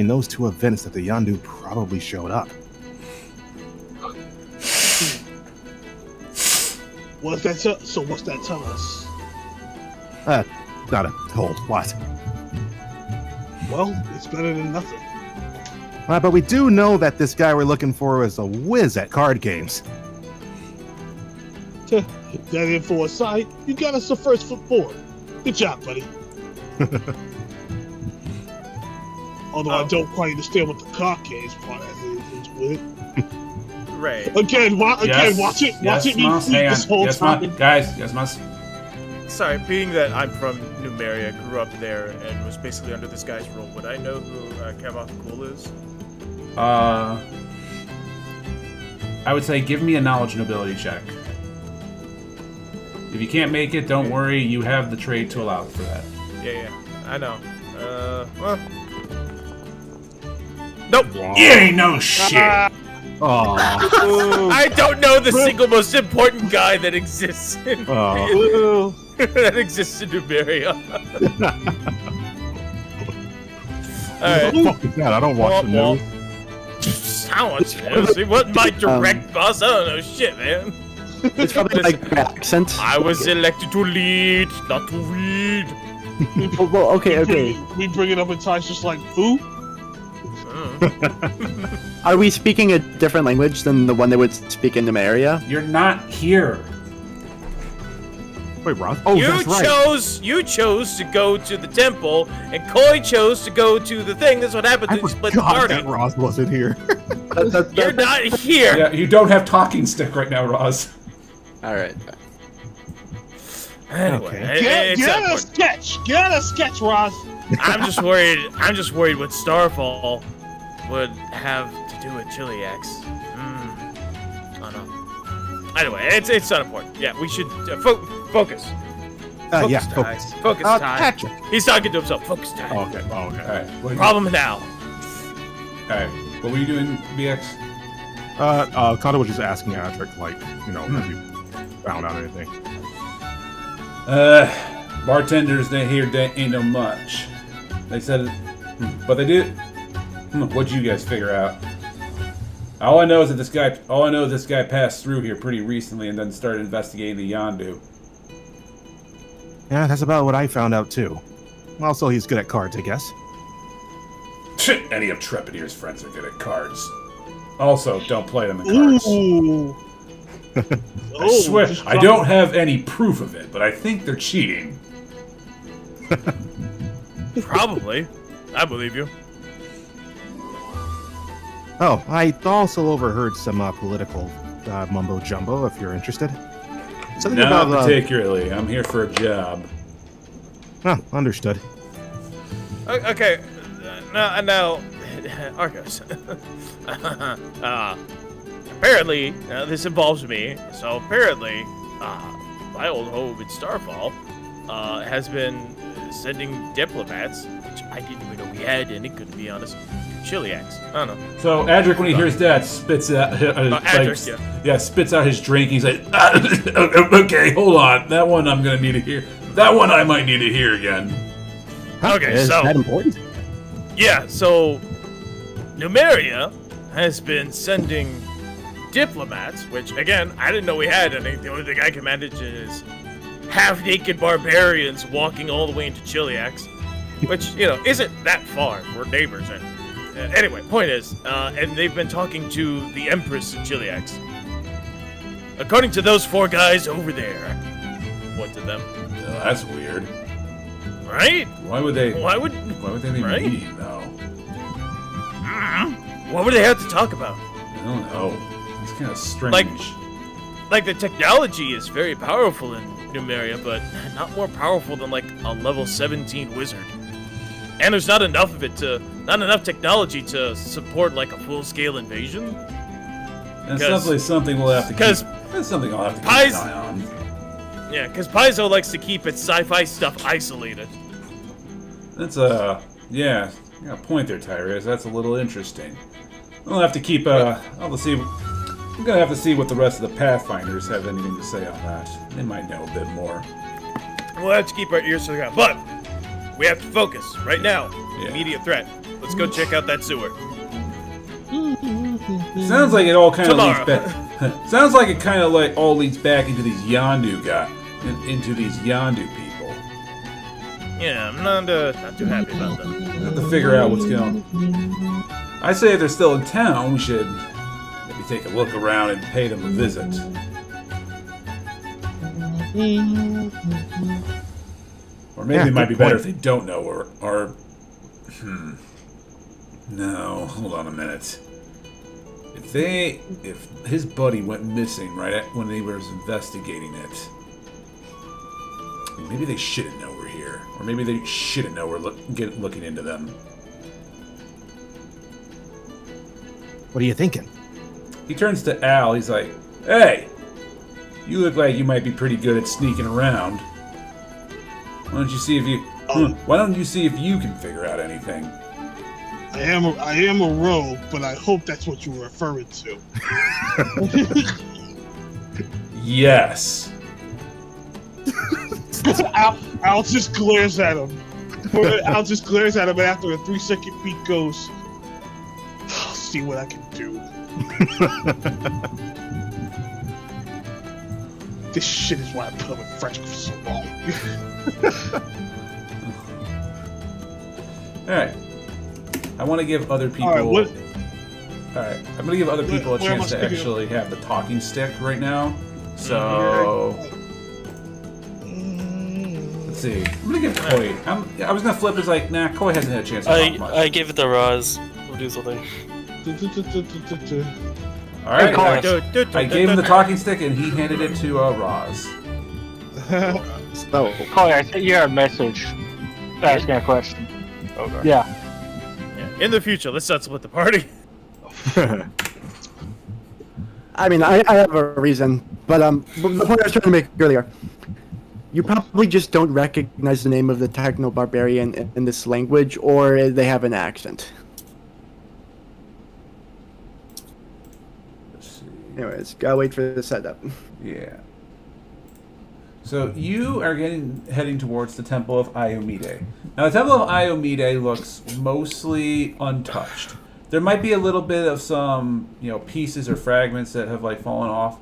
those two events that the Yandu probably showed up. What's that tell us? Not a whole lot. Well, it's better than nothing. But we do know that this guy we're looking for is a whiz at card games. That info aside, you got us the first foot forward. Good job, buddy. Although I don't quite understand what the card games part is with it. Right. Again, watch it be this whole time. Guys, yes, Mas. Sorry, being that I'm from Numeria, grew up there, and was basically under this guy's rule, would I know who Kavath Kul is? I would say give me a knowledge and ability check. If you can't make it, don't worry. You have the trade to allow for that. Yeah, I know. Well. Nope. You ain't no shit. I don't know the single most important guy that exists in that exists in Numeria. Alright. Fuck is that? I don't watch the news. I watch the news. It wasn't my direct boss. I don't know shit, man. It's probably like the accent. I was elected to lead, not to read. Well, okay. We bring it up in times just like, who? Are we speaking a different language than the one they would speak in Numeria? You're not here. Wait, Ross? Oh, that's right. You chose to go to the temple, and Koi chose to go to the thing. That's what happens when you split the party. That Ross wasn't here. You're not here. Yeah, you don't have talking stick right now, Roz. All right. Anyway, Get a sketch, Roz. I'm just worried what Starfall would have to do with Chiliax. I don't know. Anyway, it's not important. Yeah, we should focus. Focus. Focus time. Patrick. He's talking to himself. Focus time. Oh, okay. All right. Problem now. All right. What were you doing, BX? Kondo was just asking Patrick, like, have you found out anything? Bartenders, they ain't no much. They said, but they did. What'd you guys figure out? All I know is this guy passed through here pretty recently and then started investigating the Yandu. Yeah, that's about what I found out too. Also, he's good at cards, I guess. Any of Trepideer's friends are good at cards. Also, don't play them in cards. Ooh. I swear, I don't have any proof of it, but I think they're cheating. Probably. I believe you. Oh, I also overheard some political mumbo jumbo. If you're interested, something Not about particularly. I'm here for a job. Oh, understood. Okay. Now, Arcos. Apparently, this involves me. So apparently, my old home in Starfall has been sending diplomats, which I didn't even know we had any, to be honest. Chiliacs. I don't know. So Adric, when he hears that, spits out. Adric, yeah, spits out his drink. He's like, okay, hold on. That one I'm gonna need to hear. That one I might need to hear again. Okay, Is so that important? yeah, so Numeria has been sending diplomats, which again I didn't know we had any. The only thing I can manage is half-naked barbarians walking all the way into Chiliacs, which isn't that far. We're neighbors. Anyway, point is, and they've been talking to the Empress in Chiliacs. According to those 4 guys over there, what to them? That's weird. Right? Why would they? Why would they be right? meeting though? What would they have to talk about? I don't know. It's kind of strange. Like the technology is very powerful in Numeria, but not more powerful than like a level 17 wizard. And there's not enough technology to support like a full-scale invasion. That's definitely something we'll have to. That's something I'll have to keep an eye on. Yeah, because Paizo likes to keep its sci-fi stuff isolated. That's yeah, you got a point there, Tyrus. That's a little interesting. We'll have to keep. We're gonna have to see what the rest of the Pathfinders have anything to say on that. They might know a bit more. We'll have to keep our ears to the ground, but we have to focus right now. Yeah. Immediate threat. Let's go check out that sewer. Sounds like it all kind of leads Tomorrow. back. Sounds like it kind of like all leads back into these Yondu into these Yondu people. Yeah, I'm not too happy about them. We have to figure out what's going on. I say if they're still in town, we should maybe take a look around and pay them a visit. Or maybe it might be better if they don't know or No, hold on a minute. If his buddy went missing right when he was investigating it, maybe they shouldn't know we're here, or maybe they shouldn't know we're looking into them. What are you thinking? He turns to Al. He's like, "Hey, you look like you might be pretty good at sneaking around. Why don't you see if you can figure out anything?" I am a rogue, but I hope that's what you're referring to. Yes. Al just glares at him. Al just glares at him, and after a 3-second beat goes, "I'll see what I can do." This shit is why I put him in French for so long. Alright. I want to give other people... Alright, I'm going to give other people a chance to actually have the talking stick right now. So... Let's see. I'm going to give Koi... I was going to flip it like, nah, Koi hasn't had a chance to talk much. I give it to Roz. We'll do something. Alright, I gave him the talking stick and he handed it to Roz. So, Koi, I sent you a message asking a question. Okay. Yeah. In the future, let's not split the party. I mean, I have a reason, but the point I was trying to make earlier, you probably just don't recognize the name of the techno-barbarian in this language, or they have an accent. Let's see. Anyways, gotta wait for the setup. Yeah. So you are heading towards the Temple of Iomide. Now the Temple of Iomide looks mostly untouched. There might be a little bit of some, pieces or fragments that have like fallen off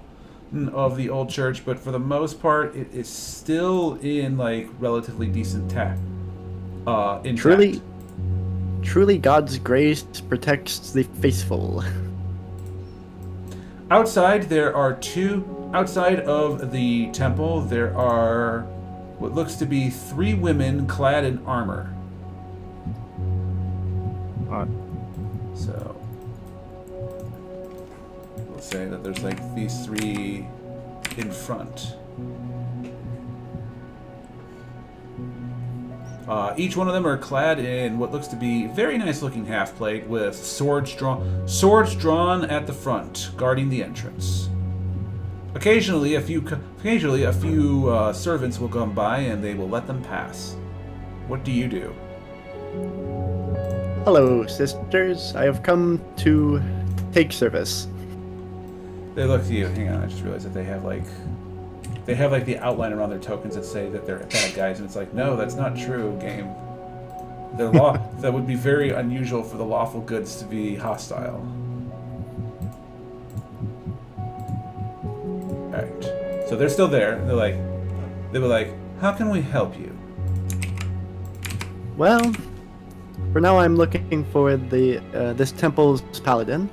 of the old church, but for the most part, it is still in like relatively decent intact. Truly, God's grace protects the faithful. Outside of the temple, there are what looks to be 3 women clad in armor. So, we'll say that there's like these 3 in front. Each one of them are clad in what looks to be very nice looking half plate with swords drawn at the front, guarding the entrance. Occasionally, a few servants will come by and they will let them pass. What do you do? Hello, sisters. I have come to take service. They look to you. Hang on, I just realized that they have like the outline around their tokens that say that they're bad guys, and it's like, no, that's not true, game. They're that would be very unusual for the lawful goods to be hostile. Alright. So they're still there. They were like, how can we help you? Well, for now I'm looking for the this temple's paladin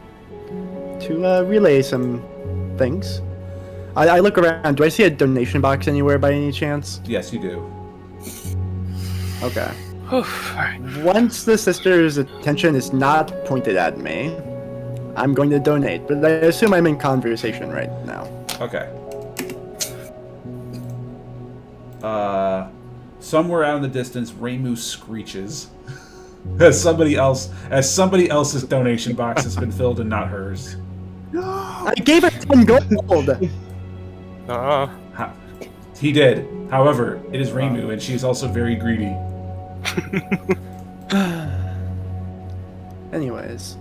to relay some things. I look around. Do I see a donation box anywhere by any chance? Yes, you do. Okay. Alright. Once the sister's attention is not pointed at me, I'm going to donate. But I assume I'm in conversation right now. Okay. Somewhere out in the distance, Reimu screeches as somebody else's donation box has been filled and not hers. I gave her 10 gold. He did. However, it is Reimu, and she is also very greedy. Anyways.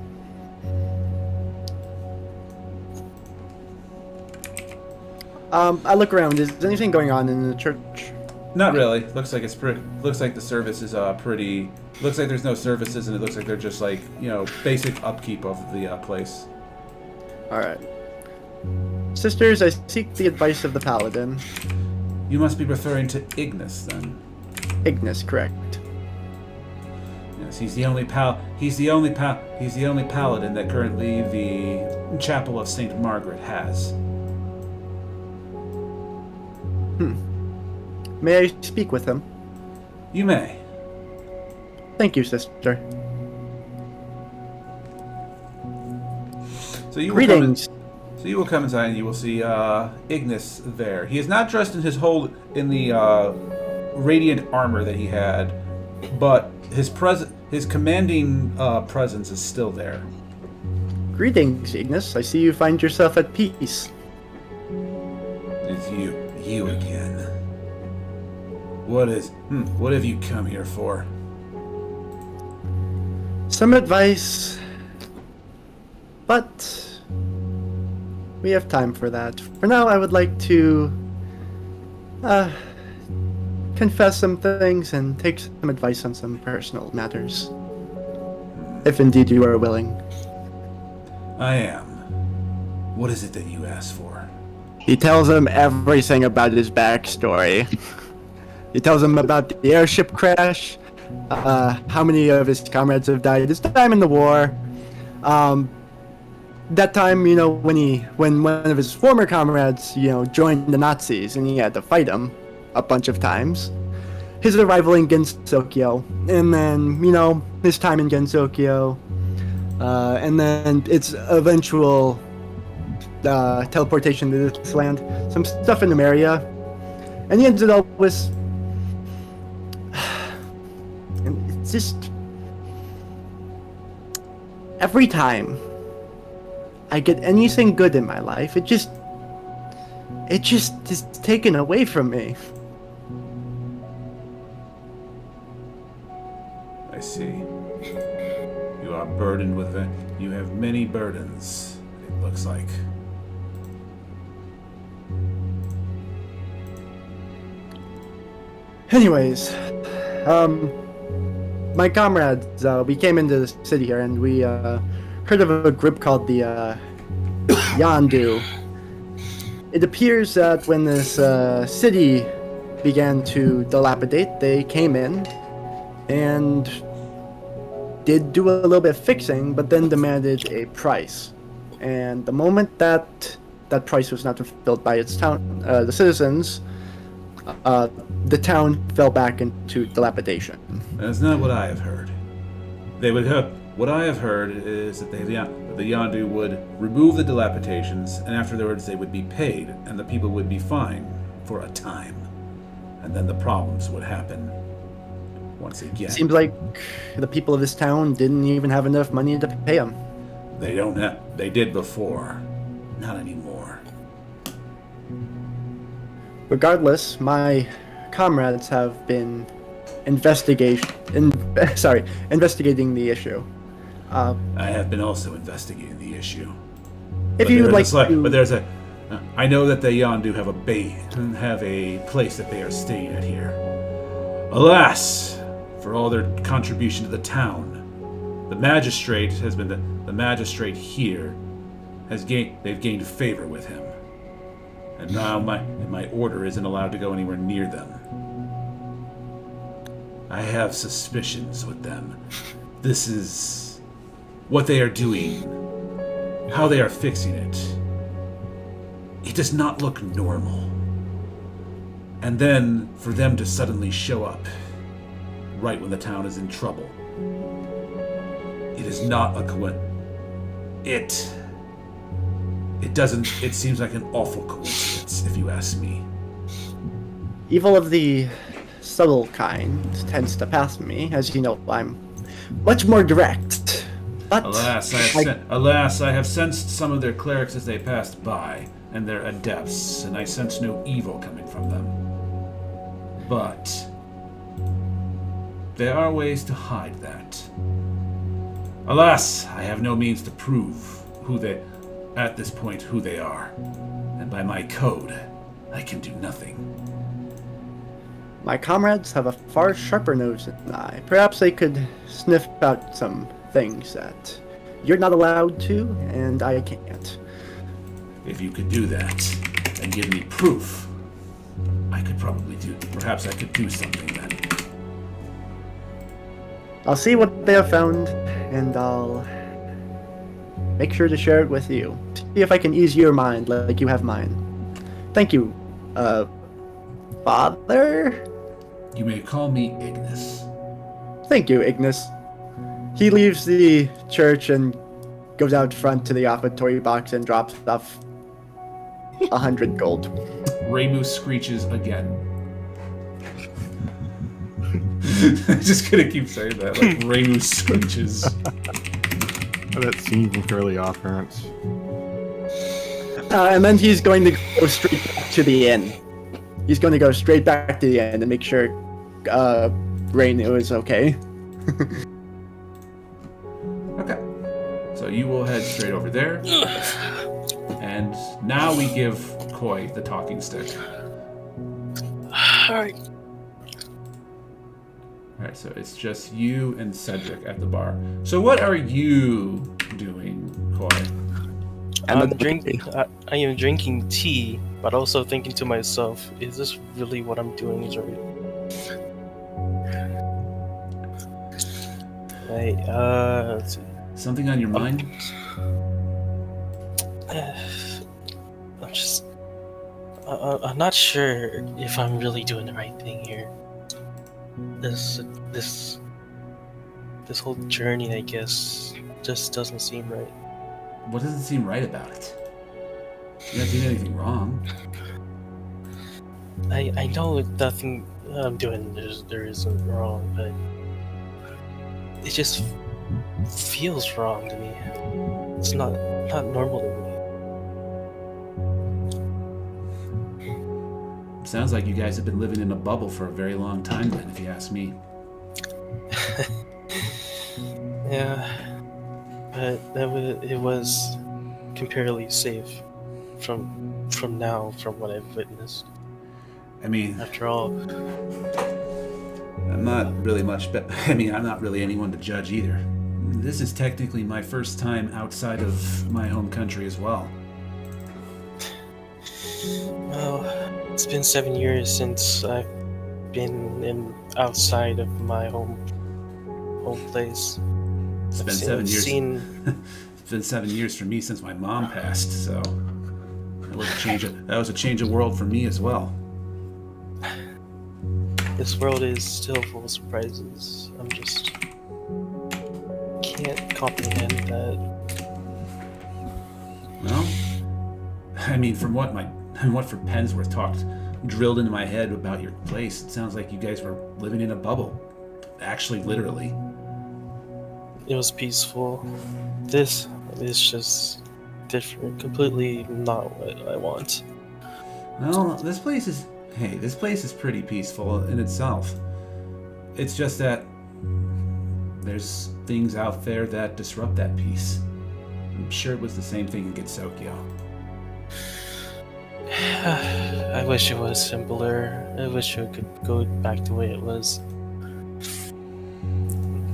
I look around. Is anything going on in the church? Not really. Looks like the service is pretty. Looks like there's no services, and it looks like they're just like, basic upkeep of the place. All right. Sisters, I seek the advice of the paladin. You must be referring to Ignis, then. Ignis, correct. Yes, he's the only paladin that currently the Chapel of Saint Margaret has. May I speak with him? You may. Thank you, sister. So you Greetings. will come inside and you will see Ignis there. He is not dressed in the radiant armor that he had, but his commanding presence is still there. Greetings, Ignis. I see you find yourself at peace. It's you again. What have you come here for? Some advice, but we have time for that. For now, I would like to confess some things and take some advice on some personal matters. If indeed you are willing. I am. What is it that you asked for? He tells him everything about his backstory. He tells him about the airship crash, how many of his comrades have died, his time in the war. That time, when one of his former comrades, joined the Nazis and he had to fight them a bunch of times. His arrival in Gensokyo, and then, his time in Gensokyo, and then its eventual teleportation to this land, some stuff in Numeria, and he ends it all with... It's just... Every time I get anything good in my life, it just is taken away from me. I see. You are burdened with it. You have many burdens, it looks like. Anyways, my comrades, we came into the city here and we heard of a group called the Yandu. It appears that when this city began to dilapidate, they came in and did do a little bit of fixing, but then demanded a price. And the moment that that price was not fulfilled by its town, the citizens, the town fell back into dilapidation. That's not what I have heard. They would have. What I have heard is that the Yondu would remove the dilapidations, and afterwards they would be paid, and the people would be fine for a time, and then the problems would happen once again. Seems like the people of this town didn't even have enough money to pay them. They don't have. They did before, not anymore. Regardless, my comrades have been investigating the issue. I have been also investigating the issue. If you would like to... But there's a... I know that the Yondu have a place that they are staying at here. Alas, for all their contribution to the town, the magistrate has been the magistrate here they've gained favor with him, and now my order isn't allowed to go anywhere near them. I have suspicions with them. This is what they are doing, how they are fixing it. It does not look normal. And then for them to suddenly show up right when the town is in trouble. It is not a coincidence. It seems like an awful coincidence, if you ask me. Evil of the subtle kind tends to pass me. As you know, I'm much more direct. But alas, I have sensed some of their clerics as they passed by, and their adepts, and I sense no evil coming from them. But there are ways to hide that. Alas, I have no means to prove who they are, and by my code, I can do nothing. My comrades have a far sharper nose than I. Perhaps they could sniff out some things that you're not allowed to, and I can't. If you could do that, and give me proof, perhaps I could do something then. I'll see what they have found, and I'll make sure to share it with you. See if I can ease your mind like you have mine. Thank you, Father? You may call me Ignis. Thank you, Ignis. He leaves the church and goes out front to the offertory box and drops off 100 gold. Ramu screeches again. I'm just gonna keep saying that, like Ramu screeches. That scene from Curly Offense. And then he's going to go straight back to the inn. He's going to go straight back to the inn and make sure Rainu is okay. Okay. So you will head straight over there. And now we give Koi the talking stick. Alright. Alright, so it's just you and Cedric at the bar. So what are you doing, Koi? I am drinking tea, but also thinking to myself, is this really what I'm doing is right? Let's see. Something on your mind? I'm not sure if I'm really doing the right thing here. This whole journey, I guess, just doesn't seem right. What doesn't seem right about it? You're not doing anything wrong. I know nothing I'm doing there isn't wrong, but it just feels wrong to me. It's not normal to me. Sounds like you guys have been living in a bubble for a very long time then, if you ask me. Yeah, but it was comparatively safe from what I've witnessed. I mean, after all, I'm not really anyone to judge either. This is technically my first time outside of my home country as well. Well, it's been 7 years since I've been outside of my home place. It's been 7 years. It's been 7 years for me since my mom passed, so that was a change of world for me as well. This world is still full of surprises. I'm just can't comprehend that. Well, I mean, from what Pensworth talked, drilled into my head about your place, it sounds like you guys were living in a bubble. Actually, literally. It was peaceful. This is just different. Completely not what I want. Well, this place is pretty peaceful in itself. It's just that there's things out there that disrupt that peace. I'm sure it was the same thing in Gitsokyo. I wish it was simpler. I wish it could go back the way it was.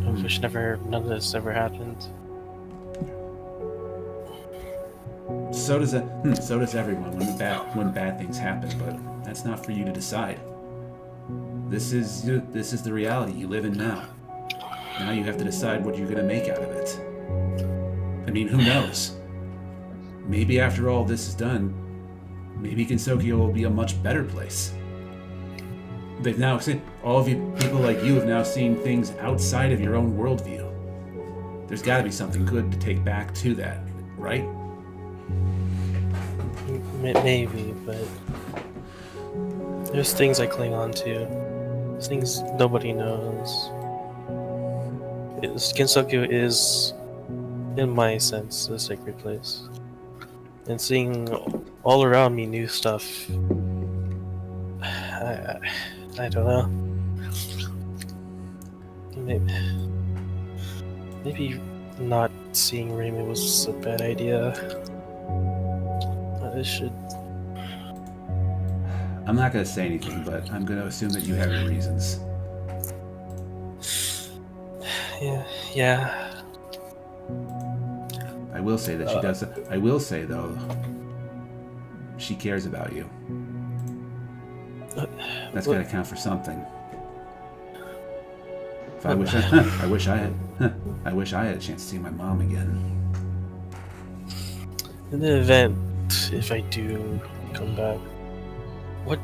I wish none of this ever happened. So does everyone when bad things happen, but that's not for you to decide. This is the reality you live in now. Now you have to decide what you're going to make out of it. I mean, who knows? Maybe after all this is done, maybe Gensokyo will be a much better place. They've now seen, all of you people like you have now seen things outside of your own worldview. There's got to be something good to take back to that, right? Maybe, but there's things I cling on to. There's things nobody knows. Gensokyo is, in my sense, a sacred place. And seeing all around me new stuff, I don't know. Maybe not seeing Raymond was a bad idea. I should. I'm not going to say anything, but I'm going to assume that you have your reasons. Yeah. I will say that she does. I will say though, she cares about you. That's got to count for something. I wish I had a chance to see my mom again. In the event, if I do come back, what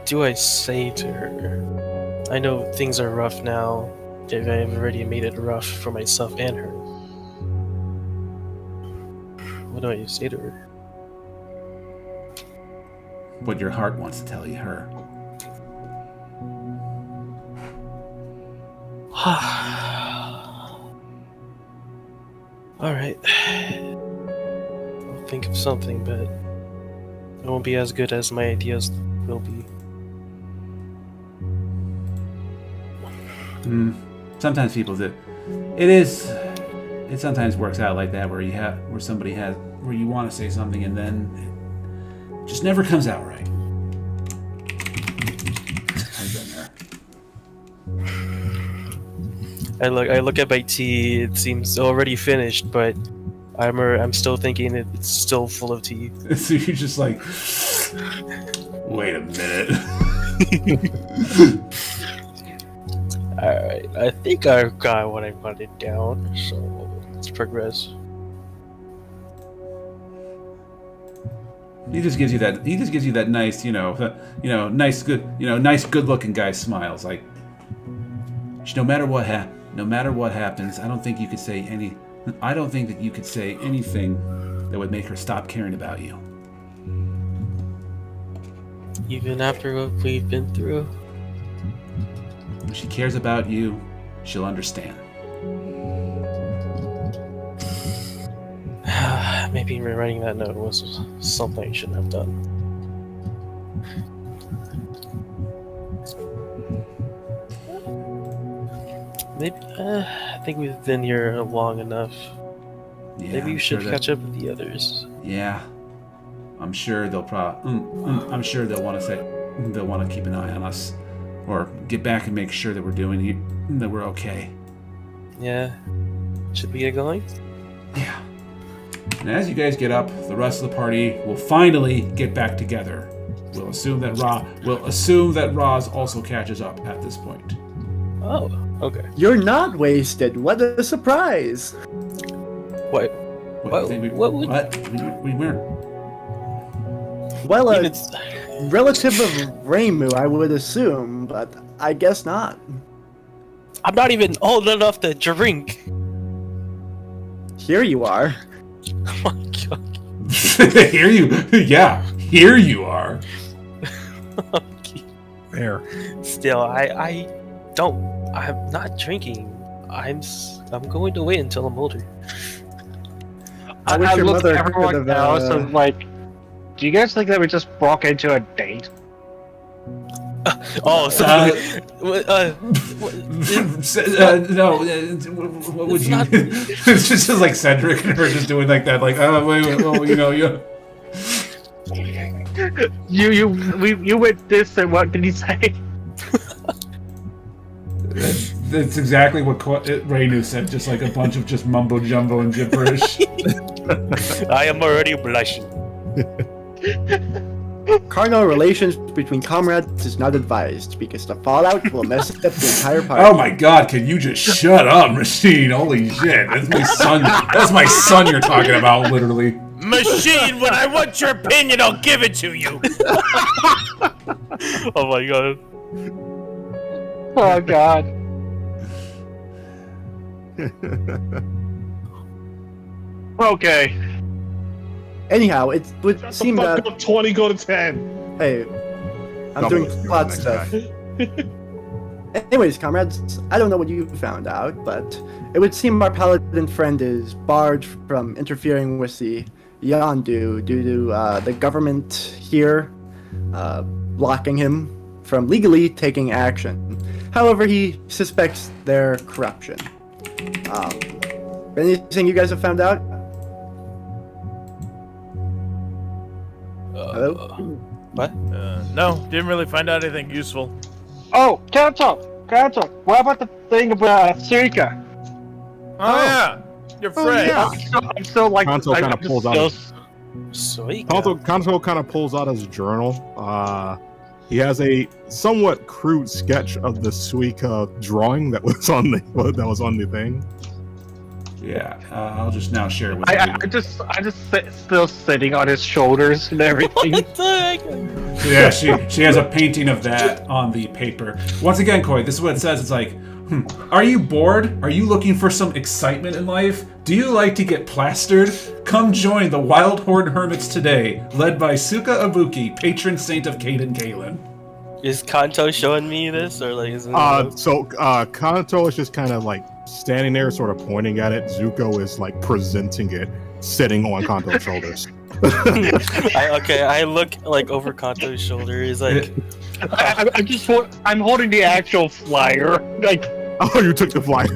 do I say to her? I know things are rough now. I've already made it rough for myself and her. What do I say to her? What your heart wants to tell you, her. Alright. I'll think of something, but it won't be as good as my ideas will be. Sometimes people do. It sometimes works out like that, where you want to say something and then it just never comes out right. I've been there. I look at my tea. It seems already finished, but I'm still thinking it's still full of tea. So you're just like, wait a minute. Alright, I think I've got what I wanted down, so let's progress. He just gives you that nice, nice good-looking guy smiles. Like, no matter what happens, I don't think that you could say anything that would make her stop caring about you. Even after what we've been through. When she cares about you, she'll understand. Maybe rewriting that note was something I shouldn't have done. Maybe I think we've been here long enough. Yeah, maybe we should catch up with the others. Yeah, I'm sure they'll I'm sure they'll want to keep an eye on us, or get back and make sure that that we're okay. Yeah. Should we get going? Yeah. And as you guys get up, the rest of the party will finally get back together. We'll assume that Roz also catches up at this point. Oh, okay. You're not wasted. What a surprise. What? What? We weren't. Well, a Even relative of Reimu, I would assume, but I guess not. I'm not even old enough to drink. Here you are. Oh my god. Here you are. Okay. There. Still, I'm not drinking. I'm going to wait until I'm older. I wish your looked mother at everyone could have, else and like, do you guys think that we just broke into a date? Oh, so No. What would It's you? not- It's just like Cedric and her just doing like that. Like, oh wait, well, you. You went this and what did he say? That's exactly what Raynu said. Just like a bunch of just mumbo jumbo and gibberish. I am already blushing. Carnal relations between comrades is not advised because the fallout will mess up the entire party. Oh my god, can you just shut up, Machine? Holy shit. That's my son. That's my son you're talking about, literally. Machine, when I want your opinion, I'll give it to you. Oh my god. Oh god. Okay. Anyhow, it would Shut seem the fuck that up, 20 go to 10. hey, I'm Double doing the plot next stuff. guy. Anyways, comrades, I don't know what you found out, but it would seem our paladin friend is barred from interfering with the Yondu due to the government here blocking him from legally taking action. However, he suspects their corruption. Anything you guys have found out? Hello? What? No, didn't really find out anything useful. Oh, Council! What about the thing about Suika? Oh, yeah, your friend. yeah. I'm still like... Console I'm kinda just pulls still- out Sweet. Kanto kind of pulls out his journal. He has a somewhat crude sketch of the Suika drawing that was on the thing. Yeah, I'll just now share it with I you. just still sitting on his shoulders and everything. What the heck? Yeah, she has a painting of that on the paper. Once again, Koi, this is what it says. It's like, are you bored? Are you looking for some excitement in life? Do you like to get plastered? Come join the Wild Horde Hermits today, led by Suka Ibuki, patron saint of Kaden Kalen. Is Kanto showing me this, or like is it? Kanto is just kind of like standing there, sort of pointing at it. Zuko is like presenting it, sitting on Kanto's shoulders. I look like over Kanto's shoulder. He's like, I'm holding the actual flyer. Like, Oh, you took the flyer.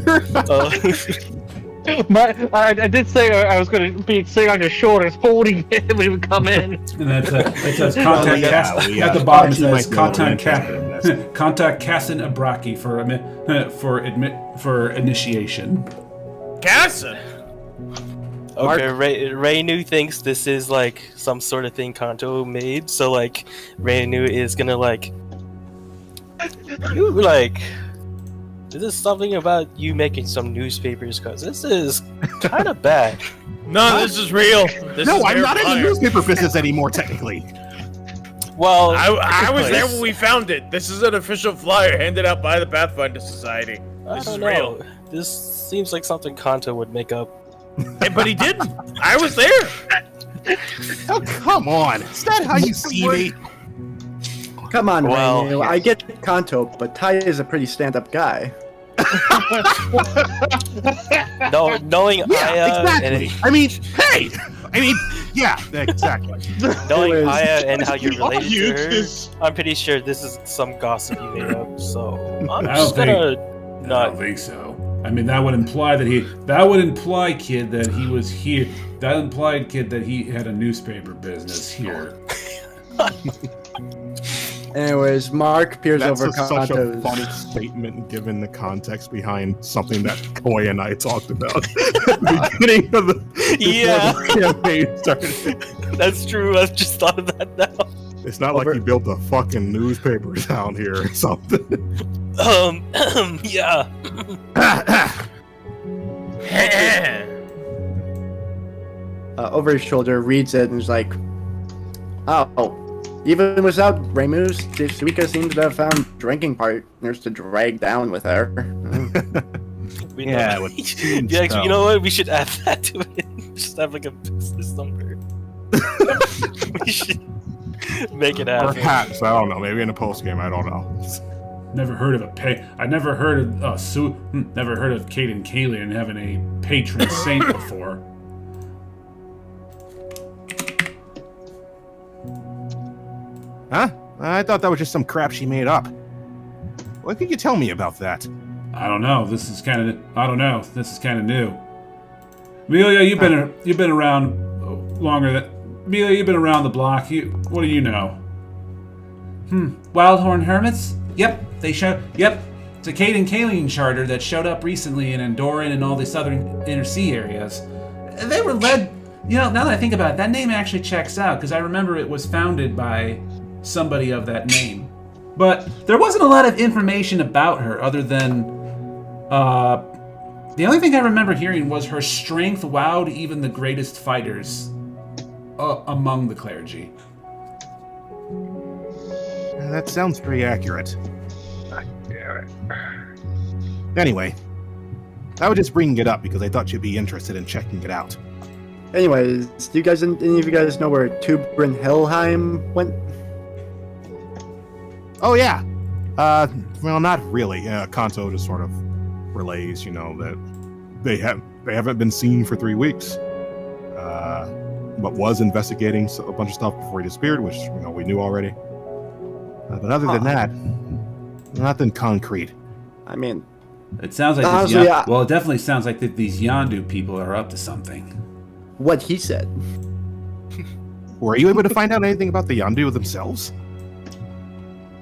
I did say I was going to be sitting on your shoulders, holding it when we come in. And it says contact at the bottom. It says contact Cassin Abraki for initiation. Cassin? okay, Raynu thinks this is like some sort of thing Kanto made, so like Raynu is gonna like, you like. This is something about you making some newspapers, because this is kind of bad. No, this is real. This No, is I'm their not in the flyer. newspaper business anymore, technically. Well, I was there when we found it. This is an official flyer handed out by the Pathfinder Society. I This don't is know. real. This seems like something Kanto would make up. Hey, but he didn't. I was there. Oh, come on. Is that how you see me? Come on, Well, Renu. I get Kanto, but Tai is a pretty stand-up guy. No, knowing Yeah, Aya exactly. I mean, hey! I mean, yeah, exactly. and knowing Anyways. Aya and how you're Are related you to her, just- I'm pretty sure this is some gossip you made up. So I'm I just don't gonna I don't not. think so. I mean, that would imply, kid, that he was here. That implied, kid, that he had a newspaper business here. Anyways, Mark peers That's over such a Kanto's. funny statement given the context behind something that Koi and I talked about at the beginning of the Yeah. before the campaign started. That's true. I've just thought of that now. It's not like you built a fucking newspaper down here or something. Yeah. Over his shoulder, reads it and is like, "Oh, even without Remus, Suika seems to have found drinking partners to drag down with her." We Yeah, know. with Yeah, actually, you know what? We should add that to it. Just have like a business number. We should make it happen. Perhaps, I don't know. Maybe in a post game, I don't know. Never heard of I never heard of never heard of Kate and Kalian having a patron saint before. Huh? I thought that was just some crap she made up. What could you tell me about that? I don't know. This is kind of new. Amelia, you've been around longer than Amelia. You've been around the block. What do you know? Wildhorn Hermits? Yep, Yep, it's a Cade and Kalian charter that showed up recently in Andoran and all the southern inner sea areas. They were led. Now that I think about it, that name actually checks out because I remember it was founded by somebody of that name. But there wasn't a lot of information about her other than the only thing I remember hearing was her strength wowed even the greatest fighters among the clergy. That sounds pretty accurate. Anyway, I was just bringing it up because I thought you'd be interested in checking it out. Anyways, do you guys, any of you guys know where Tubrin Helheim went? Oh yeah. Well, not really. Kanto just sort of relays, that they haven't been seen for 3 weeks. But was investigating a bunch of stuff before he disappeared, which we knew already. But other than that, nothing concrete. I mean, it sounds like honestly, it definitely sounds like these Yondu people are up to something. What he said. Were you able to find out anything about the Yondu themselves?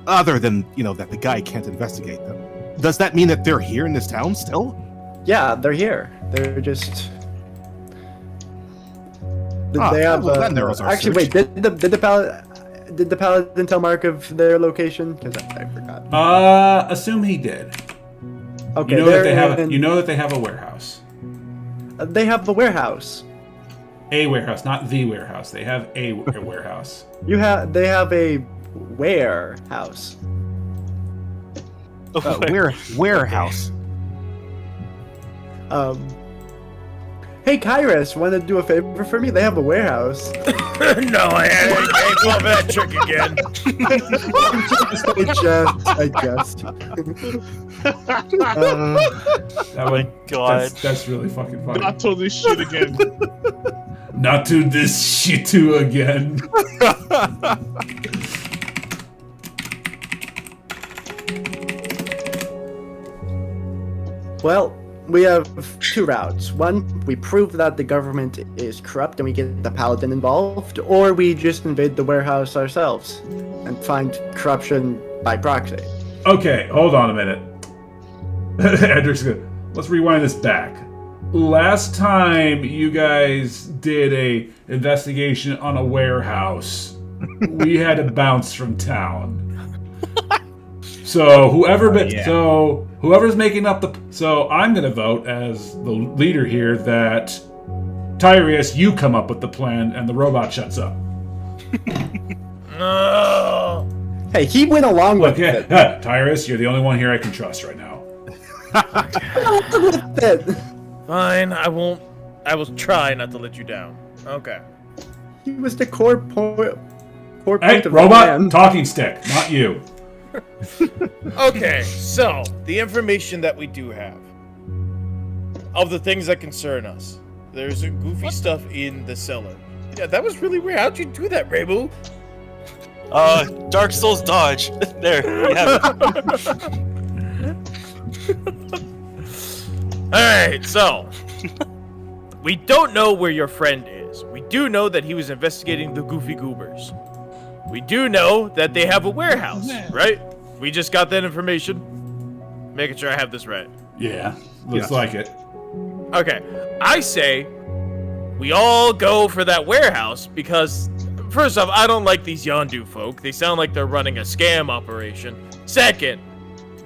Other than, that the guy can't investigate them. Does that mean that they're here in this town still? Yeah, they're here. They're just... They have... actually, wait, did the paladin tell Mark of their location? Because I forgot. Assume he did. Okay, you know that they have a warehouse. They have the warehouse. A warehouse, not the warehouse. They have a warehouse. They have a warehouse. Warehouse. Hey, Kairos, want to do a favor for me? They have a warehouse. No, I ain't going for that trick again. I just. Oh my God. That's really fucking funny. Not to this shit again. Not to this shit too again. Well, we have 2 routes. One, we prove that the government is corrupt and we get the paladin involved, or we just invade the warehouse ourselves and find corruption by proxy. Okay, hold on a minute. Edric's good. Let's rewind this back. Last time you guys did a investigation on a warehouse, we had to bounce from town. So whoever's making up so I'm gonna vote as the leader here that Tyrus, you come up with the plan and the robot shuts up. No. Hey, he went along with it. Tyrus, you're the only one here I can trust right now. Fine, I won't. I will try not to let you down. Okay. He was the core point Hey, of robot, the plan. talking stick, not you. Okay, so the information that we do have of the things that concern us. There's a goofy stuff in the cellar. Yeah, that was really weird. How'd you do that, Rebu? Dark Souls dodge. There, you have it. Alright, so we don't know where your friend is. We do know that he was investigating the Goofy Goobers. We do know that they have a warehouse, right? We just got that information. Making sure I have this right. Yeah, looks like it. Okay, I say we all go for that warehouse because, first off, I don't like these Yondu folk. They sound like they're running a scam operation. Second,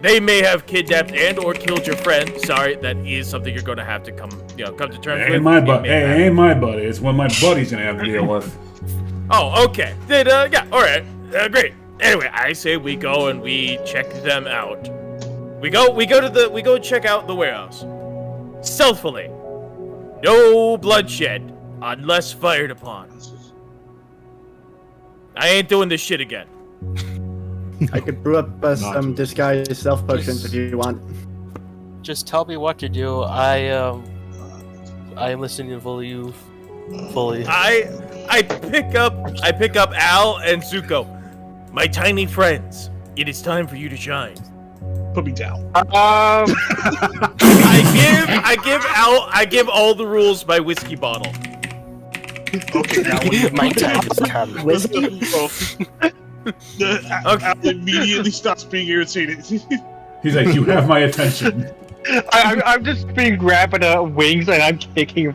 they may have kidnapped and or killed your friend. Sorry, that is something you're going to have to come to terms with. Ain't my buddy. Hey, ain't my buddy. It's one my buddy's gonna have to deal with. Oh, okay. Then, yeah, all right. Great. Anyway, I say we go and we check them out. We go check out the warehouse. Stealthily. No bloodshed unless fired upon. I ain't doing this shit again. I could brew up some disguised self potions if you want. Just tell me what to do. I am listening to you fully. I pick up Al and Zuko. My tiny friends, it is time for you to shine. Put me down. I give all the rules by whiskey bottle. Okay, now My time is coming. Whiskey? Al immediately stops being irritated. He's like, you have my attention. I'm just being grabbing wings and I'm kicking him.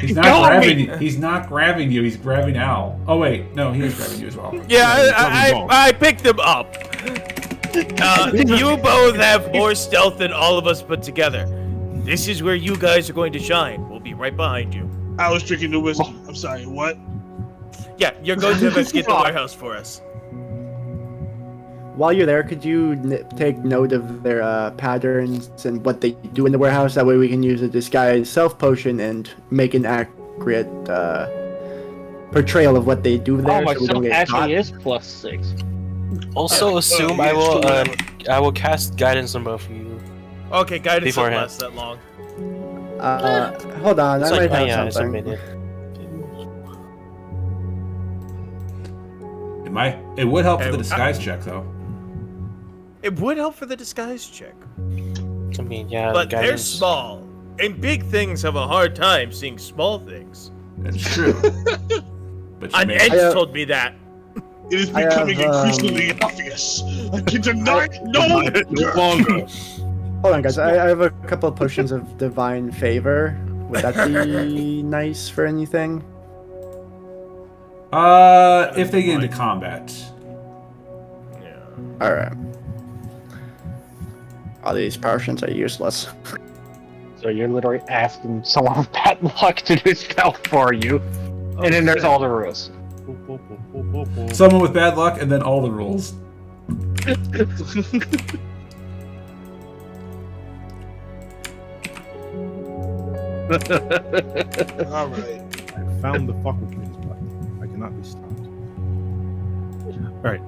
He's not grabbing you. He's not grabbing you. He's grabbing Al. Oh wait, no, he is grabbing you as well. Yeah, I picked them up. You both have more stealth than all of us put together. This is where you guys are going to shine. We'll be right behind you. I was drinking the whiskey. I'm sorry, what? Yeah, you're going to investigate the warehouse for us. While you're there, could you take note of their patterns and what they do in the warehouse? That way we can use a disguised self potion and make an accurate portrayal of what they do there. Oh, my so we don't self get caught. actually is +6. Also, assume I will cast guidance on both of you. Okay, guidance won't Beforehand. last that long. Hold on, It's I like, might have it's something. admitted. It would help for the disguise check though. It would help for the disguise check. I mean, yeah, But they're guidance. small, and big things have a hard time seeing small things. That's true. But you An may- Edge told me that. It is I have, becoming increasingly obvious. I can deny it no longer. Hold on, guys. I have a couple of potions of divine favor. Would that be nice for anything? If they get into combat. All right. All these potions are useless. So you're literally asking someone with bad luck to do spell for you. And then there's all the rules. Someone with bad luck, and then all the rules. All right. I found the fuck with things button. I cannot be stopped. All right.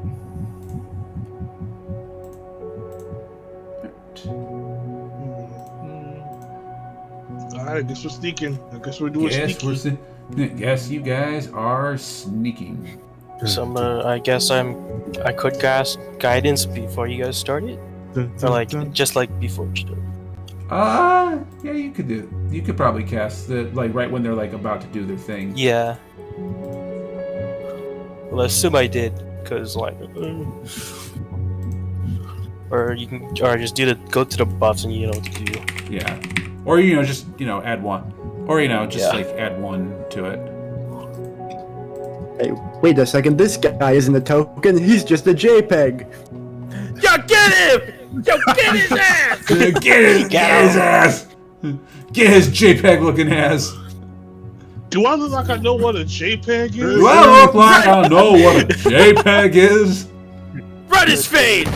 All right, I guess we're sneaking. I guess we're doing sneaking. Yes, you guys are sneaking. So I guess I could cast guidance before you guys started, or like just like before you started. Yeah, you could do. You could probably cast it like right when they're like about to do their thing. Yeah. Well, I assume I did, cause like, or you can, or just go to the buffs and you know what to do. Yeah, or just add one, or just like add one to it. Hey, wait a second. This guy isn't a token. He's just a JPEG. Yo, get him! Yo, get his ass! Get his ass! Get his JPEG looking ass! Do I look like I know what a JPEG is? Do I look like I know what a JPEG is? Run his fade!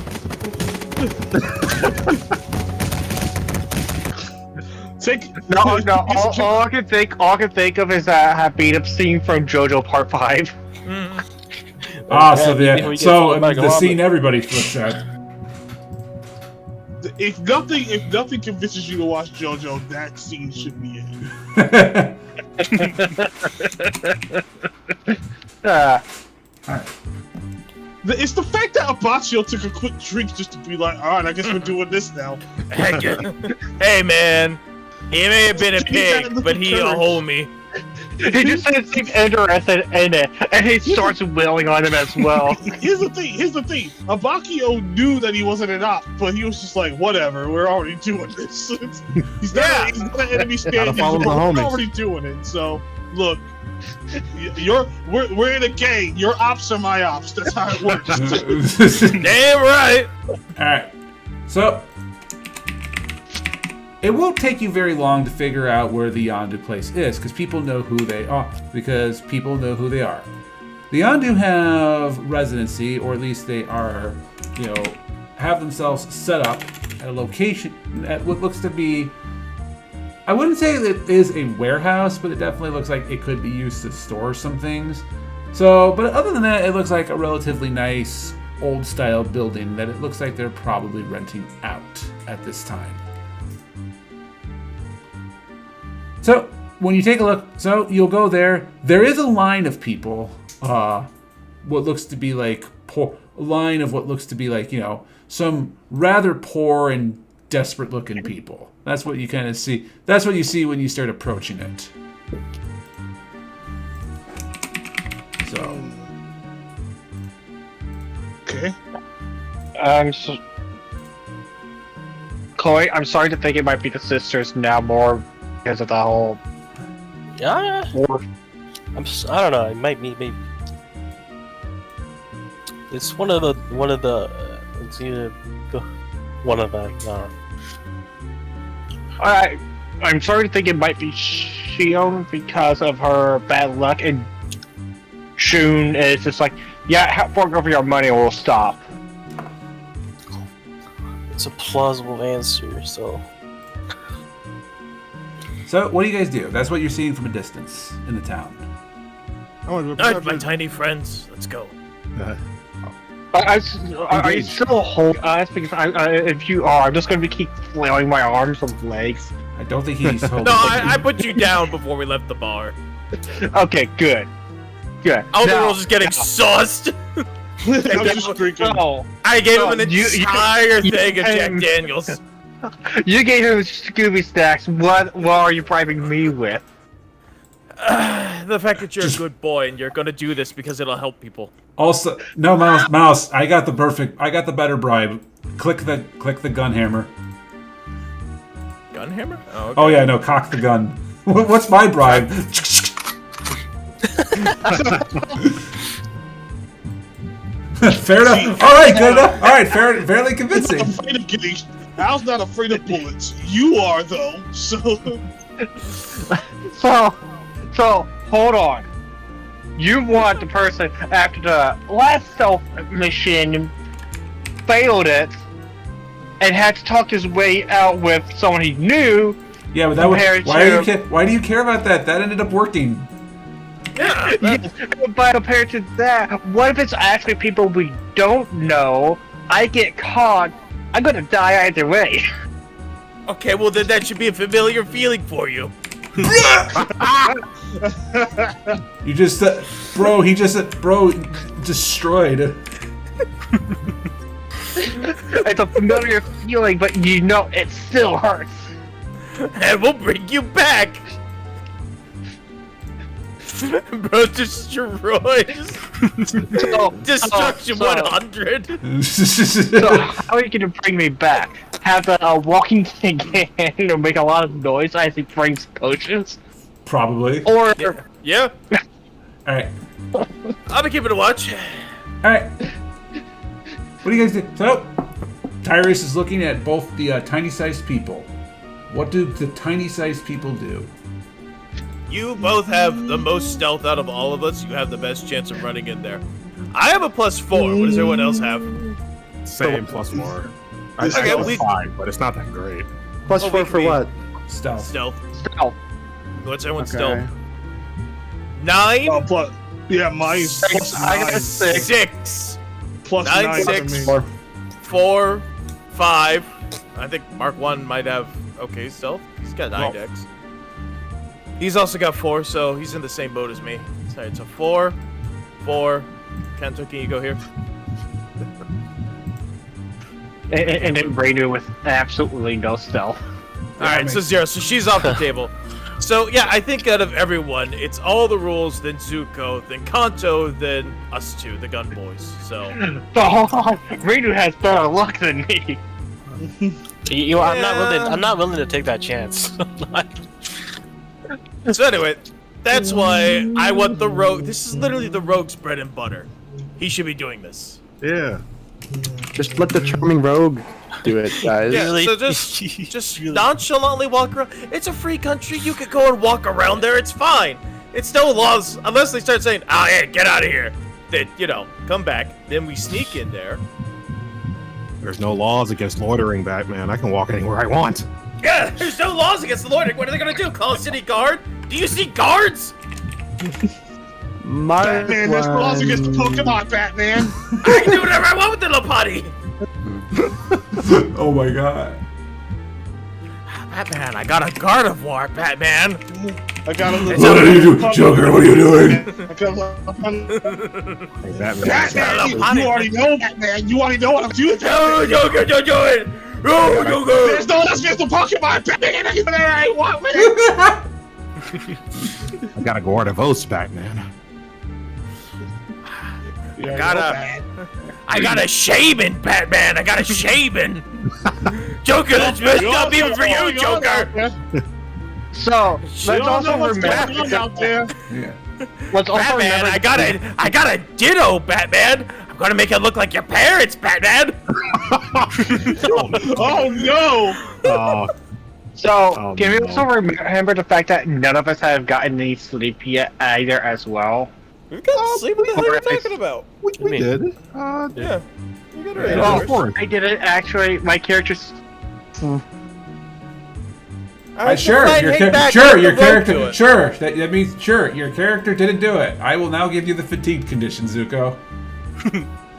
No. All I can think of is that beat up scene from JoJo Part 5. So the scene everybody flips at. If nothing convinces you to watch JoJo, that scene should be it. Alright. It's the fact that Abaccio took a quick drink just to be like, alright, I guess we're doing this now. Hey man, he may have been a pig, but he a homie. He just didn't seem interested in it, and he starts wailing on him as well. Here's the thing. Abaccio knew that he wasn't an op, but he was just like, whatever, we're already doing this. He's not an enemy stand. follow the We're homies. already doing it. So look, we're in a gang. Your ops are my ops. That's how it works. Damn right. Alright. So, it won't take you very long to figure out where the Yondu place is, because people know who they are. The Yondu have residency, or at least they are, have themselves set up at a location at what looks to be, I wouldn't say that it is a warehouse, but it definitely looks like it could be used to store some things. So, but other than that, it looks like a relatively nice, old-style building that it looks like they're probably renting out at this time. So, when you take a look, so you'll go there. There is a line of people, what looks to be like some rather poor and desperate-looking people. That's what you kind of see. That's what you see when you start approaching it. So. Okay. Chloe, I'm sorry to think it might be the sisters now more because of the whole. Yeah. War. I don't know. It might be maybe. It's one of the. It's either one of them. I'm sorry to think it might be Shion because of her bad luck, and Shun is just like, yeah, fork over your money or we'll stop. It's a plausible answer, so. So, what do you guys do? That's what you're seeing from a distance in the town. Alright, my tiny friends, let's go. Are you still holding us? Because if you are, I'm just going to keep flailing my arms and legs. I don't think he's holding. No, I put you down before we left the bar. Okay, good. Good. All the rules is getting sauced. I was just drinking. No, I gave him an you- entire thing of Jack Daniels. you gave him Scooby Snacks. What are you bribing me with? The fact that you're a good boy and you're gonna do this because it'll help people. Also, no, mouse. I got the better bribe. Click the gun hammer. Gun hammer? Oh, okay. Oh yeah, no, cock the gun. What's my bribe? Fair enough. All right, good enough. All right, fairly convincing. I'm not afraid of getting. Al's not afraid of bullets. You are though. So hold on. You want the person after the last stealth mission failed it and had to talk his way out with someone he knew. Yeah, but that was, why do you care about that? That ended up working. Yeah. But compared to that, what if it's actually people we don't know? I get caught. I'm gonna die either way. Okay, well then that should be a familiar feeling for you. You just, bro. He just, destroyed. It's a familiar feeling, but you know it still hurts. And we'll bring you back. Bro destroys. Destruction 100. So how are you gonna bring me back? Have a walking stick or make a lot of noise as he brings potions? Probably. Or Yeah. All right. I'll be keeping a watch. All right. What do you guys do? So, Tyrus is looking at both the tiny-sized people. What do the tiny-sized people do? You both have the most stealth out of all of us. You have the best chance of running in there. I have a +4. What does everyone else have? Same +4. I Okay, have we- 5, but it's not that great. Plus Oh, 4 we for can what? Stealth. Stealth. Stealth. What's everyone's Okay. stealth? 9? Oh, plus, yeah, mine's plus I got 9. 6. 6. Plus 9, 9 6. for me. 4, 5. I think Mark 1 might have okay stealth. He's got 9 decks. He's also got 4, so he's in the same boat as me. Alright, so 4, 4. Kento, can you go here? And then Rainu with absolutely no stealth. Alright, so 0. So she's off the table. So, yeah, I think out of everyone, it's all the rules, then Zuko, then Kanto, then us two, the gun boys. So, But hold on, Rainu has better luck than me. I'm not willing to take that chance. so anyway, that's why I want the rogue. This is literally the rogue's bread and butter. He should be doing this. Yeah. Just let the charming rogue do it, guys. Yeah, Really? so just nonchalantly walk around. It's a free country. You could go and walk around there. It's fine. It's no laws unless they start saying, "Oh, hey, get out of here." Then come back. Then we sneak in there. There's no laws against loitering, Batman. I can walk anywhere I want. Yeah, there's no laws against loitering. What are they gonna do? Call a city guard? Do you see guards? Batman, there's laws against the Pokemon, Batman. I can do whatever I want with the little potty. Oh my god. Batman, I got a Gardevoir, Batman. I got a little. What are you doing, Joker? What are you doing? I got a Hey, Batman. Batman, you already know, Batman. You already know what I'm doing. No, Joker, don't do it. No, Joker. There's no laws against the Pokemon, Batman. I can do whatever I want with it. I got a Gardevoir, Batman. I got a shaman, Batman. I got a shaman. Joker, that's messed up even for you, Joker. So let's also remember. out there. Let's also Batman, remember. I got a Ditto, Batman. I'm gonna make it look like your parents, Batman. Oh no! So can we also remember the fact that none of us have gotten any sleep yet either, as well? We got sleep. What the hell are you talking about? We did. Yeah. You got Yeah, Well, of course. I didn't actually. My character's. Sure, your character. Sure, that means sure, your character didn't do it. I will now give you the fatigue condition, Zuko.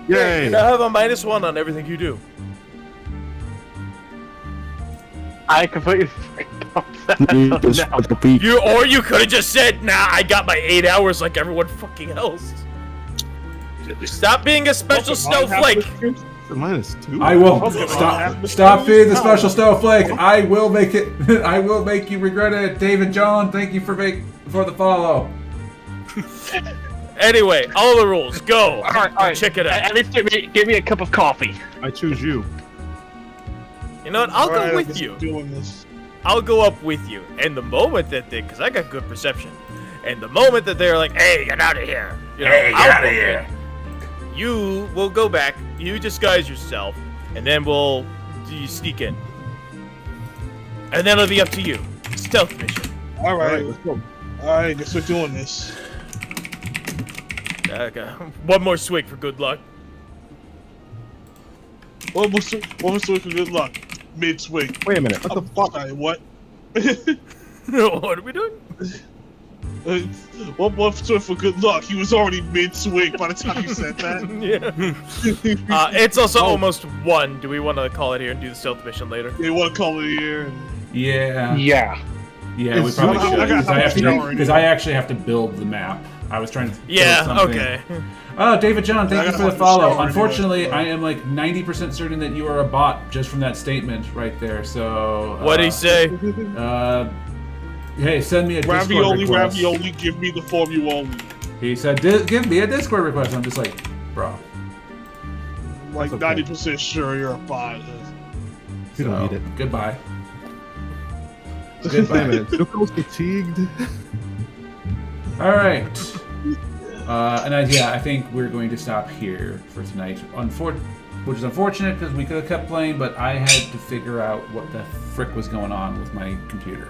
Yay! You now have a -1 on everything you do. I completely forgot that. You could have just said, "Nah, I got my 8 hours like everyone fucking else." Stop being a special snowflake. -2. I will stop being the special snowflake. I will make it. I will make you regret it, David John. Thank you for the follow. Anyway, all the rules. Go. All right. Check it out. At least give me a cup of coffee. I choose you. You know what? I'll Alright, go I with guess you. we're doing this. I'll go up with you. And the moment that because I got good perception, and the moment that they're like, "Hey, get out of here!" I'll go in. You will go back. You disguise yourself, and then you sneak in. And then it'll be up to you. Stealth mission. All right, let's go. guess we're doing this. Okay. One more swig for good luck. One more swing for good luck. Mid swing. Wait a minute. What the fuck? Sorry, what? What are we doing? One more swing for good luck. He was already mid swing by the time you said that. Yeah. It's also almost 1. Do we want to call it here and do the stealth mission later? They want to call it here. Yeah. Yeah. Yeah, we probably should. I got Because I actually have to build the map. I was trying to. Yeah. build something. Okay. Oh, David John, thank I you gotta for the have to follow. shower Unfortunately, anyway, I am like 90% certain that you are a bot just from that statement right there. So. What'd he say? Hey, send me a Discord request. Ravioli, give me the form you owe me. He said, give me a Discord request. I'm just like, bro. Like That's okay. 90% sure you're a bot. You don't need it. Goodbye. Wait a minute. Zuko's fatigued. All right. I think we're going to stop here for tonight. Which is unfortunate because we could have kept playing, but I had to figure out what the frick was going on with my computer.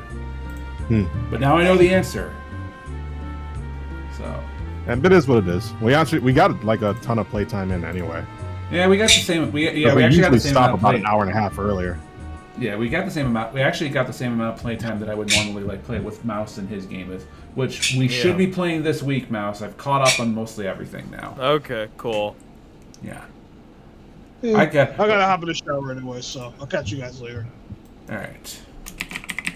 But now I know the answer. So. And it is what it is. We got like a ton of playtime in anyway. Yeah, we got the same. We actually got usually the same stop amount of about play. an hour and a half earlier. Yeah, we got the same amount. We actually got the same amount of playtime that I would normally like play with Mouse in his game with, which we should be playing this week. Mouse, I've caught up on mostly everything now. Okay. Cool. Yeah. I gotta hop in the shower anyway, so I'll catch you guys later. All right.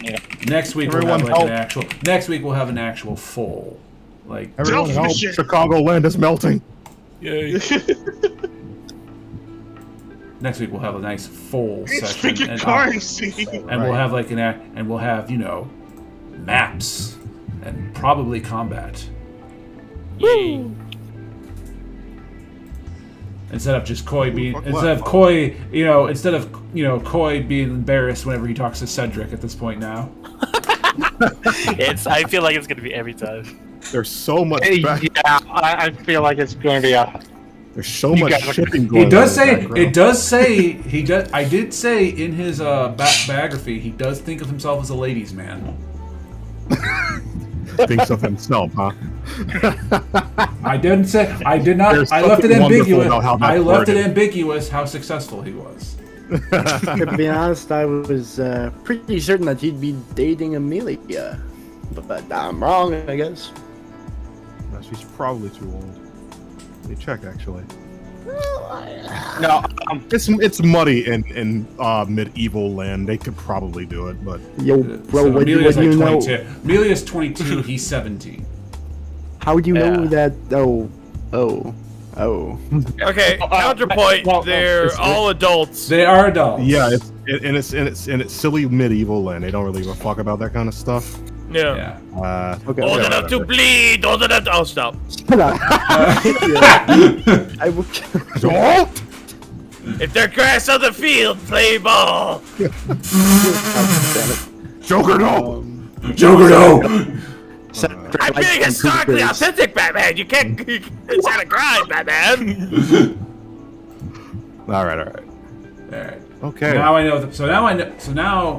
Yeah. Next week we'll have like an actual. Next week we'll have an actual full, like. Everyone help! Shit. Chicago land is melting. Yay. Next week we'll have a nice full It's session, freaking and, currency. we'll have like we'll have maps, and probably combat. Yay. Instead of just Koi being, What? instead of Koi being embarrassed whenever he talks to Cedric at this point now. I feel like it's gonna be every time. There's so much. Yeah, I feel like it's going to be a There's so You much guys are- shipping going on. He does in the say background. it does say he does. I did say in his biography he does think of himself as a ladies' man. Thinks of himself, huh? I didn't say. I did not. There's I left it something wonderful ambiguous. about how that's I left it worded. ambiguous how successful he was. To be honest, I was pretty certain that he'd be dating Amelia. But I'm wrong, I guess. No, she's probably too old. Let me check, actually. No, It's muddy in medieval land. They could probably do it, but Yo, bro, So what do Amelia's you know? 22. Amelia's 22. He's 17. How do you know Yeah. that? Oh. Okay, counterpoint. well, They're it's- all adults. They are adults. yeah, it's silly medieval land. They don't really give a fuck about that kind of stuff. Yeah. Yeah. Okay. Old okay. enough to bleed. Old enough to. Oh, stop. Shut up. I will. Don't! If there's grass on the field, play ball. Joker, no! Joker, no. I'm being historically authentic, Batman. You can't. It's not a crime, Batman. All right. All right. Okay. Now I know. So now I know. So now